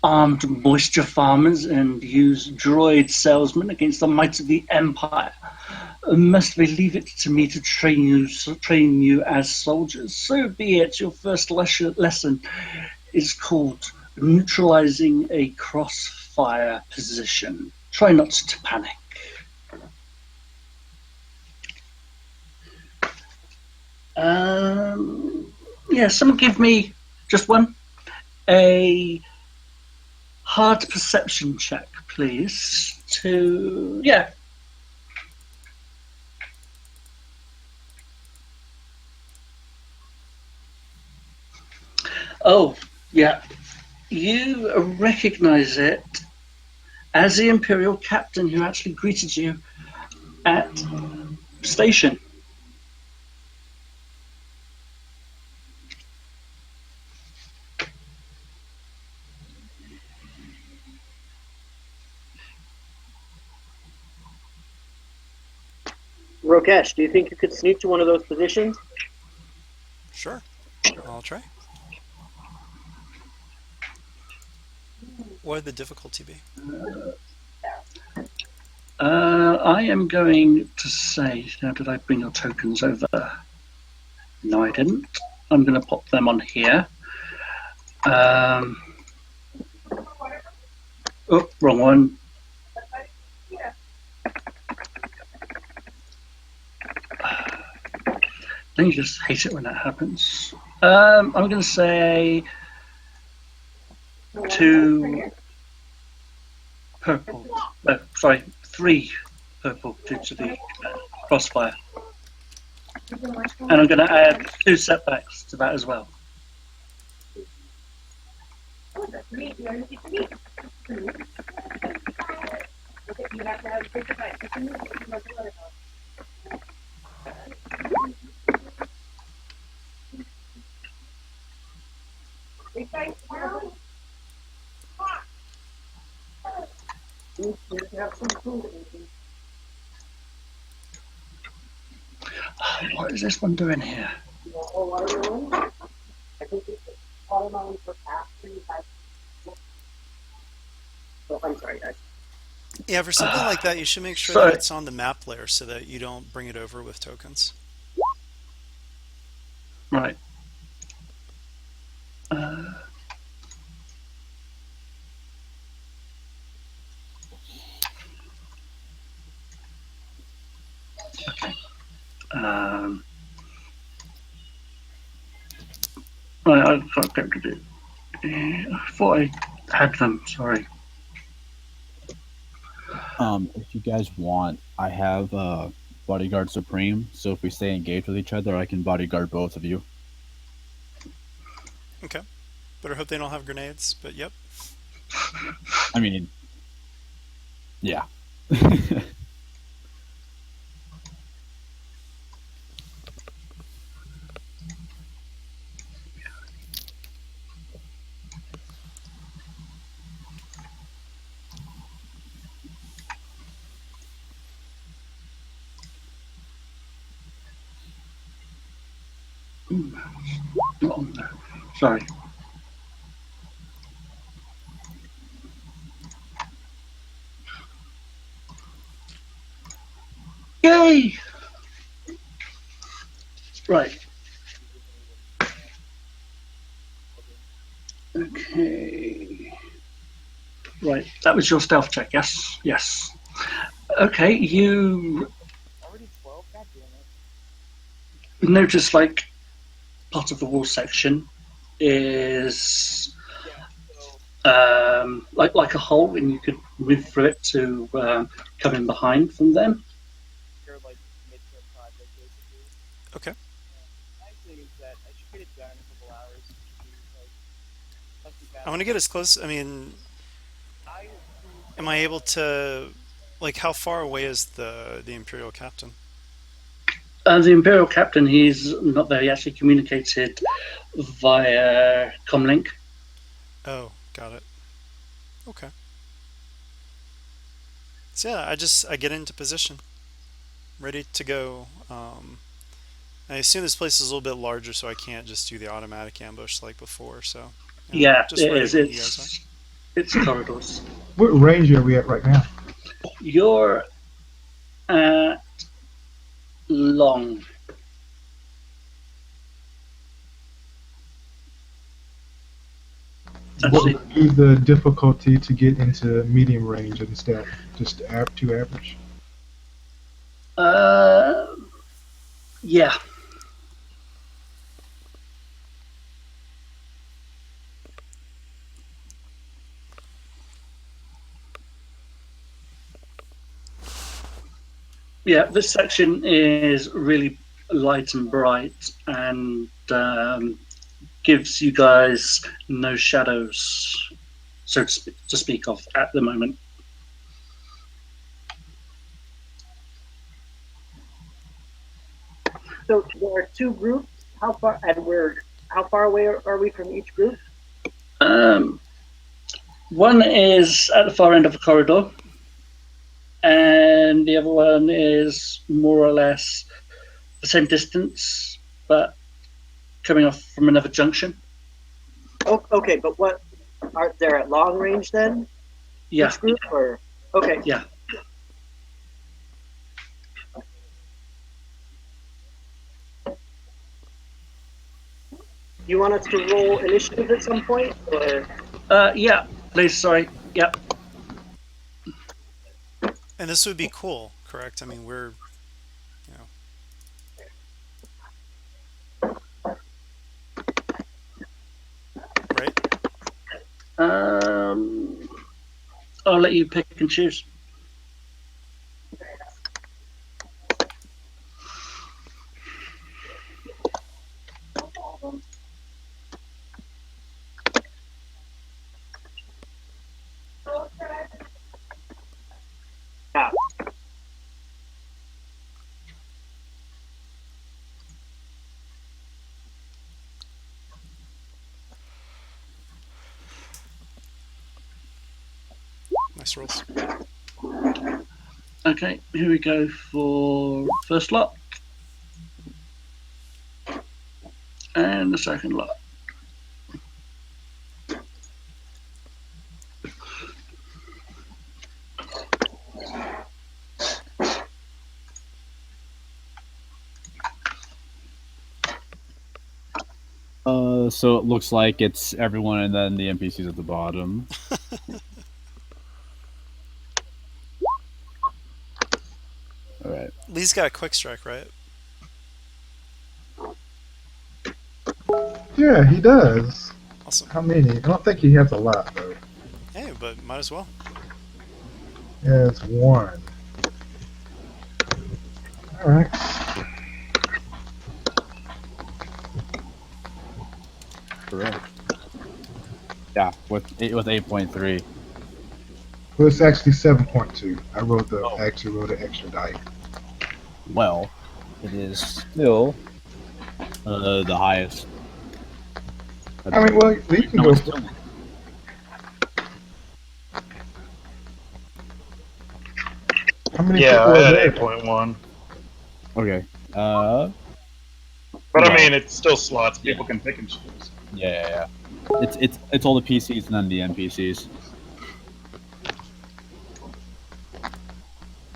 armed moisture farmers and use droid salesmen against the might of the Empire. Must they leave it to me to train you as soldiers? So be it. Your first lesson is called neutralizing a crossfire position. Try not to panic. Yeah, someone give me just one. A hard perception check, please. Yeah. Oh, yeah. You recognize it as the Imperial captain who actually greeted you at station. Rokesh, do you think you could sneak to one of those positions? Sure, I'll try. What would the difficulty be? I am going to say, now did I bring your tokens over? No, I didn't. I'm going to pop them on here. Oh, wrong one. Don't you just hate it when that happens? I'm going to say 2 purple. Sorry, 3 purple due to the crossfire. And I'm going to add 2 setbacks to that as well. What is this one doing here? I'm sorry, guys. Yeah, for something like that, you should make sure Sorry. that it's on the map layer so that you don't bring it over with tokens. Right. Okay. Right, I've got to do. I thought I had them. Sorry. If you guys want, I have Bodyguard Supreme, so if we stay engaged with each other, I can bodyguard both of you. Okay. Better hope they don't have grenades, but yep. I mean, yeah. Not on there. Sorry. Yay! Right. Okay. Right. That was your stealth check, yes? Yes. Okay, you notice like part of the wall section is like a hole, and you could move through it to come in behind from them. Okay. I want to get as close. I mean, am I able to, like, how far away is the Imperial captain? The Imperial captain, he's not there. He actually communicated via comlink. Oh, got it. Okay. So yeah, I get into position, ready to go. I assume this place is a little bit larger, so I can't just do the automatic ambush like before. So Yeah, just it ready is. when you guys are. It's corridors. What range are we at right now? You're at long. What Actually, would be the difficulty to get into medium range instead? Just too average? yeah. Yeah, this section is really light and bright, and gives you guys no shadows, so to speak of, at the moment. So there are 2 groups. How far away are we from each group? One is at the far end of the corridor, and the other one is more or less the same distance, but coming off from another junction. Oh, okay, but what are they at long range then? Yeah. Each group, or okay. Yeah. You want us to roll initiative at some point, or? Yeah, please. Sorry. Yep. And this would be cool, correct? I mean, we're, right? I'll let you pick and choose. Yeah. Nice rolls. Okay, here we go for first lot. And the second lot. So it looks like it's everyone and then the NPCs at the bottom. All right. Lee's got a quick strike, right? Yeah, he does. Awesome. How many? I don't think he has a lot though. Hey, but might as well. He has one. All right. Correct. Yeah, with 8.3. Well, it's actually 7.2. I Oh. actually wrote an extra die. Well, it is still the highest. I mean, well, you can No, go it's for still. how many Yeah, people I are had there? 8.1. Okay. But Well, I mean, it's still slots. People can pick and choose. yeah. It's all the PCs and then the NPCs.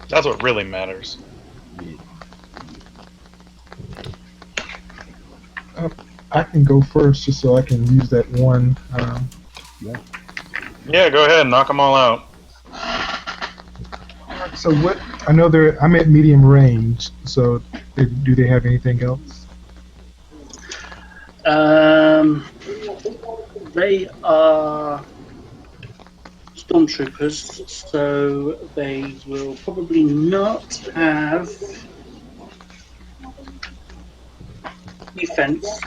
That's what really matters. I can go first just so I can use that one. Yeah, go ahead, knock them all out. So what? I know I'm at medium range. So do they have anything else? They are stormtroopers, so they will probably not have defense.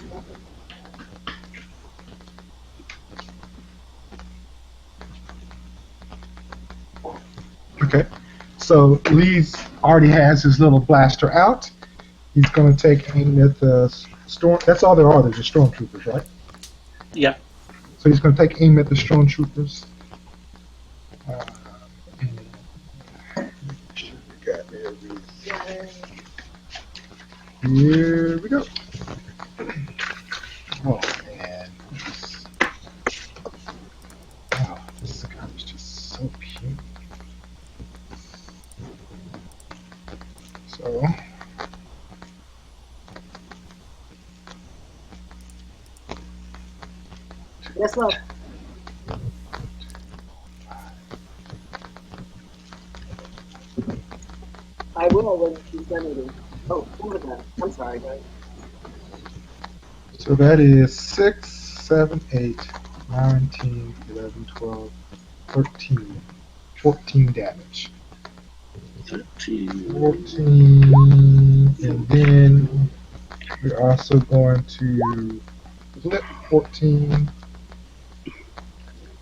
Okay. So Lee's already has his little blaster out. He's going to take aim at the storm. That's all there are. There's just stormtroopers, right? Yeah. So he's going to take aim at the stormtroopers. Here we go. Oh man. Oh, this guy is just so cute. So. Yes, love. I will when she's done eating. Oh, over that. I'm sorry, guys. So that is 6, 7, 8, 9, 10, 11, 12, 13, 14 damage. 14, and then we're also going to flip 14,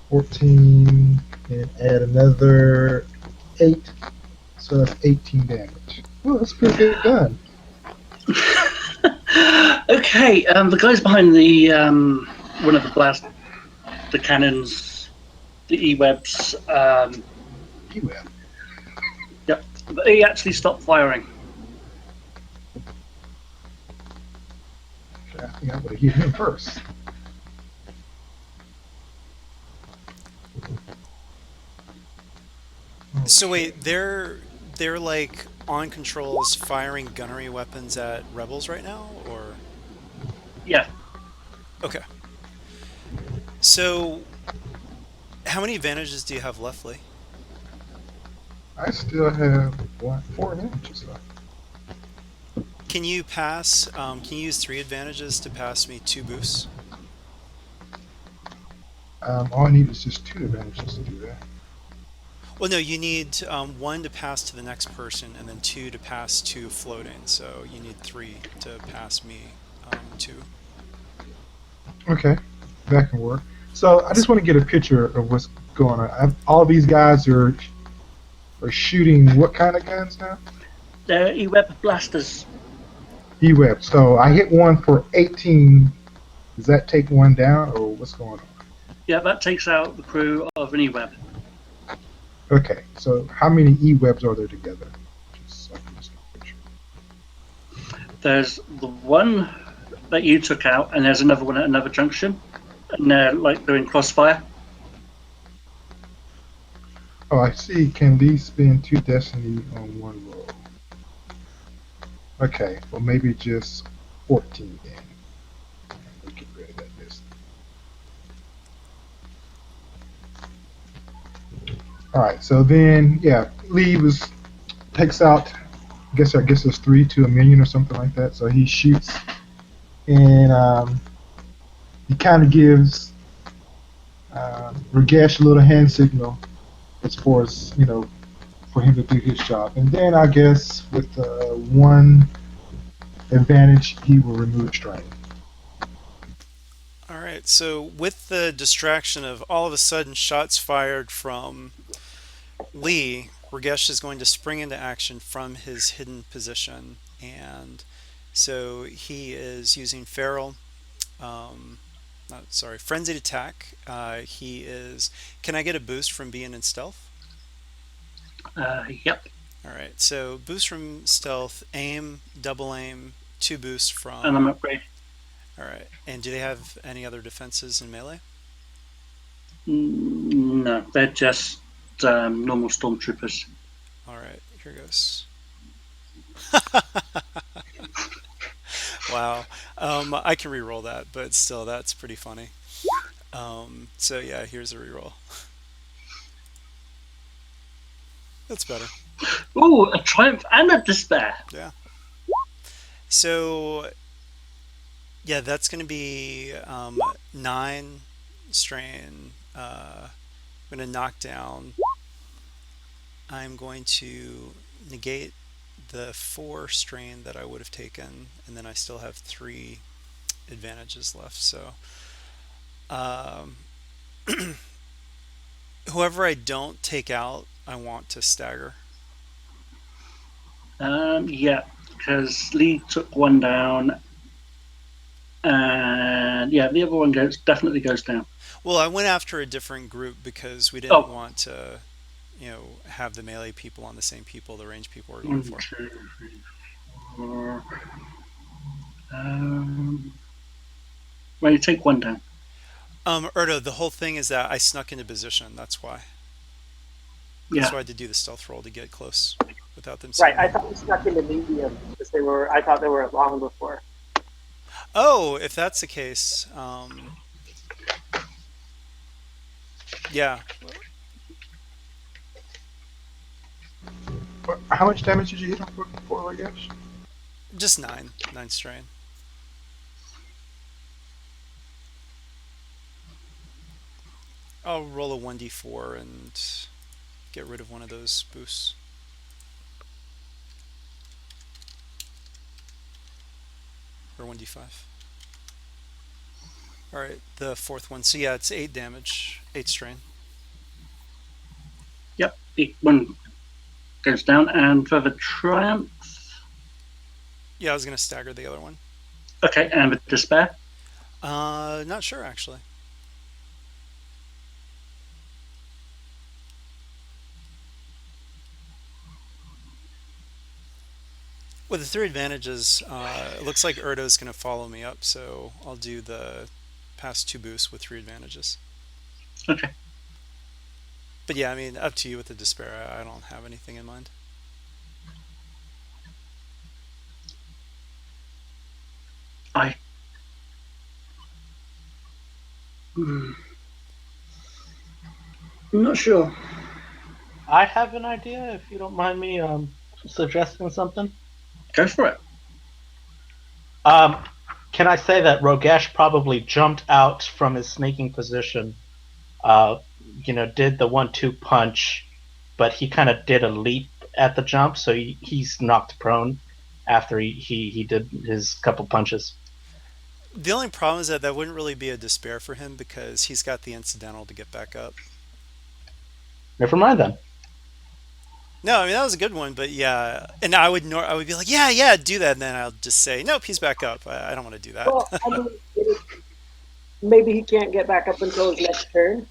14, and add another 8, so that's 18 damage. Oh, that's a pretty good gun. Okay, the guys behind the one of the cannons, the E-webs. E-web. Yep, they actually stopped firing. I think I would have hit him first. So wait, they're like on controls firing gunnery weapons at rebels right now, or Yeah. okay. So how many advantages do you have left, Lee? I still have 4 advantages left. Can you pass? Can you use 3 advantages to pass me 2 boosts? All I need is just 2 advantages to do that. Well, no, you need one to pass to the next person, and then two to pass to floating. So you need three to pass me two. Okay, that can work. So I just want to get a picture of what's going on. All these guys are shooting what kind of guns now? They're E-Web blasters. E-Web. So I hit one for 18. Does that take one down, or what's going on? Yeah, that takes out the crew of an E-Web. Okay, so how many E-Webs are there together? Just so I can just get a picture. There's the one that you took out, and there's another one at another junction, and they're like doing crossfire. Oh, I see. Can these spend 2 destiny on one roll? Okay, well maybe just 14 then. We'll get rid of that list. Alright, so then, yeah, Lee takes out, I guess it's 3 to a million or something like that. So he shoots, and he kind of gives Ragesh a little hand signal as far as, for him to do his job. And then I guess with 1 advantage, he will remove strain. All right. So with the distraction of all of a sudden shots fired from Lee, Ragesh is going to spring into action from his hidden position, and so he is using feral. Frenzied attack. He is. Can I get a boost from being in stealth? Yep. All right. So boost from stealth, aim, double aim, 2 boosts from. And I'm upgrade. All right. And do they have any other defenses in melee? No, they're just normal stormtroopers. All right. Here goes. Wow. I can re-roll that, but still, that's pretty funny. So yeah, here's a re-roll. That's better. Ooh, a triumph and a despair. Yeah. So yeah, that's going to be 9 strain. I'm going to knock down. I'm going to negate the 4 strain that I would have taken, and then I still have 3 advantages left. So whoever I don't take out, I want to stagger. Yeah, because Lee took 1 down, and yeah, the other one definitely goes down. Well, I went after a different group because we didn't want to, have the melee people on the same people the range people were going 1, for. 2, 3, 4. Well, you take 1 down. Erdo, the whole thing is that I snuck into position. That's why. Yeah. That's why I had to do the stealth roll to get close without them seeing Right, I me. thought we snuck into medium because I thought they were long before. Oh, if that's the case, yeah. How much damage did you hit him for, I guess? Just 9 strain. I'll roll a 1d4 and get rid of one of those boosts. Or 1d5. Alright, the 4th one. So yeah, it's 8 damage, 8 strain. Yep, the 1 goes down, and for the triumph. Yeah, I was going to stagger the other one. Okay, and the despair. Not sure actually. With the 3 advantages, it looks like Erdo's going to follow me up, so I'll do the past 2 boosts with 3 advantages. Okay. But yeah, I mean, up to you with the despair. I don't have anything in mind. I'm not sure. I have an idea, if you don't mind me suggesting something. Go for it. Can I say that Rogesh probably jumped out from his sneaking position did the 1-2 punch, but he kind of did a leap at the jump, so he's knocked prone after he did his couple punches. The only problem is that that wouldn't really be a despair for him because he's got the incidental to get back up. Never mind then. No, I mean that was a good one, but yeah, and I would be like, yeah, yeah, do that, and then I'll just say, nope, he's back up. I don't want to do that. Well, I mean, maybe he can't get back up until his next turn.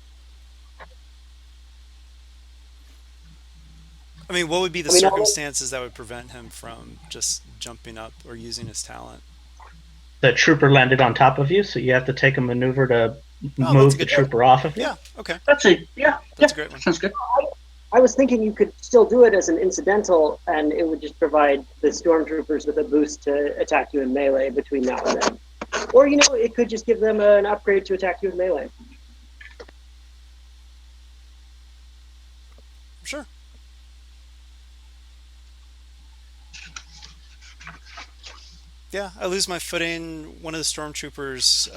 I mean, what would be the I mean, circumstances that would prevent him from just jumping up or using his talent? The trooper landed on top of you, so you have to take a maneuver to Oh, move the trooper off of you. Yeah, okay, That's it. Yeah, that's a great one. Sounds good. I was thinking you could still do it as an incidental, and it would just provide the stormtroopers with a boost to attack you in melee between now and then. Or, it could just give them an upgrade to attack you in melee. Sure. Yeah, I lose my footing. One of the stormtroopers,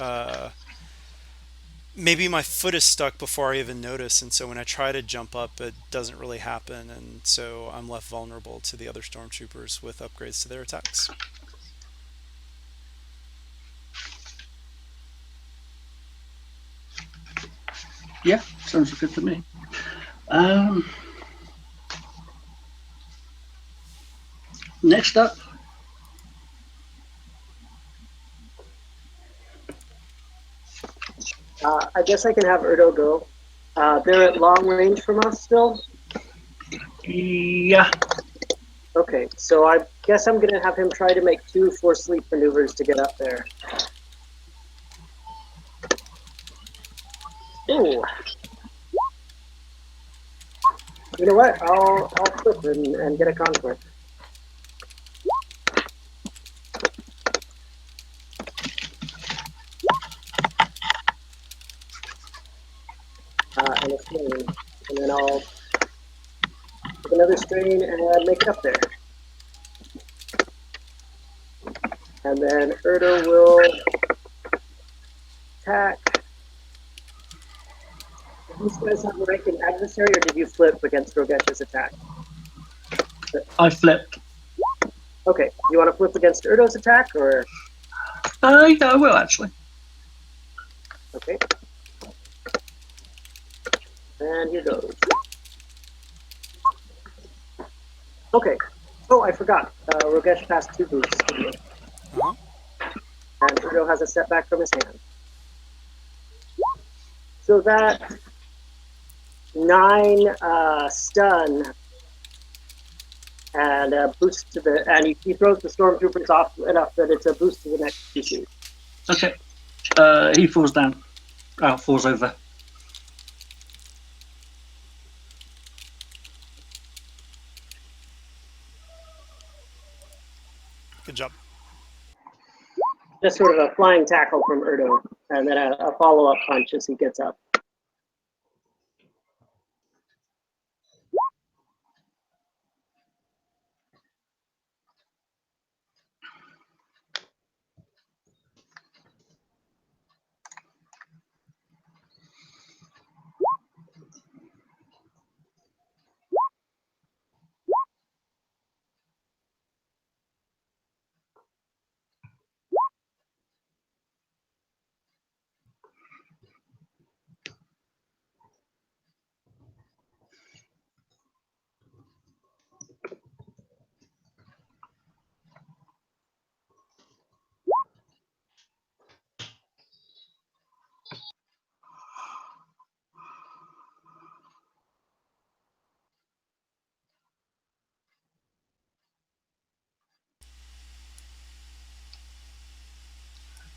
maybe my foot is stuck before I even notice, and so when I try to jump up, it doesn't really happen, and so I'm left vulnerable to the other stormtroopers with upgrades to their attacks. Yeah, sounds good to me. Next up, I guess I can have Erdo go. They're at long range from us still? yeah, Okay, so I guess I'm going to have him try to make 2 force sleep maneuvers to get up there. Ooh. You know what? I'll flip and get a conflict. And a strain. And then I'll take another strain and make it up there. And then Erdo will attack. Did these guys have a ranking adversary, or did you flip against Rogesh's attack? I flipped. Okay, you want to flip against Erdo's attack, or? Yeah, I will actually. Okay. And here goes. Okay. Oh, I forgot. Rogesh passed 2 boosts. Uh-huh. And Erdo has a setback from his hand. So that 9 stun and a boost to the, and he throws the stormtroopers off enough that it's a boost to the next PC. Okay. He falls down. Falls over. Good job. Just sort of a flying tackle from Erdo, and then a follow-up punch as he gets up.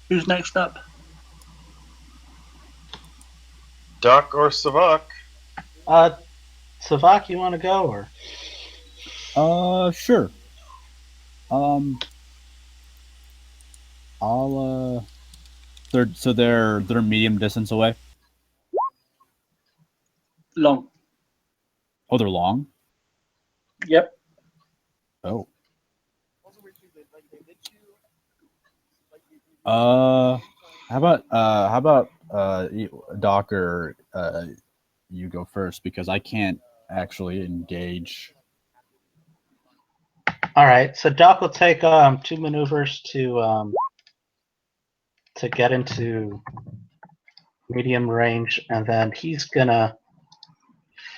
Who's next up? Doc or Savak? Savak, you want to go, or? Sure. They're medium distance away. Long. Oh, they're long. Yep. Oh. Doc or you go first because I can't actually engage. All right, so Doc will take 2 maneuvers to get into medium range, and then he's gonna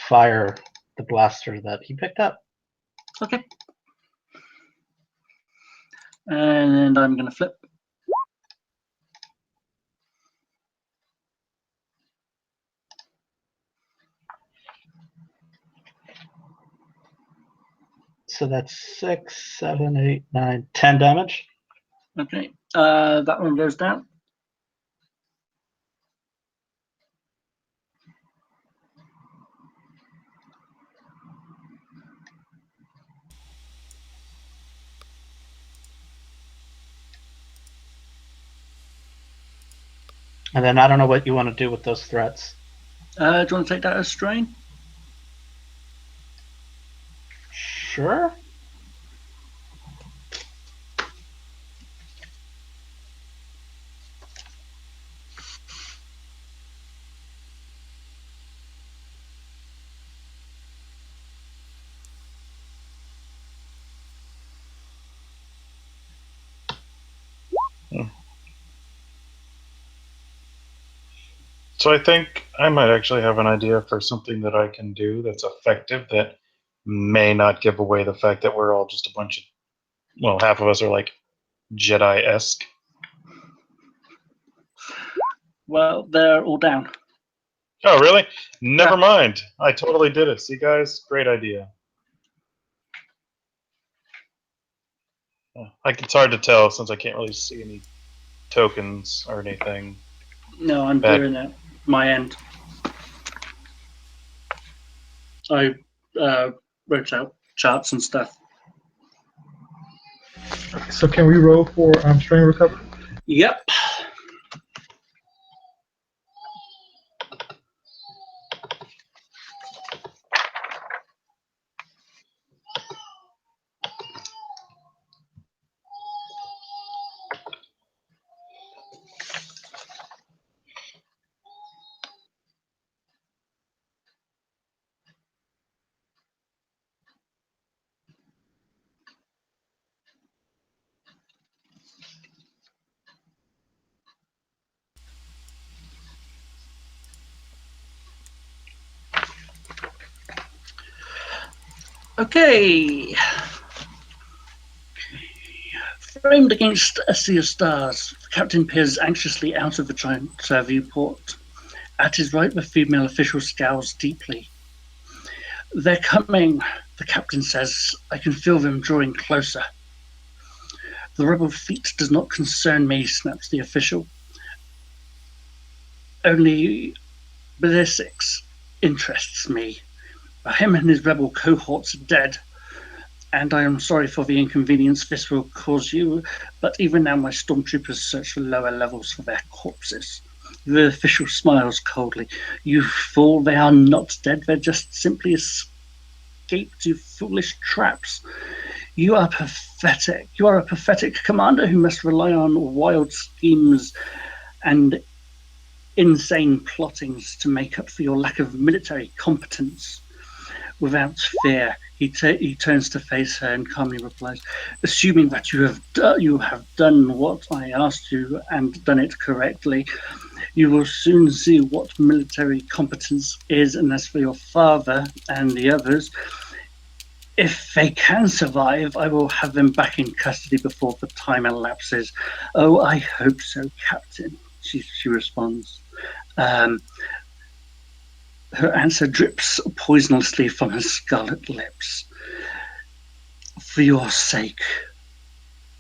fire the blaster that he picked up. Okay. And I'm going to flip. So that's 6, 7, 8, 9, 10 damage. Okay. That one goes down. And then I don't know what you want to do with those threats. Do you want to take that as strain? Sure. So I think I might actually have an idea for something that I can do that's effective that may not give away the fact that we're all just a bunch of, well, half of us are like Jedi-esque. Well, they're all down. Oh, really? Never Yeah. mind. I totally did it. See, guys? Great idea. It's hard to tell since I can't really see any tokens or anything. No, I'm Bad. doing it. My end. I wrote out charts and stuff. So can we roll for strain recovery? Yep. Okay. Framed against a sea of stars, Captain peers anxiously out of the transfer viewport. At his right, the female official scowls deeply. They're coming, the captain says. I can feel them drawing closer. The rebel fleet does not concern me, snaps the official. Only Blissex interests me. Him and his rebel cohorts are dead, and I am sorry for the inconvenience this will cause you, but even now my stormtroopers search for lower levels for their corpses. The official smiles coldly. You fool, they are not dead, they're just simply escaped, you foolish traps. You are pathetic. You are a pathetic commander who must rely on wild schemes and insane plottings to make up for your lack of military competence. Without fear, he turns to face her and calmly replies, assuming that you have done what I asked you and done it correctly, you will soon see what military competence is. And as for your father and the others, if they can survive, I will have them back in custody before the time elapses. Oh, I hope so, Captain, she responds. Her answer drips poisonously from her scarlet lips. For your sake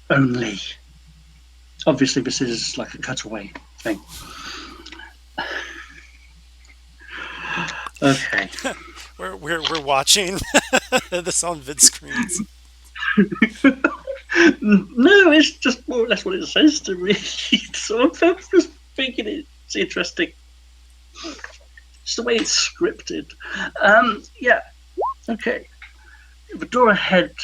only. Obviously, this is like a cutaway thing. Okay. We're watching this on vid screens. No, it's just more or less what it says to read. So I'm just thinking it's interesting. It's the way it's scripted. Yeah. Okay. The door ahead.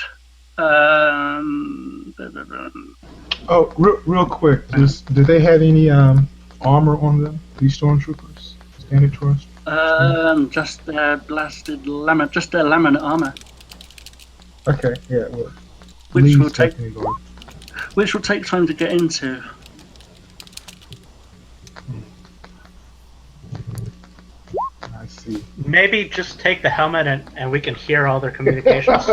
Oh, real quick. Do they have any armor on them? These stormtroopers, mandatory. Just their blasted just their laminate armor, Okay, yeah. Well, which will Lee's take definitely going. time to get into. I see. Maybe just take the helmet and we can hear all their communications.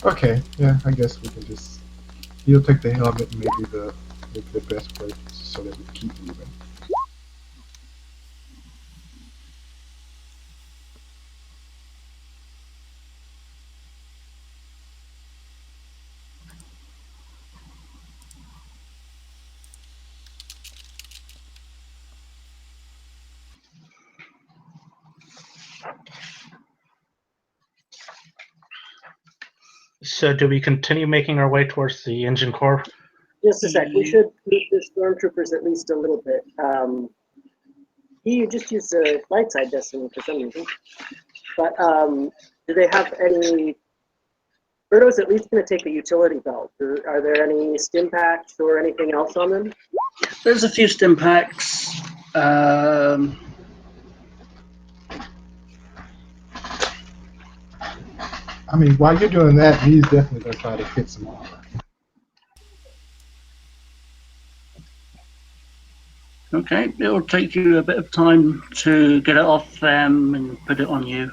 Okay, yeah. I guess we can just. You'll take the helmet and maybe the best place so that we keep moving. So do we continue making our way towards the engine core? Just a sec. We should move the stormtroopers at least a little bit. You just used the light side destiny for some reason. But do they have any? Birdo's at least going to take a utility belt. Are there any stim packs or anything else on them? There's a few stim packs. I mean, while you're doing that, he's definitely gonna try to hit some armor. Okay, it'll take you a bit of time to get it off them and put it on you.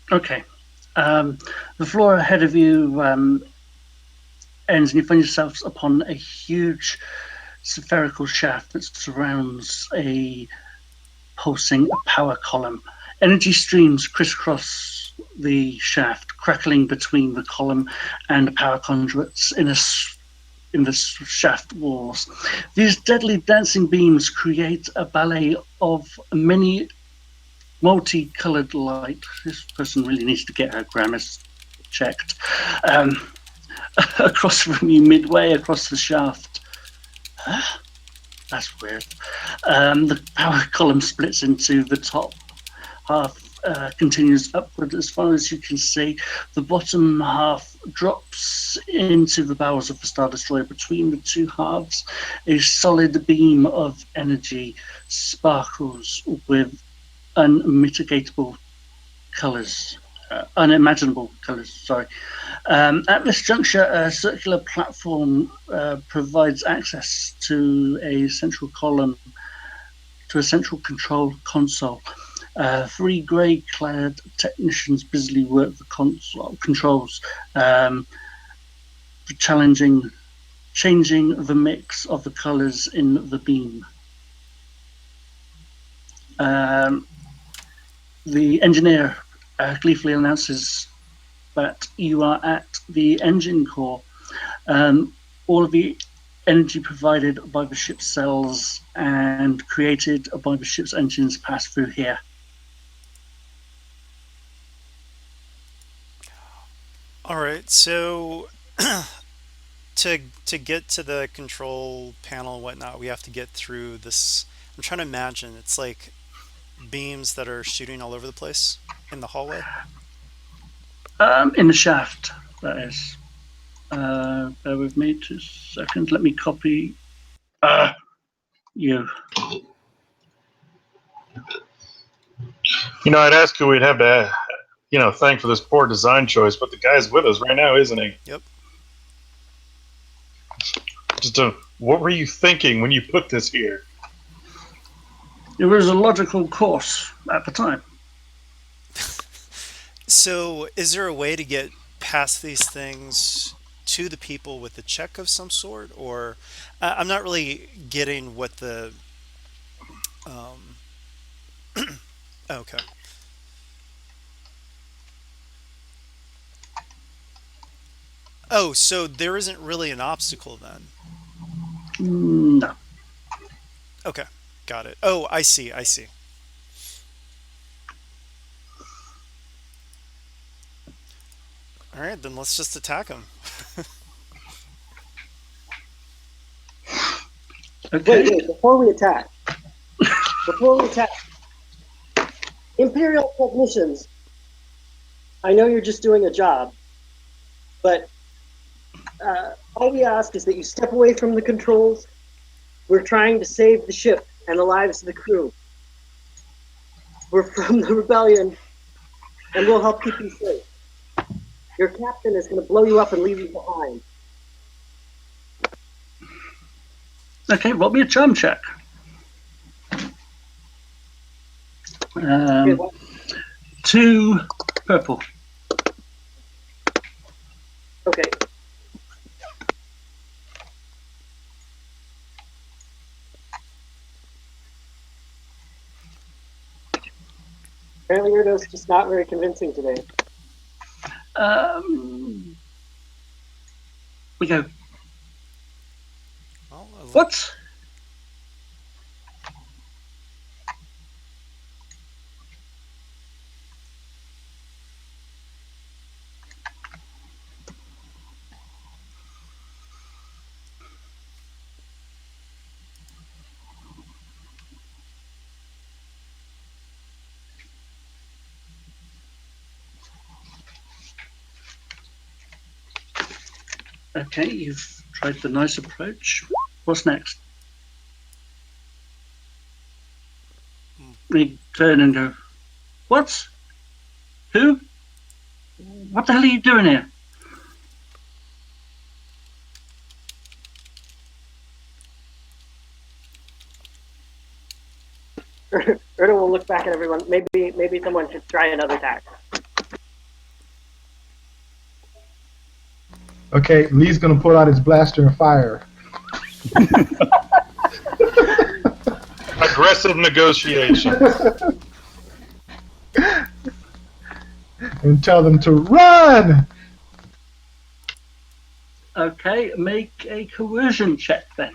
Okay. The floor ahead of you ends, and you find yourselves upon a huge spherical shaft that surrounds a pulsing power column. Energy streams crisscross the shaft, crackling between the column and the power conduits in the shaft walls. These deadly dancing beams create a ballet of many multicolored light. This person really needs to get her grammar checked. Across from you, midway across the shaft. Huh? That's weird. The power column splits into the top half. Continues upward as far as you can see. The bottom half drops into the bowels of the Star Destroyer. Between the two halves, a solid beam of energy sparkles with unmitigatable colours, unimaginable colours. Sorry. At this juncture, a circular platform provides access to a central column, to a central control console. Three grey-clad technicians busily work the console controls, changing the mix of the colours in the beam. The engineer gleefully announces that you are at the engine core. All of the energy provided by the ship's cells and created by the ship's engines pass through here. All right, so to get to the control panel and whatnot, we have to get through this. I'm trying to imagine. It's like beams that are shooting all over the place in the hallway. In the shaft, that is. Bear with me 2 seconds. Let me copy you. You know, I'd ask who we'd have to, thank for this poor design choice, but the guy's with us right now, isn't he? Yep. What were you thinking when you put this here? It was a logical course at the time. So, is there a way to get past these things to the people with a check of some sort, or I'm not really getting what the um, Okay. Oh, so there isn't really an obstacle then. No. Okay, got it. Oh, I see. I see. All right, then let's just attack him. Okay. Wait, before we attack, Imperial technicians, I know you're just doing a job, but all we ask is that you step away from the controls. We're trying to save the ship and the lives of the crew. We're from the rebellion, and we'll help keep you safe. Your captain is going to blow you up and leave you behind. Okay, roll me a charm check. Okay, well, 2 purple. okay. Apparently, Erdo's just not very convincing today. We go. Well, What? Okay, you've tried the nice approach. What's next? We turn and go, what? Who? What the hell are you doing here? Erdo will look back at everyone. Maybe someone should try another attack. Okay, Lee's gonna pull out his blaster and fire. Aggressive negotiations. And tell them to run! Okay, make a coercion check then.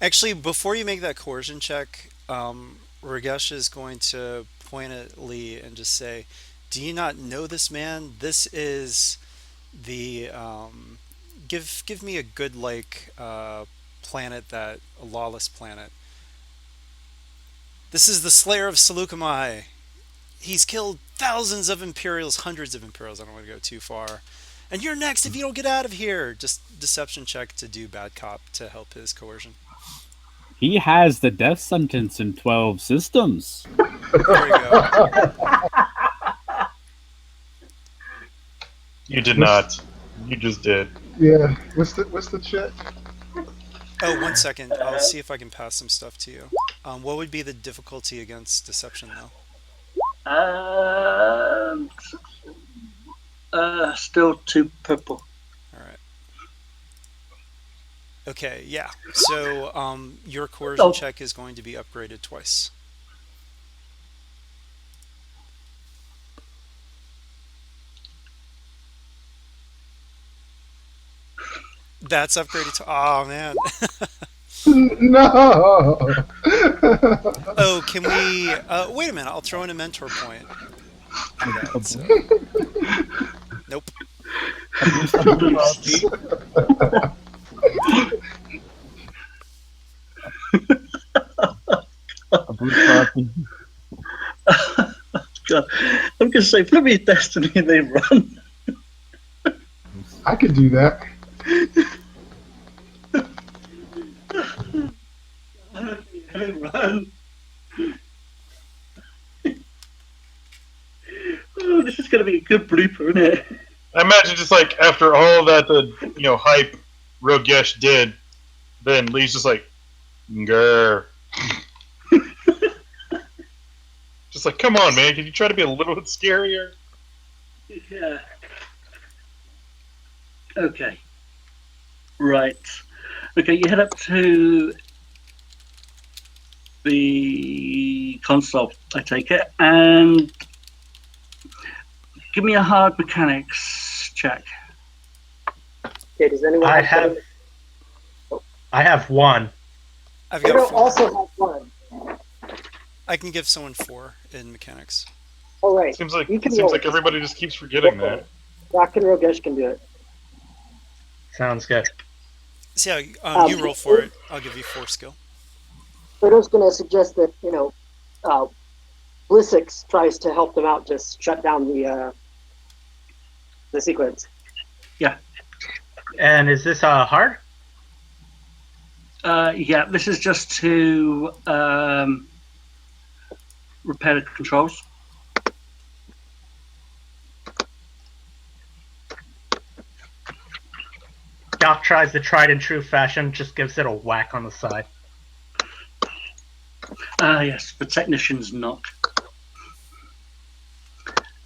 actually, before you make that coercion check, Ragesh is going to point at Lee and just say, "Do you not know this man? This is the give me a good planet that a lawless planet. This is the Slayer of Seleucami. He's killed thousands of Imperials, hundreds of Imperials. I don't want to go too far. And you're next if you don't get out of here." Just deception check to do bad cop to help his coercion. He has the death sentence in 12 systems. There you go. You did not. You just did. Yeah. What's the check? Oh, 1 second. I'll see if I can pass some stuff to you. What would be the difficulty against deception, though? Still 2 purple. All right. Okay, yeah. So your coercion check is going to be upgraded twice. That's upgraded to. Oh, man. No. Oh, can we? Wait a minute. I'll throw in a mentor point for that. So. Nope. God, I'm going to say, flip me destiny and they run. I could do that. They run. Oh, this is going to be a good blooper, isn't it? I imagine just like after all that the hype Rogesh did, then Lee's just like, grr. Just like, come on, man, can you try to be a little bit scarier? Yeah. Okay. Right. Okay, you head up to the console, I take it, and give me a hard mechanics check. Okay, does anyone I have have one. I've Odo got 4. also has one. I can give someone 4 in mechanics. All right. Seems like You can it seems roll like it. everybody just keeps forgetting Go for that. it. Rock and Rogesh can do it. Sounds good. See how you roll for it. I'll give you 4 skill. Odo's going to suggest that, Blissex tries to help them out, just shut down the sequence. And is this hard? Yeah, this is just to repair the controls. Doc tries the tried and true fashion, just gives it a whack on the side. Yes, the technician's knock.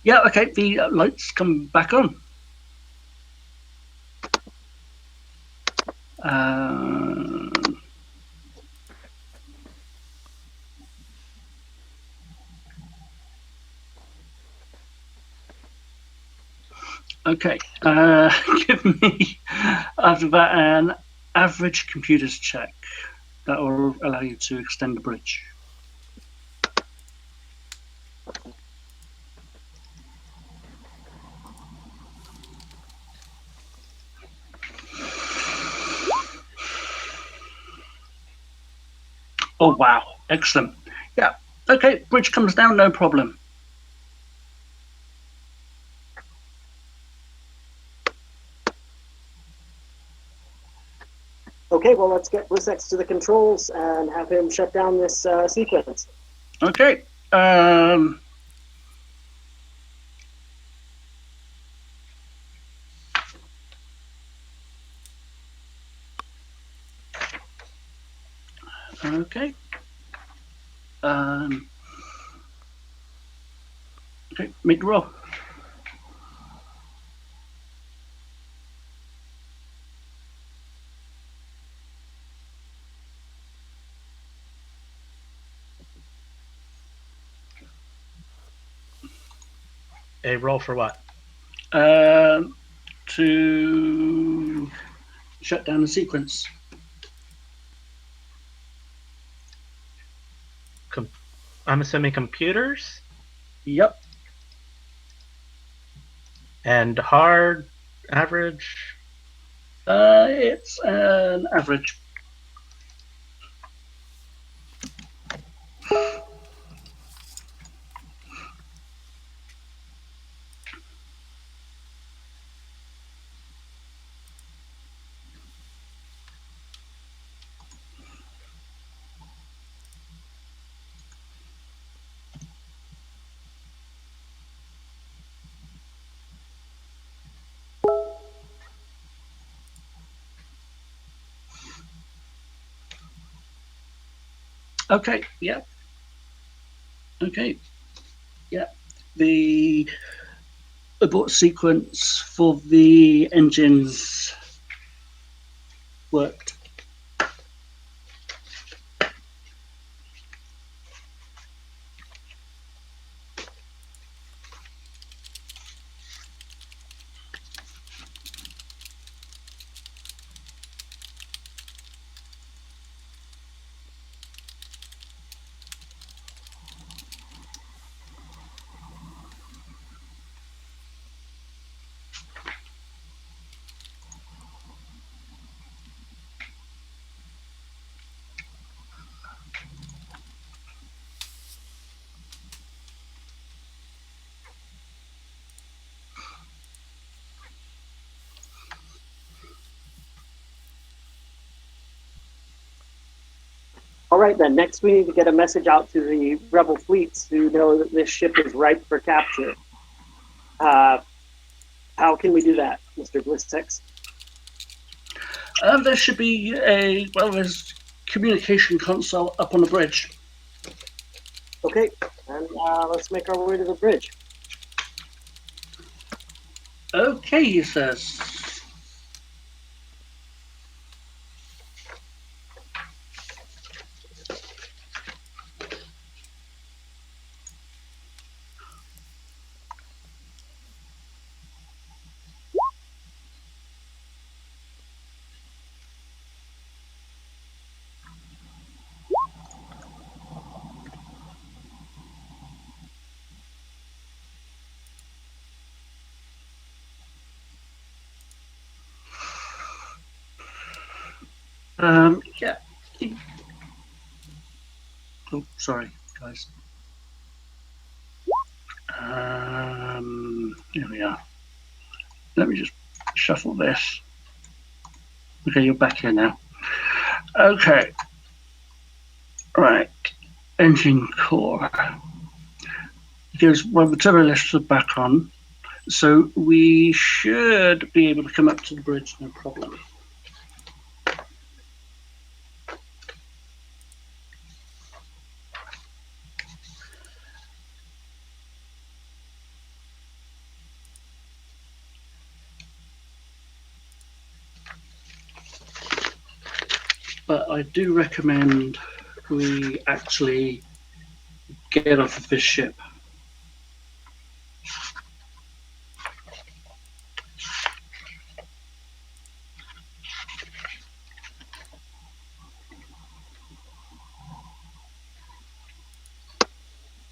Yeah, okay, the lights come back on. Okay, give me, after that, an average computers check. That will allow you to extend the bridge. Oh, wow. Excellent. Yeah. Okay, bridge comes down, no problem. Okay, well, let's get Blissex to the controls and have him shut down this sequence. Okay. Okay. Okay, make the roll. A roll for what? To shut down the sequence. I'm assuming computers? Yep. And hard, average? It's an average. Okay, yeah. Okay, yeah. The abort sequence for the engines worked. All right, then. Next, we need to get a message out to the rebel fleets who know that this ship is ripe for capture. How can we do that, Mr. Blissex? There should be there's communication console up on the bridge. Okay, and let's make our way to the bridge. Okay, he says. Yeah. Oh, sorry, guys. Here we are. Let me just shuffle this. Okay, you're back here now. Okay. Right. Engine core. Because well, the turbo lifters are back on, so we should be able to come up to the bridge, no problem. But I do recommend we actually get off of this ship.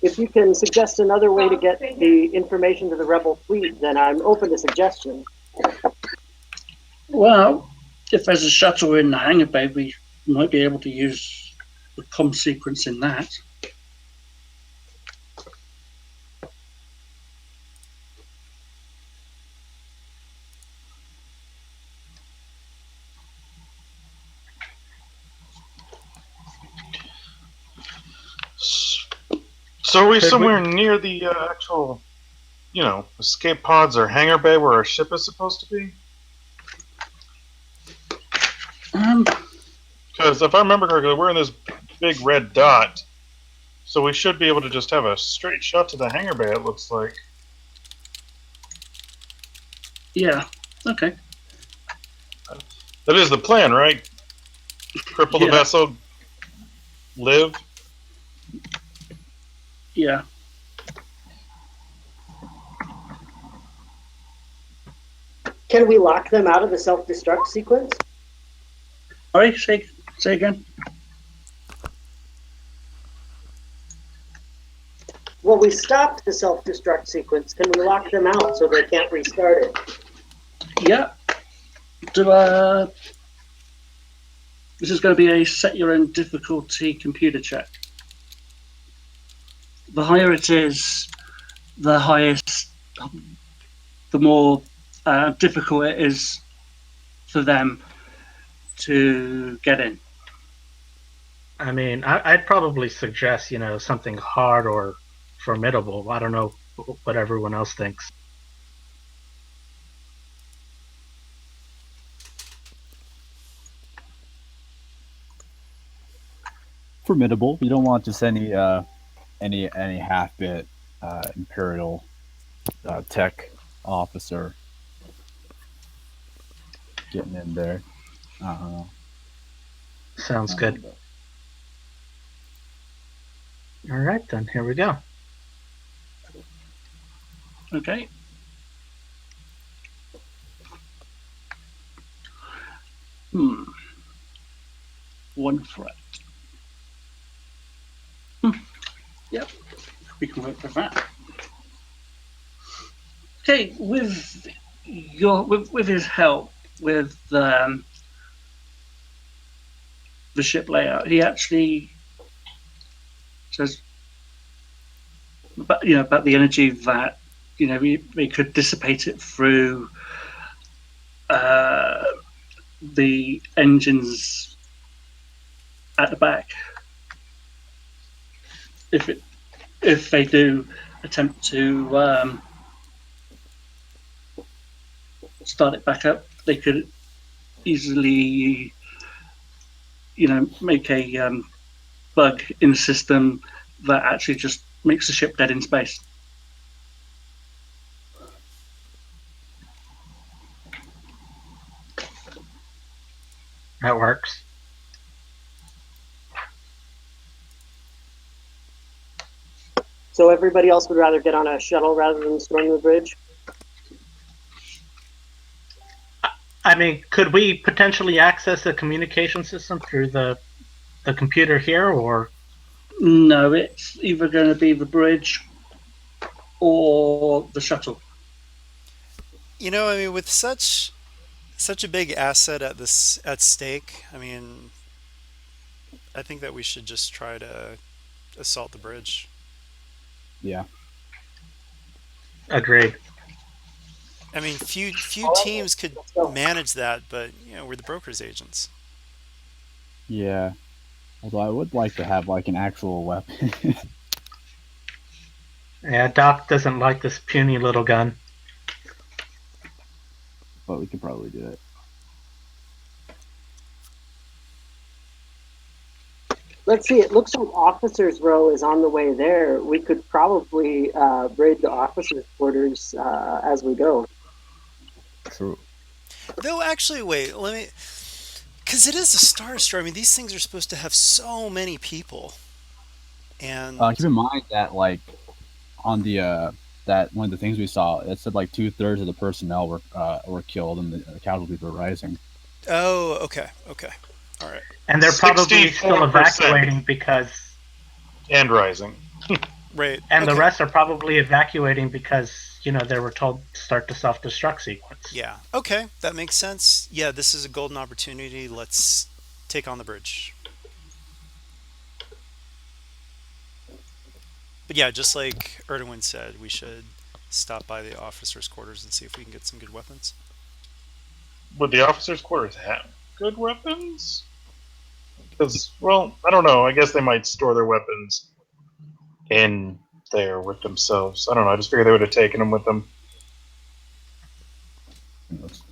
If you can suggest another way to get the information to the rebel fleet, then I'm open to suggestions. Well, if there's a shuttle in the hangar bay, we might be able to use the comm sequence in that. So are we Could somewhere near the actual, escape pods or hangar bay where our ship is supposed to be? Because if I remember correctly, we're in this big red dot, so we should be able to just have a straight shot to the hangar bay, it looks like. Yeah, okay. That is the plan, right? Cripple the Yeah. vessel, live. Yeah. Can we lock them out of the self-destruct sequence? Sorry, say again. Well, we stopped the self-destruct sequence. Can we lock them out so they can't restart it? Yeah. This is going to be a set your own difficulty computer check. The higher it is, the more difficult it is for them to get in. I mean, I'd probably suggest, something hard or formidable. I don't know what everyone else thinks. Formidable. You don't want just any half bit imperial tech officer getting in there. Sounds good. All right, then. Here we go. Okay. One threat. Yep. We can work with that. Okay, with his help with the ship layout, he actually says about the energy that we could dissipate it through the engines at the back. If they do attempt to start it back up, they could easily make a bug in the system that actually just makes the ship dead in space. That works. So everybody else would rather get on a shuttle rather than storm the bridge? I mean, could we potentially access the communication system through the computer here, or? No, it's either going to be the bridge or the shuttle. I mean, with such Such a big asset at stake. I mean, I think that we should just try to assault the bridge. Yeah. Agreed. I mean, few All right, teams could let's go. manage that, but we're the brokers agents. Yeah. Although I would like to have like an actual weapon. Yeah, Doc doesn't like this puny little gun. But we could probably do it. Let's see. It looks like officers' row is on the way there. We could probably raid the officers' quarters as we go. True. Though, actually, wait, let me, because it is a Star Destroyer. I mean, these things are supposed to have so many people, and Keep in mind that like on the that one of the things we saw, it said like 2/3 of the personnel were killed and the casualties were rising. oh, okay, all right, And they're probably still 64%. evacuating because, And rising. right, and the okay. rest are probably evacuating because they were told to start the self-destruct sequence. Yeah, okay, that makes sense. Yeah, this is a golden opportunity. Let's take on the bridge. But yeah, just like Erdwin said, we should stop by the officers' quarters and see if we can get some good weapons. Would the officers' quarters have good weapons? Because, well, I don't know. I guess they might store their weapons in there with themselves. I don't know. I just figured they would have taken them with them. Who knows?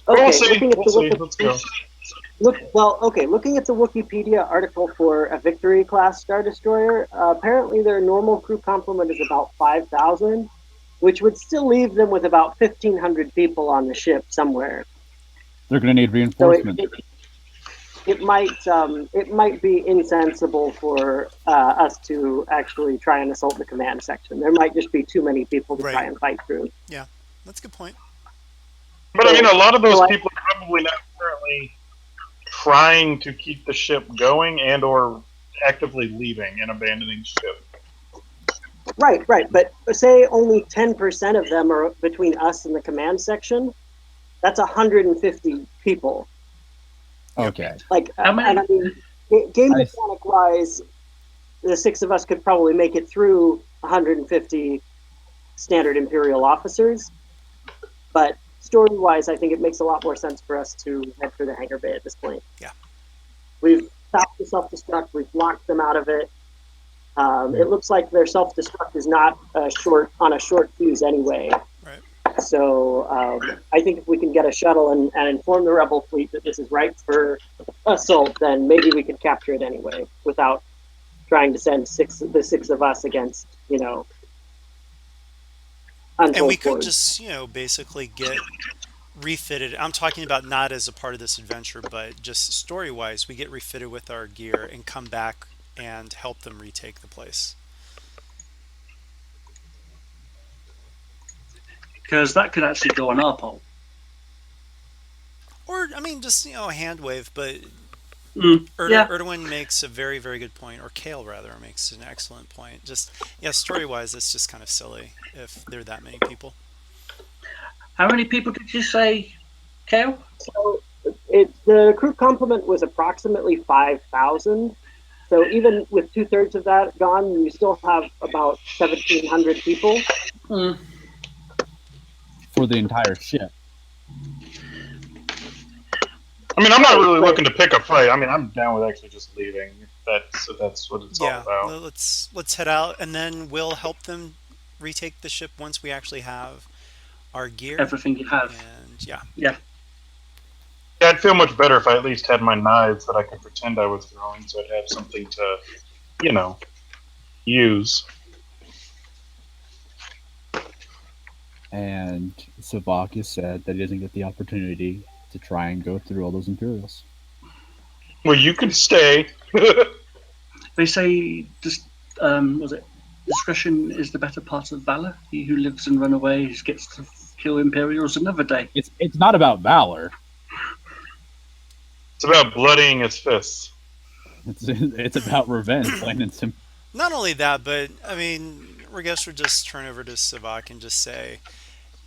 Okay, We'll see. looking at We'll the see. Wiki- Let's go. looking at the Wikipedia article for a Victory class Star Destroyer, apparently their normal crew complement is about 5,000, which would still leave them with about 1,500 people on the ship somewhere. They're gonna need So reinforcement. it might be insensible for us to actually try and assault the command section. There might just be too many people to try Right. and fight through. Yeah, that's a good point. But I mean, a lot of those So I- people are probably not currently trying to keep the ship going and/or actively leaving and abandoning ship. Right. But say only 10% of them are between us and the command section. That's 150 people. Okay. Like, How many- and I mean, game Nice. mechanic wise, the six of us could probably make it through 150 standard Imperial officers. But story wise, I think it makes a lot more sense for us to head for the hangar bay at this point. Yeah. We've stopped the self destruct, we've locked them out of it. It looks like their self destruct is not on a short fuse anyway. Right. So I think if we can get a shuttle and inform the rebel fleet that this is ripe for assault, then maybe we could capture it anyway without trying to send the six of us against untold And we could hordes. just basically get refitted. I'm talking about not as a part of this adventure, but just story wise, we get refitted with our gear and come back and help them retake the place. Because that could actually go on our poll. Or, I mean, just a hand wave. But Yeah. Erdwin makes a very, very good point, or Kale rather makes an excellent point. Just story wise, it's just kind of silly if there are that many people. How many people did you say, Kale? So the crew complement was approximately 5,000. So even with 2/3 of that gone, you still have about 1,700 people. Mm. For the entire ship. I mean, I'm not really looking to pick a fight. I mean, I'm down with actually just leaving. That's what it's all Yeah, about. let's head out, and then we'll help them retake the ship once we actually have our gear. Everything you have. And yeah. Yeah. Yeah, I'd feel much better if I at least had my knives that I could pretend I was throwing, so I'd have something to, use. And Savak said that he doesn't get the opportunity to try and go through all those Imperials. Well, you can stay. They say, was it discretion is the better part of valor? He who lives and run away gets to kill Imperials another day. It's not about valor. It's about bloodying his fists. It's about revenge, plain and simple. Not only that, but I mean, I guess we'll just turn over to Savak and just say,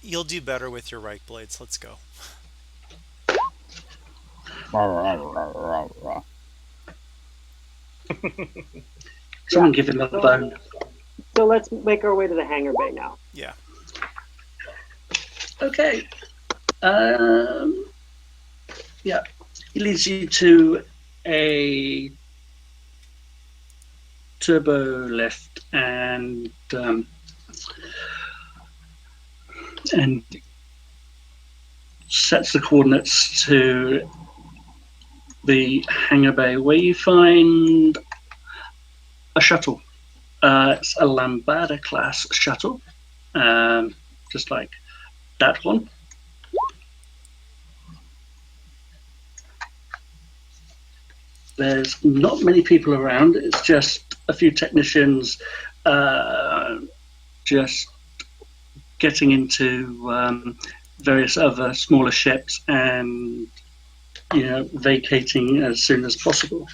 You'll do better with your right blades. Let's go. Someone give him a bone. So let's make our way to the hangar bay now. Yeah. Okay. Yeah. He leads you to a turbo lift and sets the coordinates to the hangar bay where you find a shuttle. It's a Lambada class shuttle, just like that one. There's not many people around. It's just a few technicians just getting into various other smaller ships and vacating as soon as possible.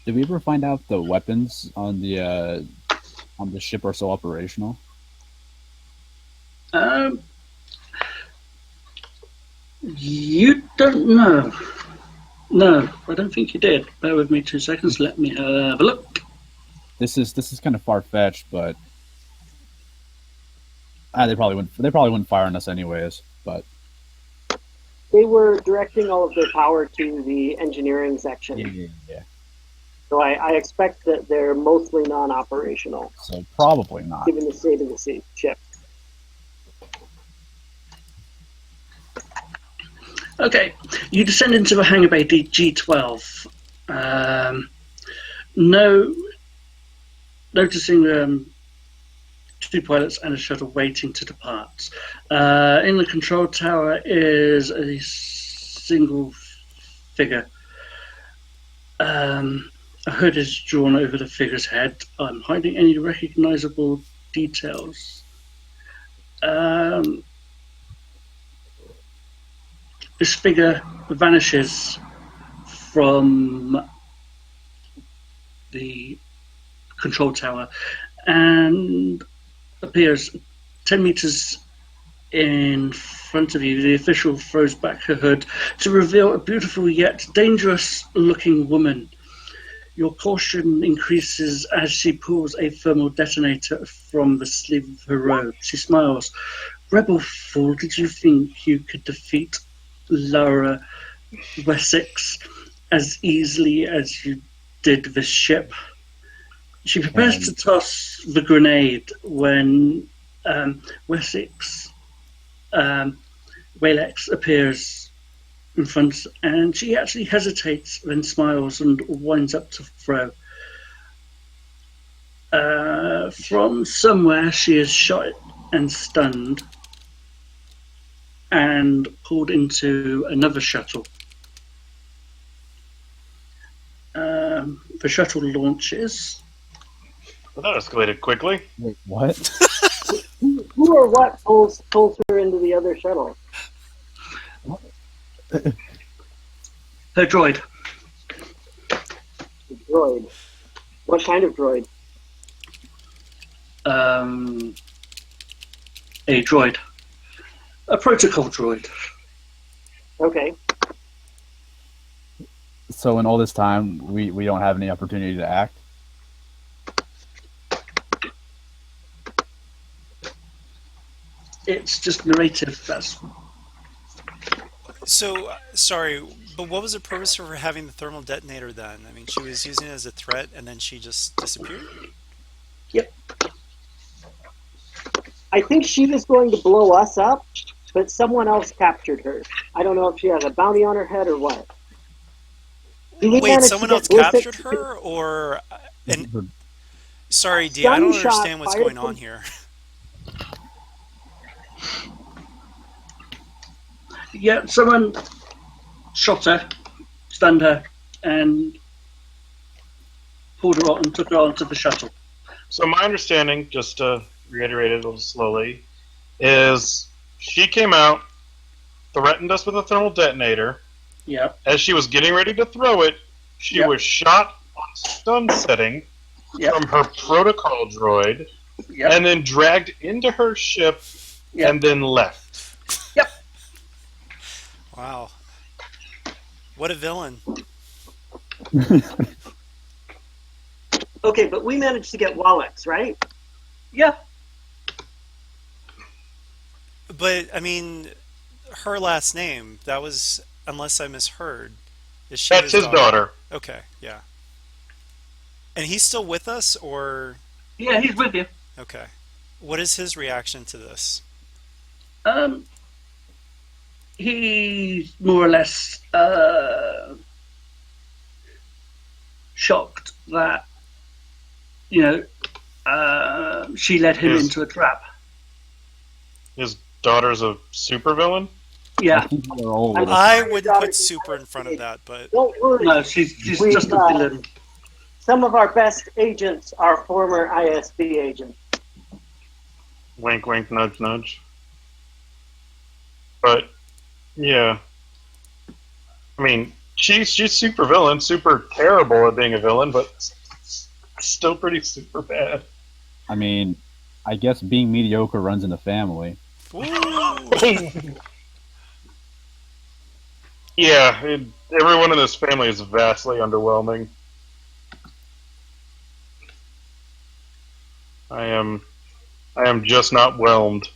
Did we ever find out the weapons on the ship are still operational? You don't know. No, I don't think you did. Bear with me 2 seconds. Let me have a look. This is kind of far fetched, but they probably wouldn't fire on us anyways. But They were directing all of their power to the engineering section. yeah. So I expect that they're mostly non-operational, So probably not. given the state of the ship. Okay, you descend into a hangar bay G12. Noticing 2 pilots and a shuttle waiting to depart. In the control tower is a single figure. A hood is drawn over the figure's head. I'm hiding any recognizable details. This figure vanishes from the control tower and appears 10 meters in front of you. The official throws back her hood to reveal a beautiful yet dangerous-looking woman. Your caution increases as she pulls a thermal detonator from the sleeve of her robe. She smiles. Rebel fool, did you think you could defeat Laura Wessex as easily as you did the ship? She prepares to toss the grenade when Walex appears in front, and she actually hesitates, then smiles and winds up to throw. From somewhere, she is shot and stunned and pulled into another shuttle. The shuttle launches. Well, that escalated quickly. Wait, what? Who or what pulls her into the other shuttle? Her droid. The droid. What kind of droid? A droid. A protocol droid. Okay. So in all this time, we don't have any opportunity to act? It's just narrative. That's So, sorry, but what was the purpose of her having the thermal detonator then? I mean, she was using it as a threat and then she just disappeared? yep. I think she was going to blow us up, but someone else captured her. I don't know if she has a bounty on her head or what. Wait, someone else captured her? Or... Sorry, D, I don't understand what's going on here. Yeah, someone shot her, stunned her, and pulled her out and took her onto the shuttle. So my understanding, just to reiterate it a little slowly, is she came out, threatened us with a thermal detonator. Yep. As she was getting ready to throw it, she was shot on stun setting from her protocol droid, Yep. and then dragged into her ship Yep. and then left. Yep. Wow. What a villain. Okay, but we managed to get Walex, right? Yeah. But, I mean, her last name, that was, unless I misheard, is she That's his daughter. Okay, yeah. And he's still with us, or... Yeah, he's with you. Okay. What is his reaction to this? He's more or less shocked that, she led him into a trap. His daughter's a supervillain? Yeah. I would put super in front of that, but... Don't worry. No, she's just a villain. Some of our best agents are former ISB agents. Wink, wink, nudge, nudge. But, yeah. I mean, she's super villain, super terrible at being a villain, but still pretty super bad. I mean, I guess being mediocre runs in the family. Yeah, everyone in this family is vastly underwhelming. I am just not whelmed.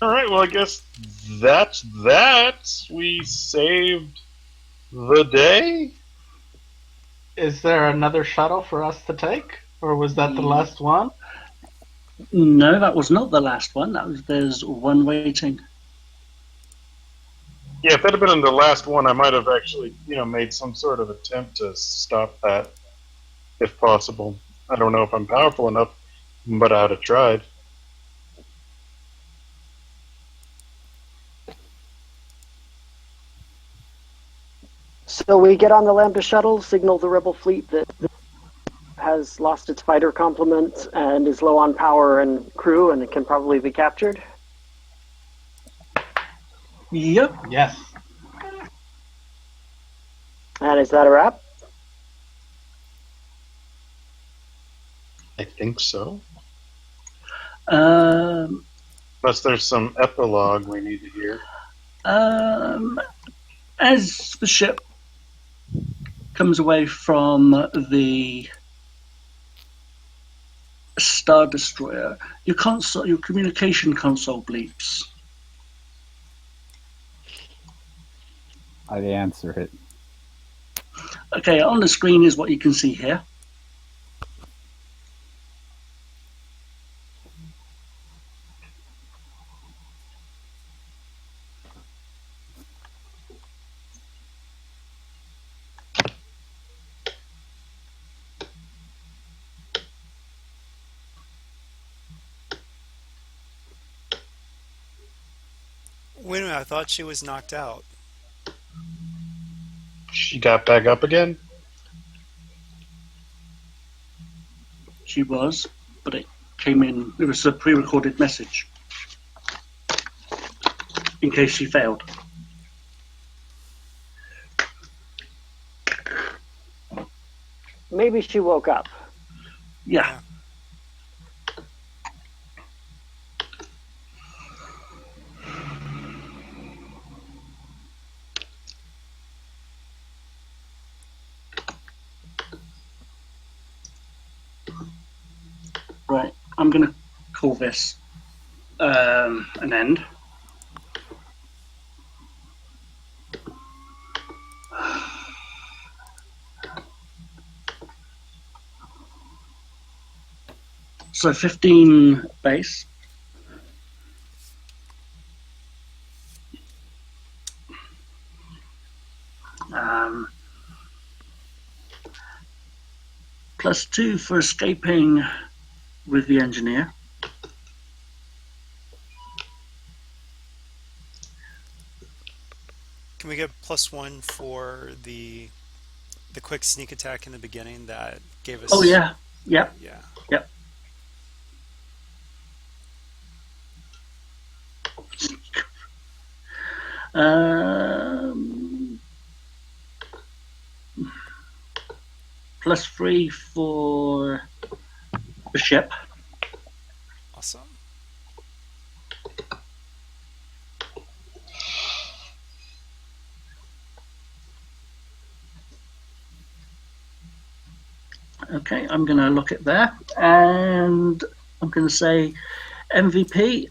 All right, well, I guess that's that. We saved the day. Is there another shuttle for us to take, or was that the last one? No, that was not the last one. There's one waiting. Yeah, if that had been the last one, I might have actually, made some sort of attempt to stop that, if possible. I don't know if I'm powerful enough, but I'd have tried. So we get on the Lambda shuttle, signal the rebel fleet that has lost its fighter complement and is low on power and crew, and it can probably be captured. Yep. Yes. And is that a wrap? I think so. Um, Unless there's some epilogue we need to hear. as the ship comes away from the Star Destroyer, your communication console bleeps. I answer it. Okay, on the screen is what you can see here. Wait a minute, I thought she was knocked out. She got back up again? She was, but it came in. It was a pre-recorded message in case she failed. Maybe she woke up. Yeah. Right, I'm going to call this an end. So 15 base. +2 for escaping with the engineer. Can we get +1 for the quick sneak attack in the beginning that gave us... Oh yeah, yep, Yeah. yep. +3 for the ship. Awesome. Okay, I'm going to look at there, and I'm going to say MVP.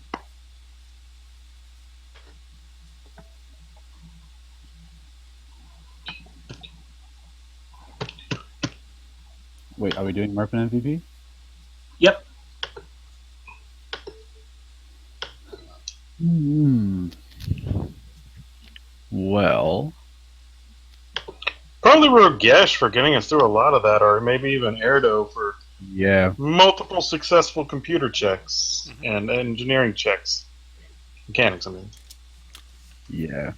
Wait, are we doing Merpin MVP? Yep. Well, Probably Rogesh for getting us through a lot of that, or maybe even Erdo for yeah. multiple successful computer checks and engineering checks. Mechanics, I mean. Yeah.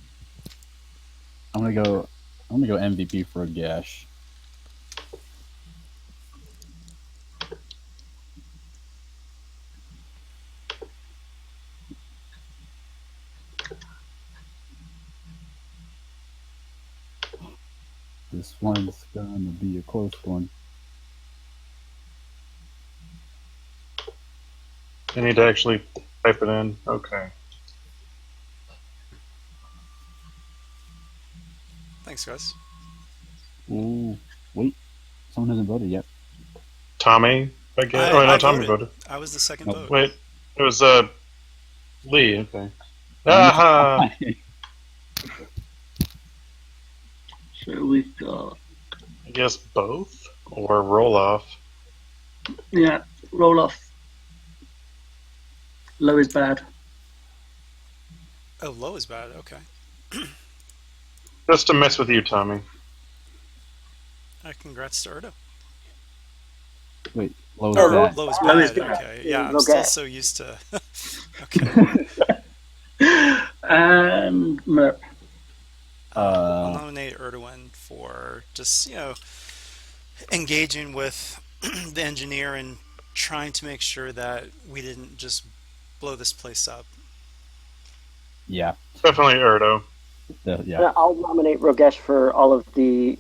I'm gonna go MVP for Gash. This one's gonna be a close one. I need to actually type it in. Okay. Thanks, guys. Ooh, wait. Someone hasn't voted yet. Tommy, I guess. I Tommy voted. voted. I was the second Oh, vote. Wait, it was Lee. Okay. Aha! So we've got, I guess both or roll off. yeah, roll off. Low is bad. Oh, low is bad. Okay. Just to mess with you, Tommy. Congrats to Erdo. Wait, low is Oh, bad. Low is Low bad. is bad. Okay. Yeah, I'm Okay. still so used to. Okay. And Merp. I'll nominate Erdogan for just, engaging with the engineer and trying to make sure that we didn't just blow this place up. Yeah. Definitely Erdo. Yeah. I'll nominate Rogesh for all of the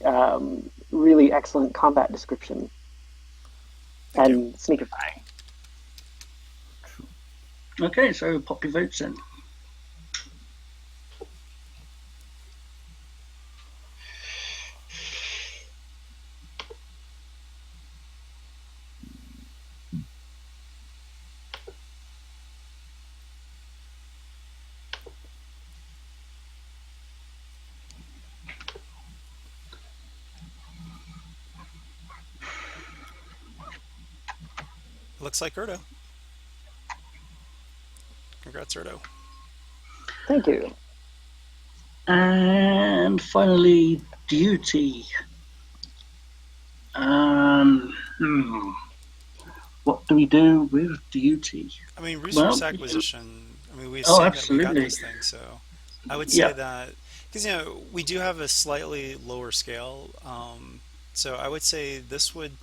really excellent combat description and sneakifying. Okay, so pop your votes in. Looks like Erdo. Congrats, Erdo. Thank you. And finally, duty. What do we do with duty? I mean, resource Well, acquisition. I mean, we've Oh, seen that we got absolutely. this thing, so I would say Yeah. that because we do have a slightly lower scale. So I would say this would.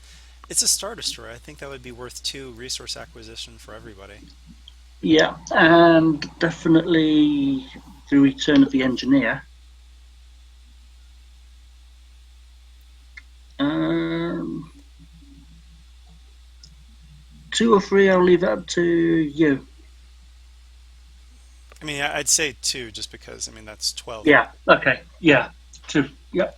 It's a Star Destroyer. I think that would be worth 2 resource acquisition for everybody. Yeah, and definitely the return of the engineer. 2 or 3, I'll leave it up to you. I mean, I'd say 2 just because, I mean, that's 12. Yeah, okay, yeah, 2, yep.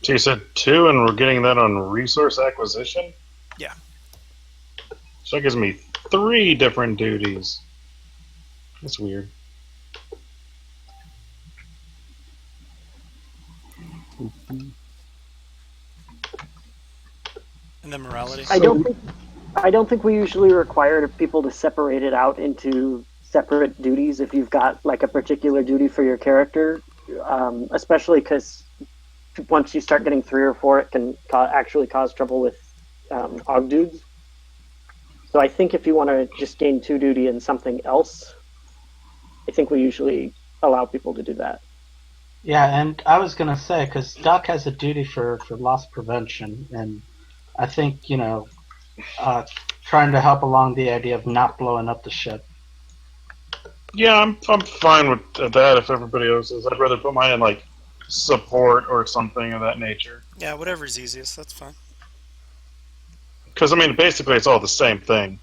So you said 2, and we're getting that on resource acquisition? Yeah. So that gives me 3 different duties. That's weird. And then morality. I don't think we usually require people to separate it out into separate duties if you've got like a particular duty for your character, especially because once you start getting 3 or 4, it can actually cause trouble with og dudes. So I think if you want to just gain 2 duty and something else, I think we usually allow people to do that. Yeah, and I was going to say, because Doc has a duty for loss prevention, and I think, trying to help along the idea of not blowing up the ship. Yeah, I'm fine with that if everybody else is. I'd rather put mine in like support or something of that nature. Yeah, whatever's easiest. That's fine. Because I mean, basically, it's all the same thing.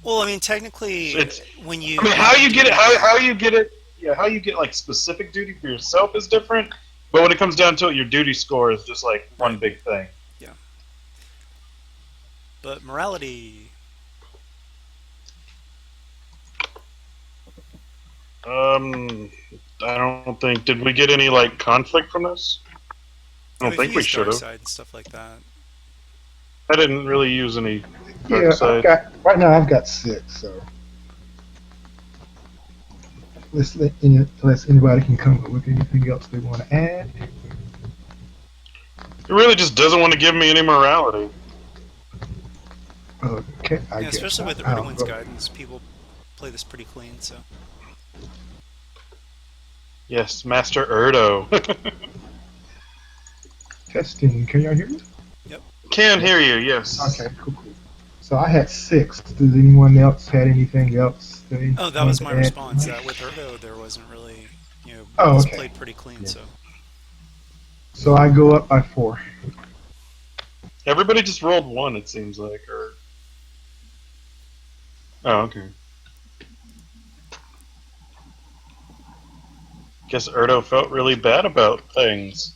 Well, I mean, technically, It's. when I you mean, have how a you get it? duty How gun, you get it? Yeah, how you get like specific duty for yourself is different. But when it comes down to it, your duty score is just like one right? big thing. Yeah. But morality, Um, I don't think. Did we get any like conflict from this? I oh, don't if you think we use should dark have. side and stuff like that, I didn't really use any dark Yeah, side. right now I've got 6. So unless anybody can come up with anything else they want to add. It really just doesn't want to give me any morality. Okay, I yeah, guess especially with I'll Erdogan's go. guidance, people play this pretty clean. So Yes, Master Erdo. Testing. Can y'all hear me? yep. Can hear you. Yes. Okay, cool. So I had 6. Does anyone else had anything else they Oh, that was wanted my to add? response. That with Erdo, there wasn't really, Oh, he's okay. played pretty clean. Yeah. So I go up by 4. Everybody just rolled 1. It seems like, or. Oh, okay. Guess Erdo felt really bad about things.